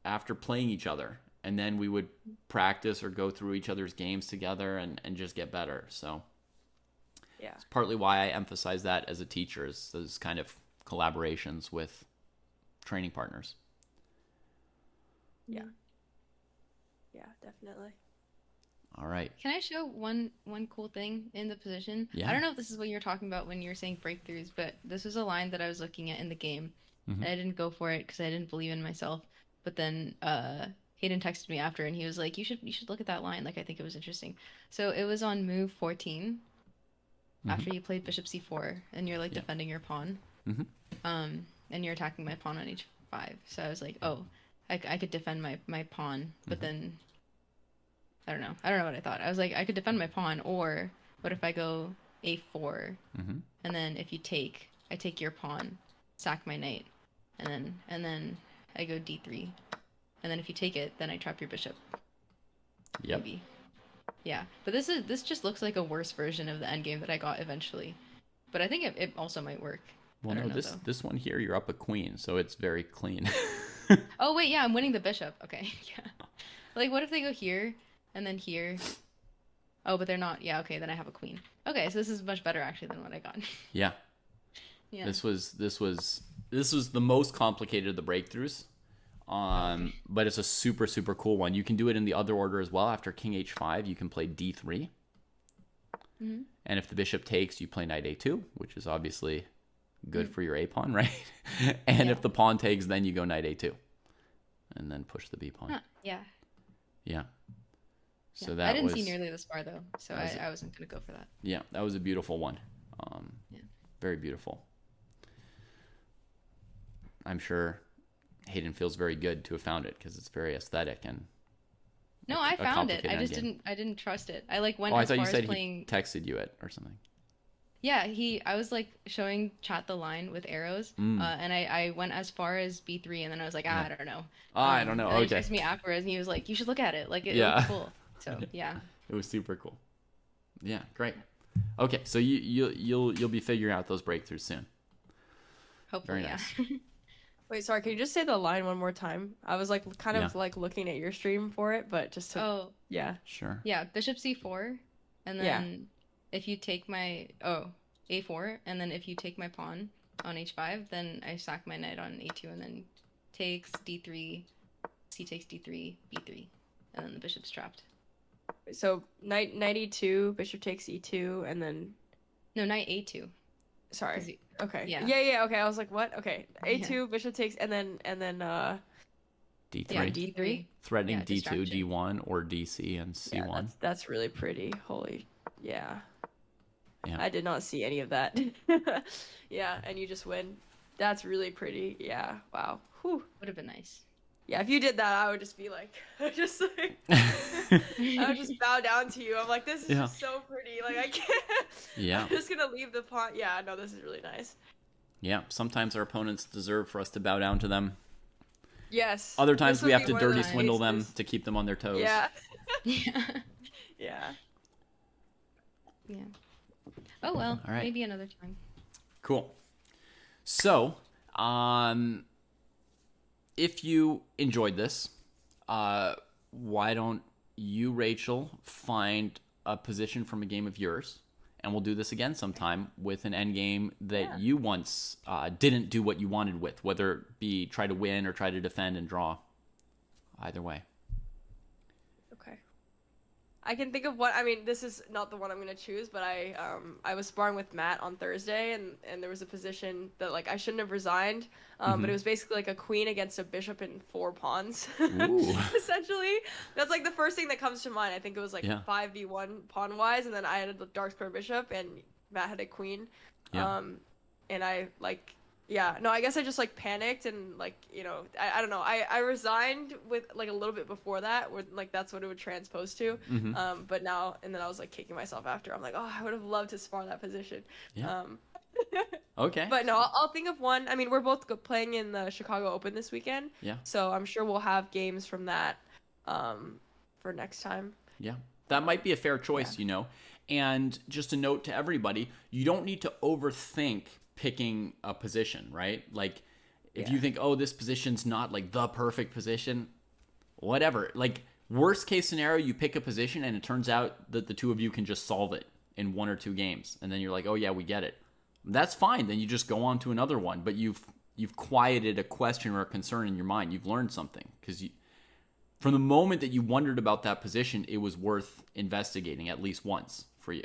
after playing each other. And then we would practice or go through each other's games together and just get better. So yeah, it's partly why I emphasize that as a teacher, is those kind of collaborations with training partners. Yeah. Yeah, definitely. All right. Can I show one cool thing in the position? Yeah. I don't know if this is what you're talking about when you're saying breakthroughs, but this was a line that I was looking at in the game. Mm-hmm. And I didn't go for it because I didn't believe in myself. But then Hayden texted me after and he was like, you should look at that line. Like, I think it was interesting. So it was on move 14 after you played bishop c4 and you're like defending your pawn. Mm-hmm. And you're attacking my pawn on h5. So I was like, oh, I could defend my pawn, but then I don't know what I thought. I was like, I could defend my pawn, or what if I go a4, Mm-hmm. and then if you take, I take your pawn, sack my knight, and then I go d3, and then if you take it, then I trap your bishop. Yep. Maybe. Yeah, but this just looks like a worse version of the endgame that I got eventually. But I think it also might work. Well, I don't no, know though. this one here, you're up a queen, so it's very clean. Oh wait, yeah, I'm winning the bishop. Okay, yeah. Like, what if they go here and then here? Oh, but they're not. Yeah, okay, then I have a queen. Okay, so this is much better actually than what I got. Yeah. Yeah. This was the most complicated of the breakthroughs. Okay. But it's a super super cool one. You can do it in the other order as well. After king h5, you can play d3. Mm-hmm. And if the bishop takes, you play knight a2, which is obviously good for your a pawn, right? And Yeah. if the pawn takes, then you go knight a2, and then push the b pawn. Huh, yeah. Yeah. Yeah. So I that didn't was see nearly this far though, so that was I wasn't gonna go for that. yeah, that was a beautiful one. Yeah. Very beautiful. I'm sure Hayden feels very good to have found it because it's very aesthetic and No, a I found it. complicated I just endgame. didn't trust it. I like went Oh, I as thought far you as said playing. he texted you it or something. Yeah, I was like showing chat the line with arrows, and I went as far as b3, and then I was like, Yeah. I don't know. I don't know. And then he Okay. texted me afterwards, and he was like, you should look at it. Like it Yeah. looks cool. So yeah, It was super cool. Yeah, great. Okay, so you'll be figuring out those breakthroughs soon. hopefully, Very yeah. Wait, sorry, can you just say the line one more time? I was like kind of like looking at your stream for it, but just to Oh, yeah. Sure. yeah, bishop c4, and then if you take my a4, and then if you take my pawn on h5, then I sack my knight on a2, and then takes d3, c takes d3, b3, and then the bishop's trapped. So knight e2, bishop takes e2, and then No, knight a2. sorry. Okay. Yeah. Yeah. Okay. I was like, what? Okay. A2, bishop takes, and then D3. Yeah, D3? Threatening Yeah, D2, distraction. D1, or DC and C1. Yeah, that's really pretty. Holy, yeah. Yeah. I did not see any of that. Yeah, and you just win. That's really pretty. Yeah. Wow. Whew. Would have been nice. Yeah, if you did that, I would just be like, I would just bow down to you. I'm like, this is just so pretty. Like, I can't. Yeah. I'm just gonna leave the pawn. Yeah, no, this is really nice. Yeah, sometimes our opponents deserve for us to bow down to them. Yes. Other times This we would have be to one of dirty those swindle them cases. to keep them on their toes. Yeah. Yeah. Yeah. Yeah. Oh well, All right. maybe another time. Cool. So, if you enjoyed this, why don't you, Rachel, find a position from a game of yours, and we'll do this again sometime with an endgame that you once didn't do what you wanted with, whether it be try to win or try to defend and draw. Either way. Okay. I can think of what I mean. This is not the one I'm gonna choose, but I was sparring with Matt on Thursday, and there was a position that like I shouldn't have resigned, but it was basically like a queen against a bishop and 4 pawns. Ooh. Essentially, that's like the first thing that comes to mind. I think it was like 5v1 pawn wise, and then I had a dark square bishop, and Matt had a queen. Yeah. And I like. Yeah, no, I guess I just like panicked and like, you know, I don't know. I resigned with like a little bit before that where like that's what it would transpose to. But now and then I was like kicking myself after. I'm like, oh, I would have loved to spar that position. Yeah. Okay. But no, I'll think of one. I mean, we're both playing in the Chicago Open this weekend. Yeah. So I'm sure we'll have games from that for next time. Yeah. That might be a fair choice, you know. And just a note to everybody, you don't need to overthink picking a position, right? Like if you think, oh, this position's not like the perfect position, whatever. Like worst case scenario, you pick a position and it turns out that the two of you can just solve it in 1 or 2 games. And then you're like, oh yeah, we get it. That's fine. Then you just go on to another one. But you've quieted a question or a concern in your mind. You've learned something. Because from the moment that you wondered about that position, it was worth investigating at least once for you.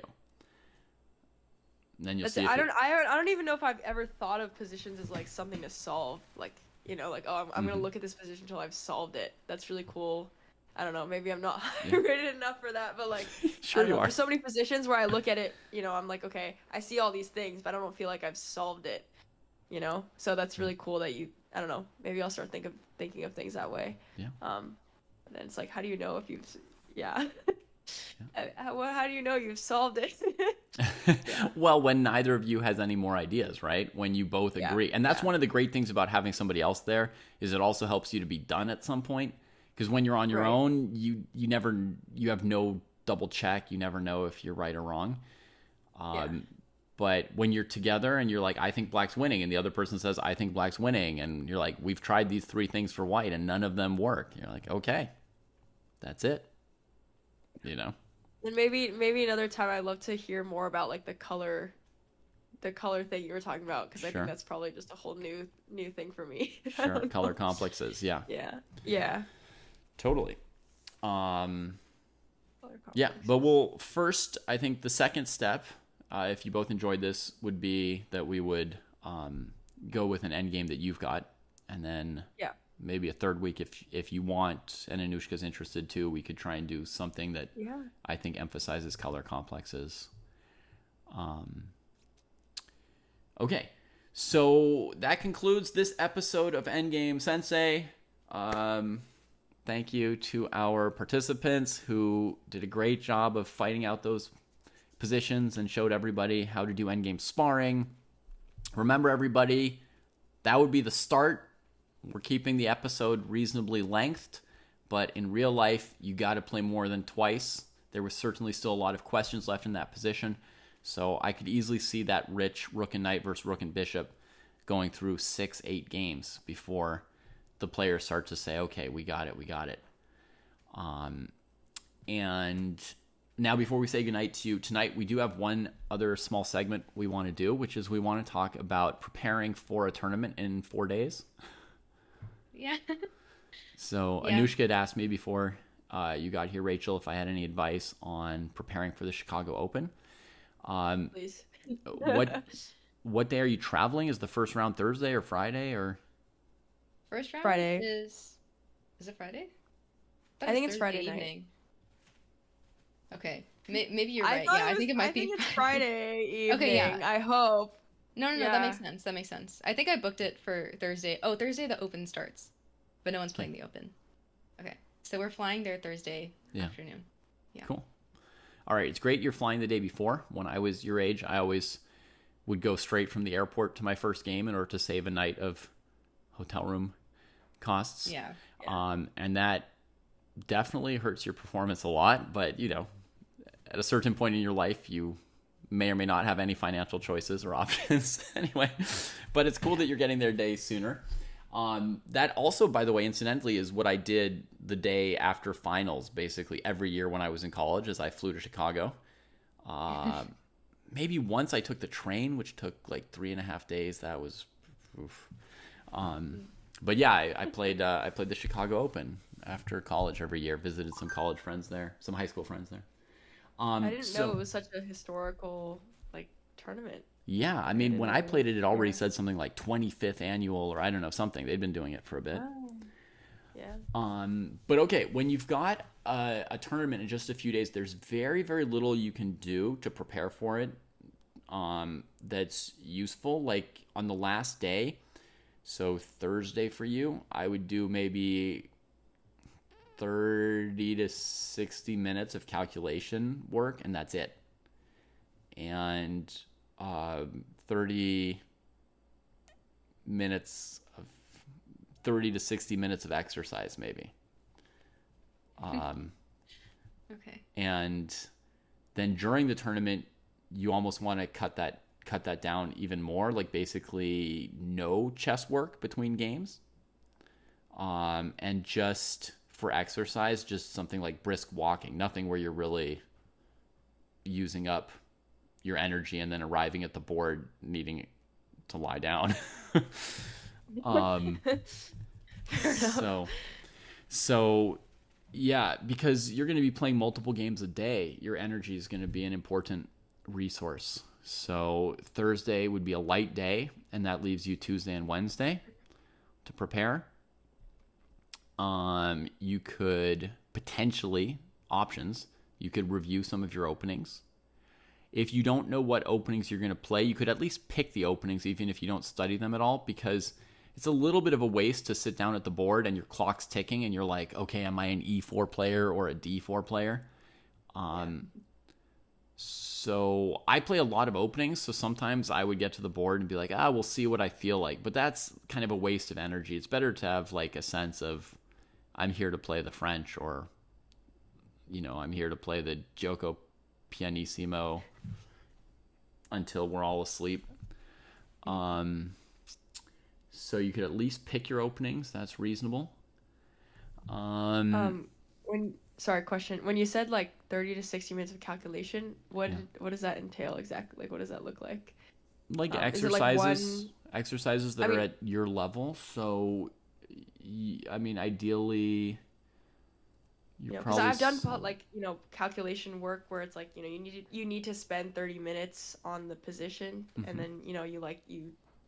And then you'll see. I don't even know if I've ever thought of positions as like something to solve. Like, you know, like, oh, I'm gonna look at this position until I've solved it. That's really cool. I don't know. Maybe I'm not rated enough for that, but like, Sure I don't you know. are. There's so many positions where I look at it, you know, I'm like, okay, I see all these things, but I don't feel like I've solved it. You know, so that's really cool that you. I don't know. Maybe I'll start thinking of things that way. Yeah. And then it's like, how do you know if you've? Yeah. How do you know you've solved it? Yeah. Well, when neither of you has any more ideas, right? When you both Yeah. agree. And that's Yeah. one of the great things about having somebody else there is it also helps you to be done at some point. Because when you're on your Right. own, you have no double check. You never know if you're right or wrong. Yeah. But when you're together and you're like, I think black's winning, and the other person says, I think black's winning, and you're like, we've tried these three things for white and none of them work. You're like, okay, that's it. You know? And maybe another time I'd love to hear more about like the color thing you were talking about because I think Sure. that's probably just a whole new thing for me. I Sure. don't Color know. complexes. Yeah. Yeah. Yeah. Totally. Um, Color Yeah, but complexes. we'll first, I think the second step, if you both enjoyed this, would be that we would go with an end game that you've got, and then Yeah. maybe a third week if you want, and Anushka's interested too, we could try and do something that Yeah. I think emphasizes color complexes. Okay, so that concludes this episode of Endgame Sensei. Um, Thank you to our participants who did a great job of fighting out those positions and showed everybody how to do endgame sparring. Remember, everybody, that would be the start. We're keeping the episode reasonably lengthed, but in real life, you got to play more than twice. There was certainly still a lot of questions left in that position, so I could easily see that rich rook and knight versus rook and bishop going through 6-8 games before the players start to say, okay, we got it, we got it. And now, before we say goodnight to you tonight, we do have one other small segment we want to do, which is we want to talk about preparing for a tournament in 4 days. Yeah. So Yeah. Anushka had asked me before you got here, Rachel, if I had any advice on preparing for the Chicago Open. Please. What what day are you traveling? Is the first round Thursday or Friday or? First round Friday. is it Friday? I think it's Friday night. Evening. Okay. Maybe you're I right. thought Yeah, it I was. think it I might think be it's Friday. Friday Okay, yeah. evening. I hope. No, that Yeah. makes sense. That makes sense. I think I booked it for Thursday. Oh, Thursday the Open starts, but no one's Okay. playing the Open. Okay. So we're flying there Thursday Yeah. afternoon. Yeah. Cool. All right, it's great you're flying the day before. When I was your age, I always would go straight from the airport to my first game in order to save a night of hotel room costs. Yeah. And that definitely hurts your performance a lot. But, at a certain point in your life, you may or may not have any financial choices or options anyway. But it's cool that you're getting there days sooner. That also, by the way, incidentally, is what I did the day after finals, basically every year when I was in college, as I flew to Chicago. Maybe once I took the train, which took like 3.5 days. That was, oof. But yeah, I played the Chicago Open after college every year. Visited some college friends there, some high school friends there. I didn't know So it was such a historical like tournament. yeah, I I mean, didn't when know I that. played it, it already Yeah. said something like 25th annual, or I don't know, something. They'd been doing it for a bit. Oh. Yeah. But okay, when you've got a tournament in just a few days, there's very, very little you can do to prepare for it. That's useful. Like on the last day, so Thursday for you, I would do maybe 30 to 60 minutes of calculation work, and that's it. And 30 minutes of 30 to 60 minutes of exercise, maybe. Okay. And then during the tournament, you almost want to cut that down even more, like basically no chess work between games. And just for exercise, just something like brisk walking, nothing where you're really using up your energy and then arriving at the board needing to lie down. um, Fair enough. so yeah, because you're going to be playing multiple games a day, your energy is going to be an important resource. So Thursday would be a light day, and that leaves you Tuesday and Wednesday to prepare. You could potentially options. You could review some of your openings. If you don't know what openings you're going to play, you could at least pick the openings, even if you don't study them at all, because it's a little bit of a waste to sit down at the board and your clock's ticking and you're like, okay, am I an E4 player or a D4 player? So I play a lot of openings, so sometimes I would get to the board and be like, we'll see what I feel like. But that's kind of a waste of energy. It's better to have like a sense of I'm here to play the French, or I'm here to play the Gioco Pianissimo until we're all asleep. So you could at least pick your openings. That's reasonable. Question. When you said like 30 to 60 minutes of calculation, what Yeah. what does that entail exactly? Like, what does that look like? Like Is it like exercises that I are mean, at your level. So, I mean, ideally, you're because probably I've done like calculation work where it's like you need to spend 30 minutes on the position, and Mhm. then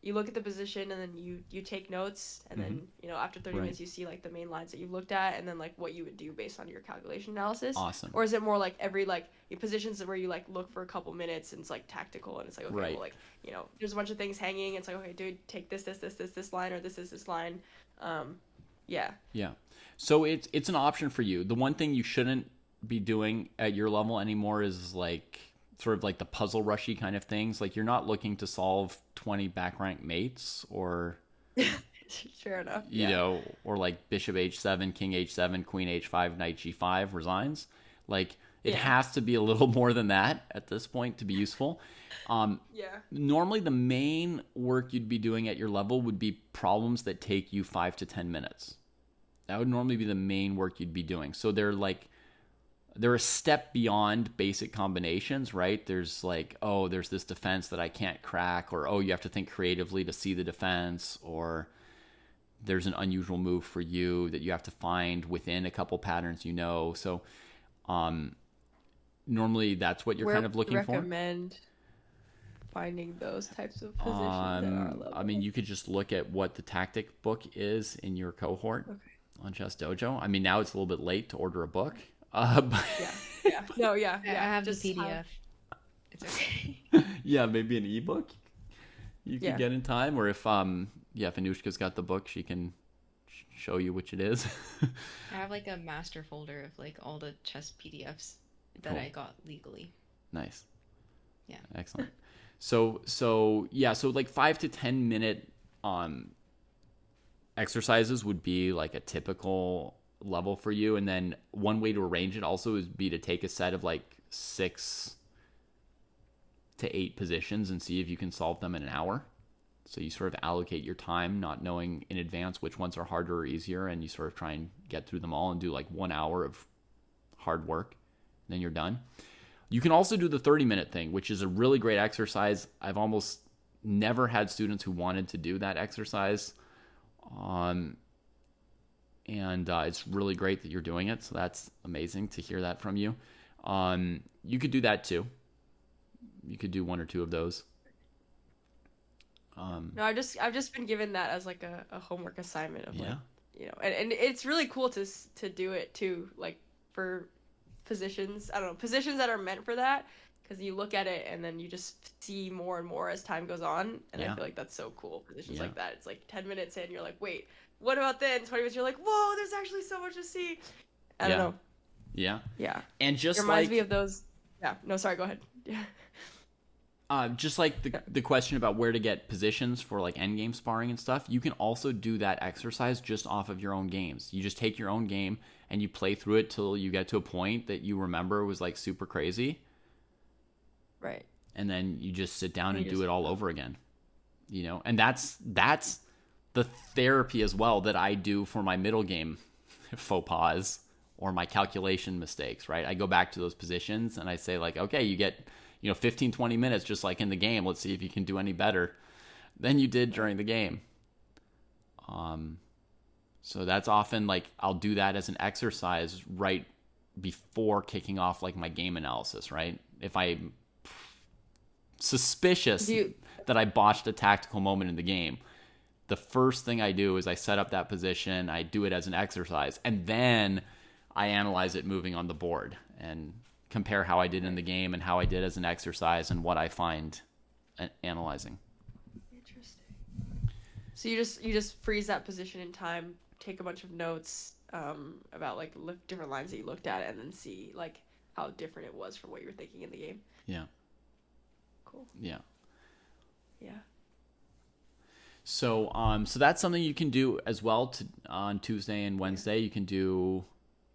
you look at the position, and then you take notes, and then after 30 Right. minutes you see like the main lines that you looked at, and then like what you would do based on your calculation analysis. Awesome. Or is it more like every like positions where you like look for a couple minutes and it's like tactical, and it's like, okay, Right. well, like there's a bunch of things hanging, it's like, okay, dude, take this line, or this line. Yeah. Yeah. So it's an option for you. The one thing you shouldn't be doing at your level anymore is like sort of like the puzzle rushy kind of things. Like you're not looking to solve 20 back rank mates, or Fair enough. Yeah. or like bishop h7, king h7, queen h5, knight g5 resigns. Like it Yeah. has to be a little more than that at this point to be useful. Yeah. Normally the main work you'd be doing at your level would be problems that take you 5 to 10 minutes. That would normally be the main work you'd be doing. So they're a step beyond basic combinations, right? There's like, there's this defense that I can't crack, or you have to think creatively to see the defense, or there's an unusual move for you that you have to find within a couple patterns, So normally that's what you're kind of looking for. Recommend finding those types of positions at our level. I mean, you could just look at what the tactic book is in your cohort on Chess Dojo. I mean, now it's a little bit late to order a book. But Yeah. No, yeah. I have the just PDF. It's okay. yeah, maybe an ebook you could Yeah. get in time, or if Anushka's got the book, she can show you which it is. I have like a master folder of like all the chess PDFs that Cool. I got legally. Nice. Yeah. Excellent. So like 5 to 10 minute exercises would be like a typical level for you. And then one way to arrange it also is to take a set of like 6 to 8 positions and see if you can solve them in an hour. So you sort of allocate your time, not knowing in advance which ones are harder or easier, and you sort of try and get through them all and do like 1 hour of hard work. Then you're done. You can also do the 30-minute thing, which is a really great exercise. I've almost never had students who wanted to do that exercise. And it's really great that you're doing it. So that's amazing to hear that from you. You could do that too. You could do 1 or 2 of those. No, I've just been given that as like a homework assignment of Yeah. like, and it's really cool to do it too, like for positions. I don't know, positions that are meant for that, because you look at it and then you just see more and more as time goes on, and Yeah. I feel like that's so cool. Positions Yeah. like that, it's like 10 minutes in, you're like, wait, what about then? 20 minutes, you're like, whoa, there's actually so much to see. I don't know. Yeah. Yeah. And just It reminds like me of those. Yeah. No, sorry. Go ahead. Yeah. just like the question about where to get positions for like endgame sparring and stuff, you can also do that exercise just off of your own games. You just take your own game and you play through it till you get to a point that you remember was like super crazy. Right. And then you just sit down and You do just- it all over again. And that's the therapy as well that I do for my middle game faux pas or my calculation mistakes, right? I go back to those positions and I say like, okay, you get 15, 20 minutes just like in the game. Let's see if you can do any better than you did during the game. So that's often like I'll do that as an exercise right before kicking off like my game analysis, right? If I'm suspicious that I botched a tactical moment in the game, the first thing I do is I set up that position, I do it as an exercise, and then I analyze it moving on the board and compare how I did in the game and how I did as an exercise and what I find analyzing. Interesting. So you just freeze that position in time, take a bunch of notes about like different lines that you looked at, and then see like how different it was from what you were thinking in the game. Yeah. Cool. Yeah. Yeah. So so that's something you can do as well on Tuesday and Wednesday. You can do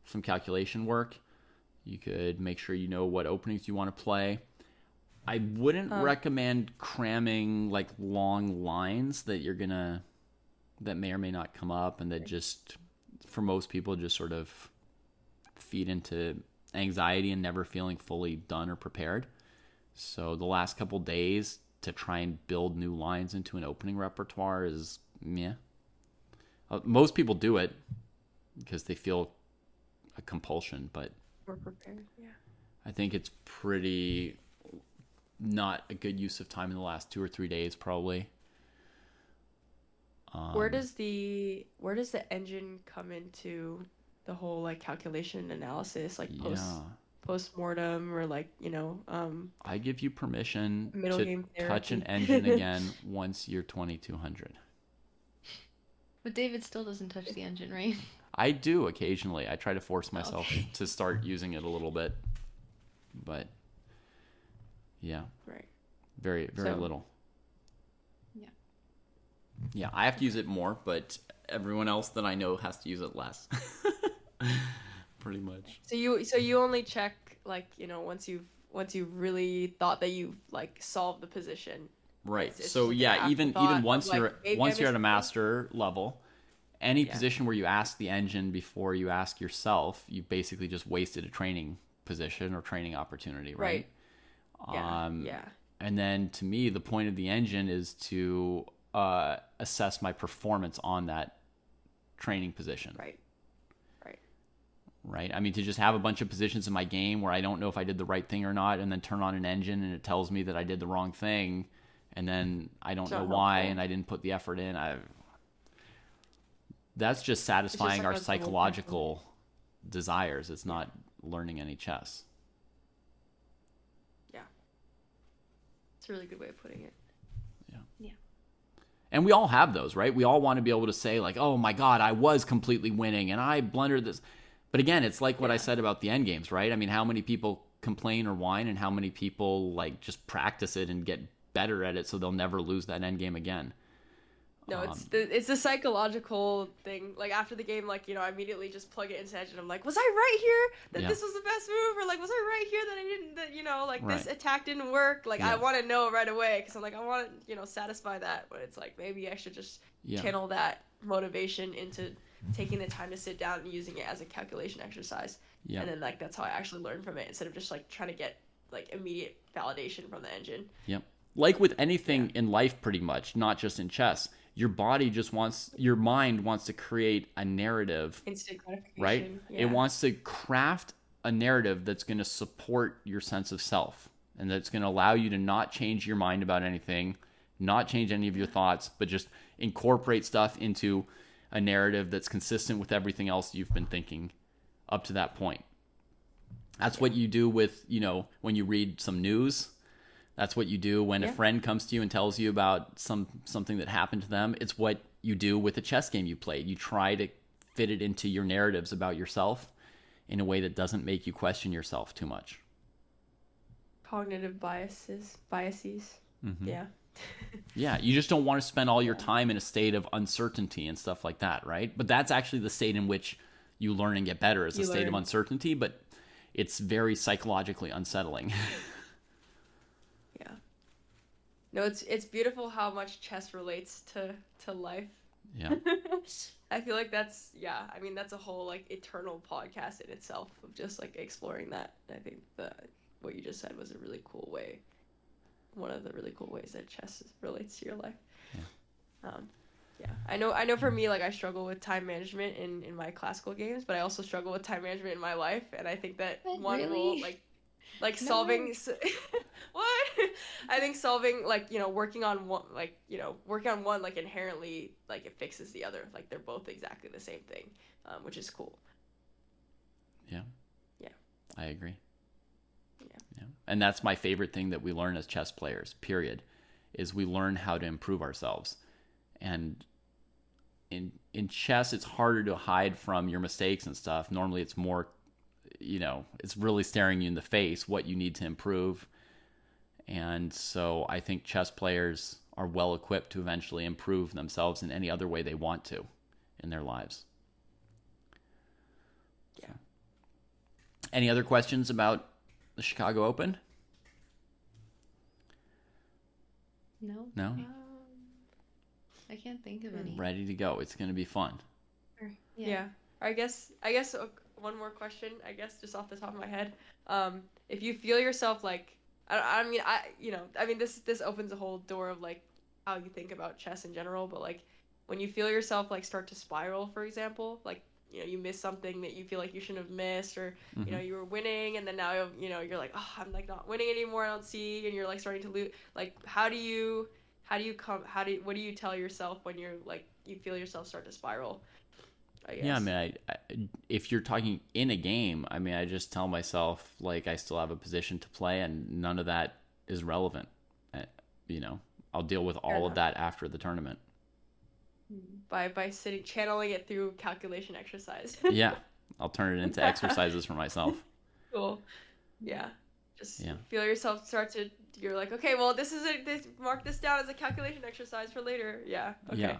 some calculation work. You could make sure you know what openings you want to play. I wouldn't recommend cramming like long lines that may or may not come up, and that just, for most people, just sort of feed into anxiety and never feeling fully done or prepared. So the last couple days to try and build new lines into an opening repertoire is meh. Most people do it because they feel a compulsion, but We're prepared. Yeah. I think it's pretty not a good use of time in the last 2 or 3 days, probably. Where does the engine come into the whole like calculation analysis, like post mortem, or like I give you permission middle to game touch an therapy. engine again once you're 2200. But David still doesn't touch the engine, right? I do occasionally. I try to force myself to start using it a little bit, but yeah, Right. very little. Yeah. Yeah, I have to use it more, but everyone else that I know has to use it less. Pretty much. So you only check like once you've really thought that you've like solved the position. Right. It's So just an yeah, even afterthought once of, like, maybe I you're at a missed master level, any Yeah. position where you ask the engine before you ask yourself, you basically just wasted a training position or training opportunity, right? Yeah. Yeah. And then to me, the point of the engine is to assess my performance on that training position. Right. Right. I mean, to just have a bunch of positions in my game where I don't know if I did the right thing or not, and then turn on an engine and it tells me that I did the wrong thing, and then I don't know why, and I didn't put the effort in. That's just satisfying our psychological desires. It's not learning any chess. Yeah. It's a really good way of putting it. Yeah. And we all have those, right? We all want to be able to say like, oh my God, I was completely winning and I blundered this. But again, it's like what I said about the end games, right? I mean, how many people complain or whine, and how many people like just practice it and get better at it so they'll never lose that end game again? No, it's the psychological thing. Like after the game, like I immediately just plug it into Edge and I'm like, was I right here that this was the best move, or like was I right here that I didn't this attack didn't work? Like I want to know right away because I'm like I want to satisfy that. But it's like maybe I should just channel that motivation into taking the time to sit down and using it as a calculation exercise. And then like that's how I actually learn from it instead of just like trying to get like immediate validation from the engine. Yep. Like with anything in life, pretty much, not just in chess. Your mind wants to create a narrative. Instant gratification. Right? Yeah. It wants to craft a narrative that's going to support your sense of self, and that's going to allow you to not change your mind about anything, not change any of your thoughts, but just incorporate stuff into a narrative that's consistent with everything else you've been thinking up to that point. That's what you do with, when you read some news. That's what you do when a friend comes to you and tells you about something that happened to them. It's what you do with a chess game you played. You try to fit it into your narratives about yourself in a way that doesn't make you question yourself too much. Cognitive biases. Mm-hmm. Yeah. Yeah, you just don't want to spend all your time in a state of uncertainty and stuff like that, right? But that's actually the state in which you learn and get better, is a state of uncertainty, but it's very psychologically unsettling. Yeah. No, it's beautiful how much chess relates to life. Yeah. I feel like that's a whole like eternal podcast in itself of just like exploring that. I think what you just said was a really cool way. One of the really cool ways that chess relates to your life. Yeah. I know for me, like I struggle with time management in my classical games, but I also struggle with time management in my life, and I think that one role like solving what I think solving like working on one like inherently like it fixes the other, like they're both exactly the same thing, which is cool. Yeah I agree. Yeah. And that's my favorite thing that we learn as chess players, period, is we learn how to improve ourselves. And in chess, it's harder to hide from your mistakes and stuff. Normally it's more, it's really staring you in the face what you need to improve. And so I think chess players are well equipped to eventually improve themselves in any other way they want to in their lives. Yeah. So. Any other questions about the Chicago Open? No. No? I can't think of any. Ready to go. It's going to be fun. Yeah. I guess one more question, I guess, just off the top of my head. If you feel yourself like, this opens a whole door of like how you think about chess in general, but like when you feel yourself like start to spiral, for example, like, you miss something that you feel like you shouldn't have missed, or, you were winning and then now, you're like, oh, I'm like not winning anymore. I don't see, and you're like starting to lose. Like, what do you tell yourself when you're like, you feel yourself start to spiral? I guess. Yeah, I mean, I if you're talking in a game, I mean, I just tell myself, like, I still have a position to play and none of that is relevant. I'll deal with all of that after the tournament. By sitting, channeling it through calculation exercise. Yeah, I'll turn it into exercises for myself. Cool. Yeah. Just feel yourself start to, you're like, okay, well, mark this down as a calculation exercise for later. Yeah. Okay. Yeah.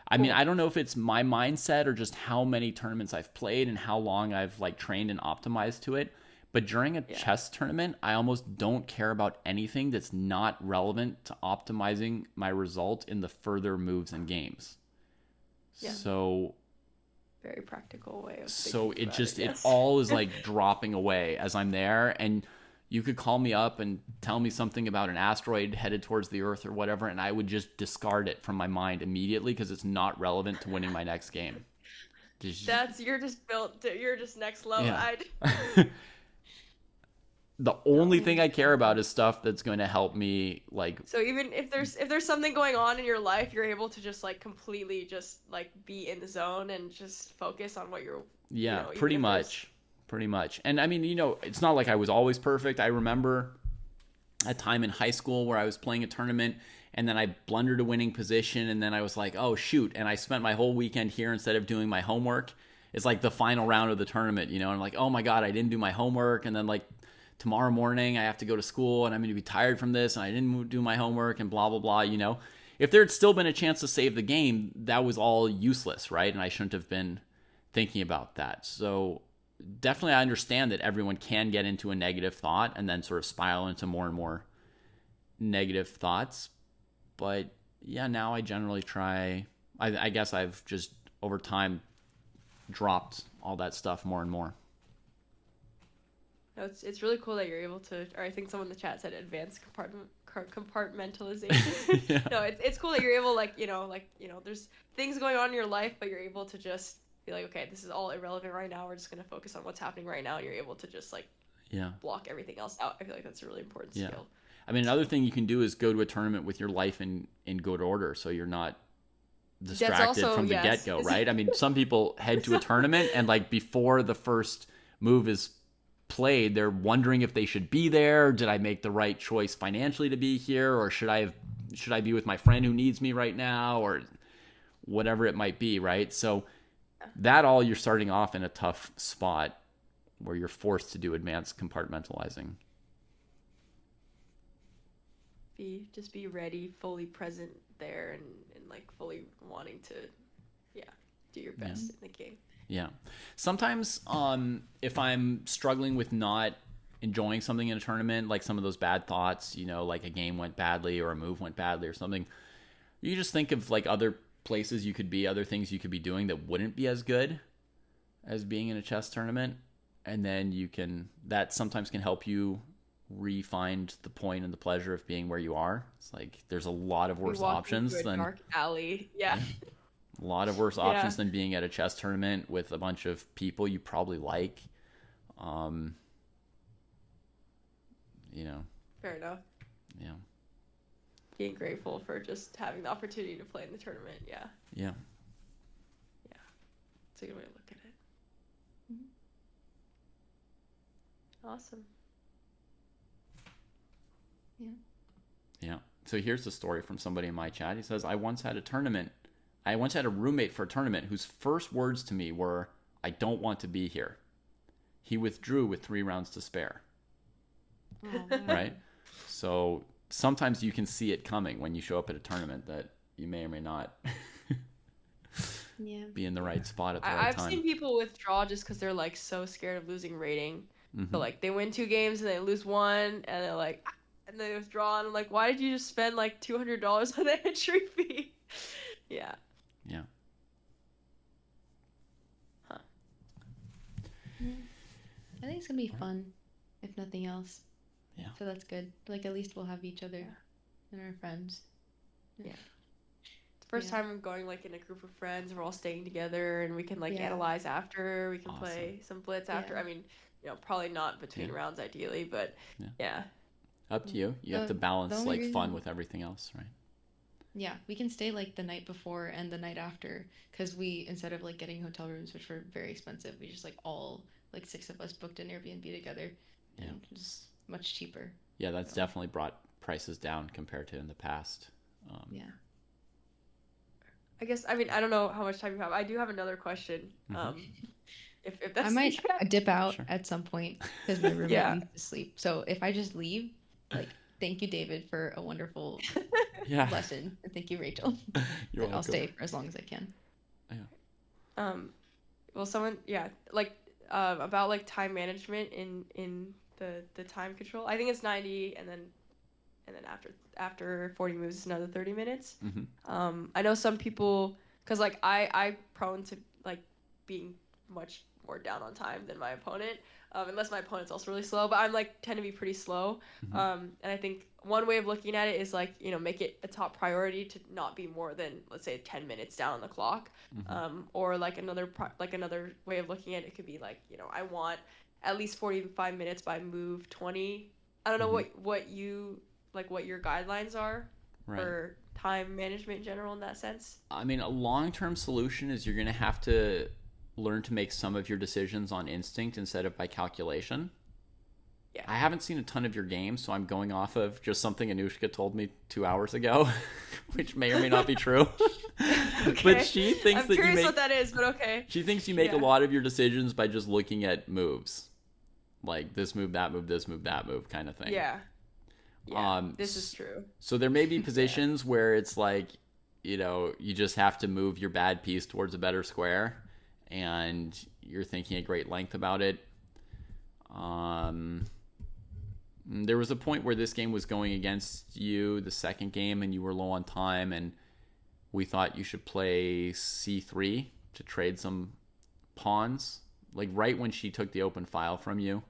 I mean, I don't know if it's my mindset or just how many tournaments I've played and how long I've like trained and optimized to it. But during a chess tournament, I almost don't care about anything that's not relevant to optimizing my result in the further moves and games. Yeah. So very practical way of it all is like dropping away as I'm there, and you could call me up and tell me something about an asteroid headed towards the Earth or whatever, and I would just discard it from my mind immediately because it's not relevant to winning my next game. You're just next level. Yeah. The only thing I care about is stuff that's going to help me, like. So even if there's something going on in your life, you're able to just like completely just like be in the zone and just focus on what you're. Yeah, pretty much. Pretty much. And I mean, it's not like I was always perfect. I remember a time in high school where I was playing a tournament and then I blundered a winning position and then I was like, oh, shoot. And I spent my whole weekend here instead of doing my homework. It's like the final round of the tournament, and I'm like, oh my God, I didn't do my homework. And then like tomorrow morning I have to go to school and I'm going to be tired from this and I didn't do my homework and blah, blah, blah, If there had still been a chance to save the game, that was all useless, right? And I shouldn't have been thinking about that. So definitely I understand that everyone can get into a negative thought and then sort of spiral into more and more negative thoughts. But yeah, now I generally try, I guess I've just over time dropped all that stuff more and more. No, it's really cool that you're able to, or I think someone in the chat said advanced compartmentalization. Yeah. No, it's cool that you're able, there's things going on in your life, but you're able to just be like, okay, this is all irrelevant right now. We're just going to focus on what's happening right now. And you're able to just block everything else out. I feel like that's a really important skill. I mean, another thing you can do is go to a tournament with your life in good order. So you're not distracted from the get-go, right? I mean, some people head to a tournament and like before the first move is played, they're wondering if they should be there. Did I make the right choice financially to be here? Or should I be with my friend who needs me right now? Or whatever it might be, right? So that all you're starting off in a tough spot where you're forced to do advanced compartmentalizing. Just be ready, fully present there, and like fully wanting to, do your best in the game. Yeah. Sometimes, if I'm struggling with not enjoying something in a tournament, like some of those bad thoughts, like a game went badly or a move went badly or something, you just think of like other places you could be, other things you could be doing that wouldn't be as good as being in a chess tournament, and then that sometimes can help you re-find the point and the pleasure of being where you are. It's like there's a lot of worse options than dark alley. A lot of worse options than being at a chess tournament with a bunch of people you probably like. Fair enough. Yeah. Being grateful for just having the opportunity to play in the tournament. Yeah. It's a good way to look at it. Awesome. Yeah. So here's the story from somebody in my chat. He says, I once had a roommate for a tournament whose first words to me were, I don't want to be here. he withdrew with 3 rounds to spare, Oh, man. right? So sometimes you can see it coming when you show up at a tournament that you may or may not Yeah. be in the right spot at the right I've time. seen people withdraw just because they're like so scared of losing rating. Mhm. So like they win 2 games and they lose 1, and they're like, "Ah," and they withdraw. And I'm like, why did you just spend like $200 on the entry fee? Yeah. Yeah. Huh. Yeah. I think it's gonna be fun, if nothing else. Yeah. So that's good. Like at least we'll have each other and our friends. Yeah. It's the first Yeah. time I'm going like in a group of friends. We're all staying together, and we can like Yeah. analyze after. We can Awesome. play some blitz after. Yeah. I mean, probably not between Yeah. rounds ideally, but Yeah. yeah. Up to you. You have to The balance only like fun reason- with everything else, right? Yeah, we can stay like the night before and the night after because we instead of like getting hotel rooms which were very expensive, we just like all like 6 of us booked an Airbnb together Yeah. and just much cheaper. Yeah, that's definitely brought prices down compared to in the past. Yeah. I guess I mean I don't know how much time you have. I do have another question. If that's I might dip out Sure. at some point because my roommate Yeah. needs to sleep. So if I just leave, like, thank you, David, for a wonderful Yeah. lesson, and thank you, Rachel. You're And I'll welcome. stay for as long as I can. Well, someone like about like time management in the time control. I think it's 90, and then after 40 moves is another 30 minutes. Mhm. I know some people, because like I prone to like being much more down on time than my opponent, unless my opponent's also really slow, but I'm like tend to be pretty slow. Mhm. And I think one way of looking at it is like make it a top priority to not be more than, let's say, 10 minutes down on the clock. Or like another way of looking at it could be like I want at least 45 minutes by move 20. I don't know what you like, what your guidelines are Right. for time management in general in that sense. I mean, a long-term solution is you're going to have to learn to make some of your decisions on instinct instead of by calculation. Yeah. I haven't seen a ton of your games, so I'm going off of just something Anushka told me 2 hours ago, which may or may not be true. Okay. But she thinks I'm that curious you make what that is, but okay. she thinks you make a Yeah. lot of your decisions by just looking at moves. Like this move, that move, this move, that move kind of thing. Yeah. Yeah. This is true. So there may be positions where it's like, you just have to move your bad piece towards a better square, and you're thinking at great length about it. There was a point where this game was going against you, the second game, and you were low on time, and we thought you should play c3 to trade some pawns. Like right when she took the open file from you,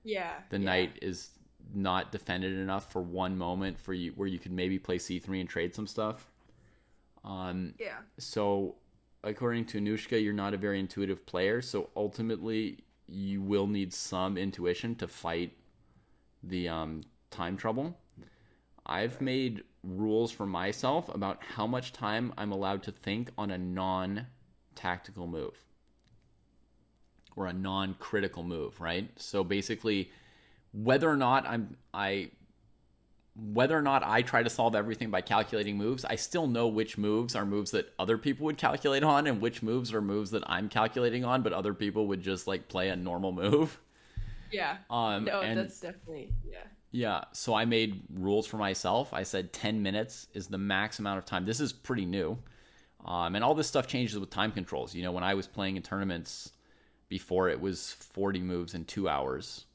Yeah. the knight is not defended enough for one moment for you where you could maybe play c3 and trade some stuff. Yeah. So according to Anushka, you're not a very intuitive player, so ultimately you will need some intuition to fight the time trouble. I've made rules for myself about how much time I'm allowed to think on a non-tactical move or a non-critical move, right? So basically, whether or not I try to solve everything by calculating moves, I still know which moves are moves that other people would calculate on and which moves are moves that I'm calculating on, but other people would just like play a normal move. Yeah. No, And that's definitely yeah, so I made rules for myself. I said 10 minutes is the max amount of time. This is pretty new. And all this stuff changes with time controls. When I was playing in tournaments before, it was 40 moves in 2 hours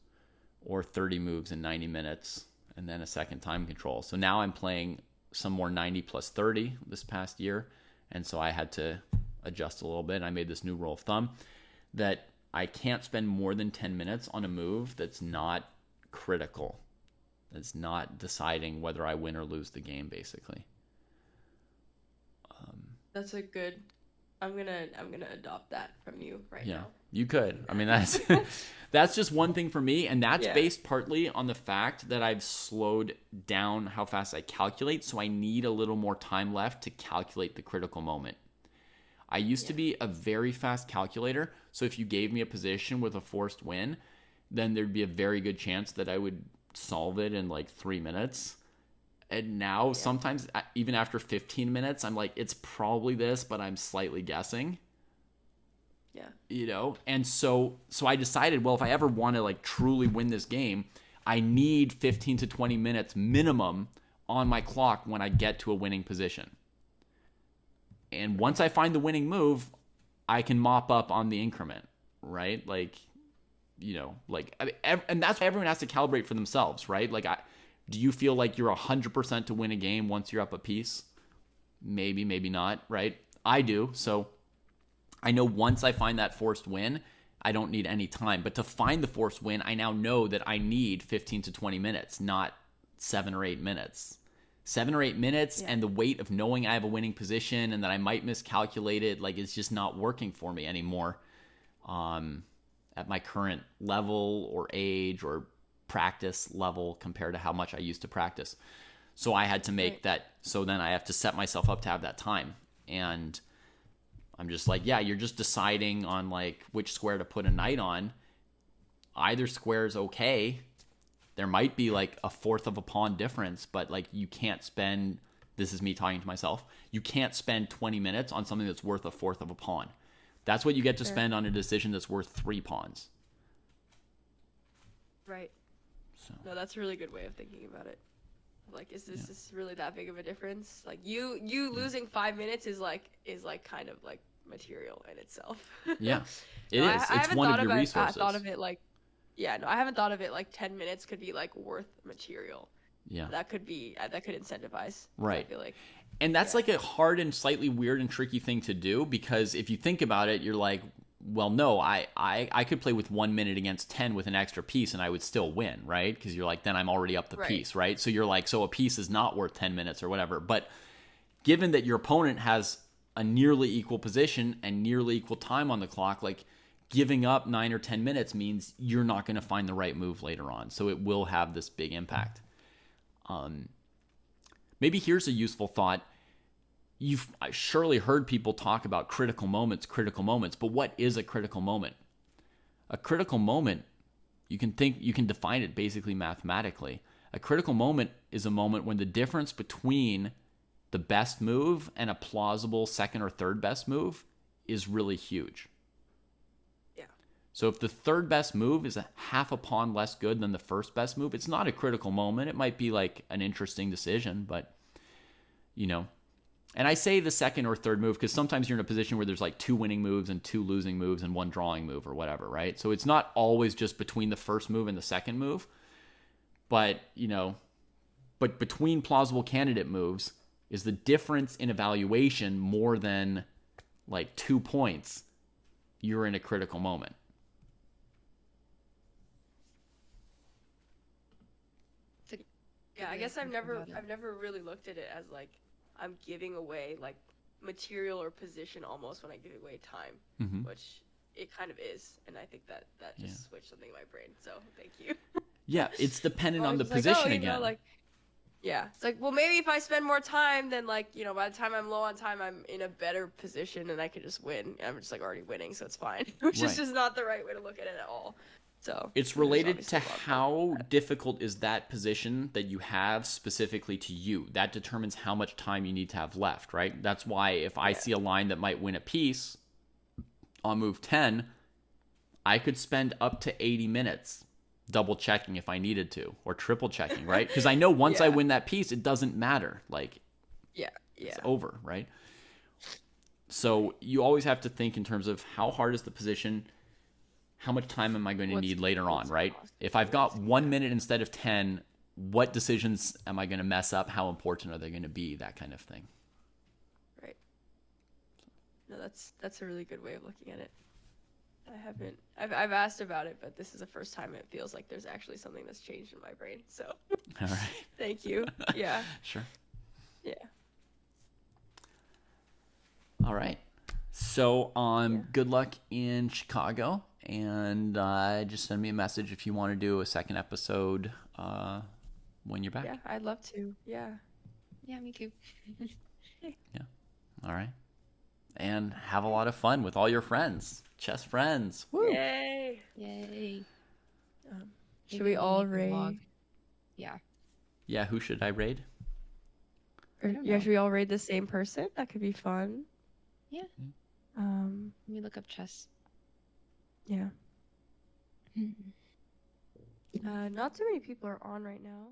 or 30 moves in 90 minutes and then a second time control. So now I'm playing some more 90 plus 30 this past year. And so I had to adjust a little bit. I made this new rule of thumb that I can't spend more than 10 minutes on a move that's not critical. That's not deciding whether I win or lose the game, basically. that's a good. I'm gonna adopt that from you right Yeah, now. you could. I mean, that's just one thing for me, and that's Yeah. based partly on the fact that I've slowed down how fast I calculate, so I need a little more time left to calculate the critical moment. I used to be a very fast calculator, so if you gave me a position with a forced win, then there'd be a very good chance that I would solve it in like 3 minutes. And now sometimes even after 15 minutes, I'm like, it's probably this, but I'm slightly guessing. Yeah. You know, and so I decided, well, if I ever want to like truly win this game, I need 15 to 20 minutes minimum on my clock when I get to a winning position. And once I find the winning move, I can mop up on the increment, right? Like, you know, like, I mean, and that's what everyone has to calibrate for themselves, right? Like, do you feel like you're 100% to win a game once you're up a piece? Maybe, maybe not, right? I do. So I know once I find that forced win, I don't need any time. But to find the forced win, I now know that I need 15 to 20 minutes, not 7 or 8 minutes. 7 or 8 minutes, and the weight of knowing I have a winning position and that I might miscalculate it, like, it's just not working for me anymore at my current level or age or practice level compared to how much I used to practice. So I had to make that, so then I have to set myself up to have that time. And I'm just like, yeah, you're just deciding on like which square to put a knight on. Either square is okay. There might be like a fourth of a pawn difference, but like you can't spend, this is me talking to myself, you can't spend 20 minutes on something that's worth a fourth of a pawn. That's what you get to spend on a decision that's worth 3 pawns. Right. So. No, that's a really good way of thinking about it. Like, is this really that big of a difference? Like, you losing 5 minutes is like kind of like material in itself. Yeah, it No, is. I It's haven't one thought of your about resources. I thought of it like, yeah, no, I haven't thought of it like 10 minutes could be like worth material. Yeah. That could incentivize. Right. I feel like. And that's like a hard and slightly weird and tricky thing to do, because if you think about it, you're like, well, no, I could play with 1 minute against 10 with an extra piece and I would still win, right? Because you're like, then I'm already up the piece, right? So you're like, so a piece is not worth 10 minutes or whatever. But given that your opponent has a nearly equal position and nearly equal time on the clock, like giving up 9 or 10 minutes means you're not going to find the right move later on. So it will have this big impact. Maybe here's a useful thought. You've surely heard people talk about critical moments, but what is a critical moment? A critical moment, you can define it basically mathematically. A critical moment is a moment when the difference between the best move and a plausible second or third best move is really huge. Yeah. So if the third best move is a half a pawn less good than the first best move, it's not a critical moment. It might be like an interesting decision, but, you know. And I say the second or third move because sometimes you're in a position where there's like 2 winning moves and 2 losing moves and 1 drawing move or whatever, right? So it's not always just between the first move and the second move. But, you know, but between plausible candidate moves, is the difference in evaluation more than like 2 points, you're in a critical moment. Yeah, I guess I've never really looked at it as like I'm giving away like material or position almost when I give away time, which it kind of is, and I think that just switched something in my brain. So thank you. Yeah, it's dependent on the Like, position oh, again. like, yeah, it's like, well, maybe if I spend more time, then like, by the time I'm low on time, I'm in a better position and I could just win. I'm just like already winning, so it's fine. Which is just not the right way to look at it at all. So it's related to how difficult is that position that you have specifically to you. That determines how much time you need to have left, right? That's why if I see a line that might win a piece on move 10, I could spend up to 80 minutes double checking if I needed to, or triple checking, right? Because I know once I win that piece, it doesn't matter. Like, it's over, right? So you always have to think in terms of how hard is the position, how much time am I going to need later on, right? If I've got 1 minute instead of 10, what decisions am I going to mess up? How important are they going to be? That kind of thing. Right. No, that's a really good way of looking at it. I've asked about it, but this is the first time it feels like there's actually something that's changed in my brain. So, all right. Thank you. Yeah. Sure. Yeah. All right. So, good luck in Chicago, and just send me a message if you want to do a second episode when you're back. Yeah, I'd love to. Yeah. Yeah, me too. Yeah. All right. And have a lot of fun with all your friends, chess friends. Woo! Yay! Yay. Should we all raid? Yeah. Yeah, who should I raid? Should we all raid the same person? That could be fun. Yeah. Let me look up chess. Yeah. Not too many people are on right now.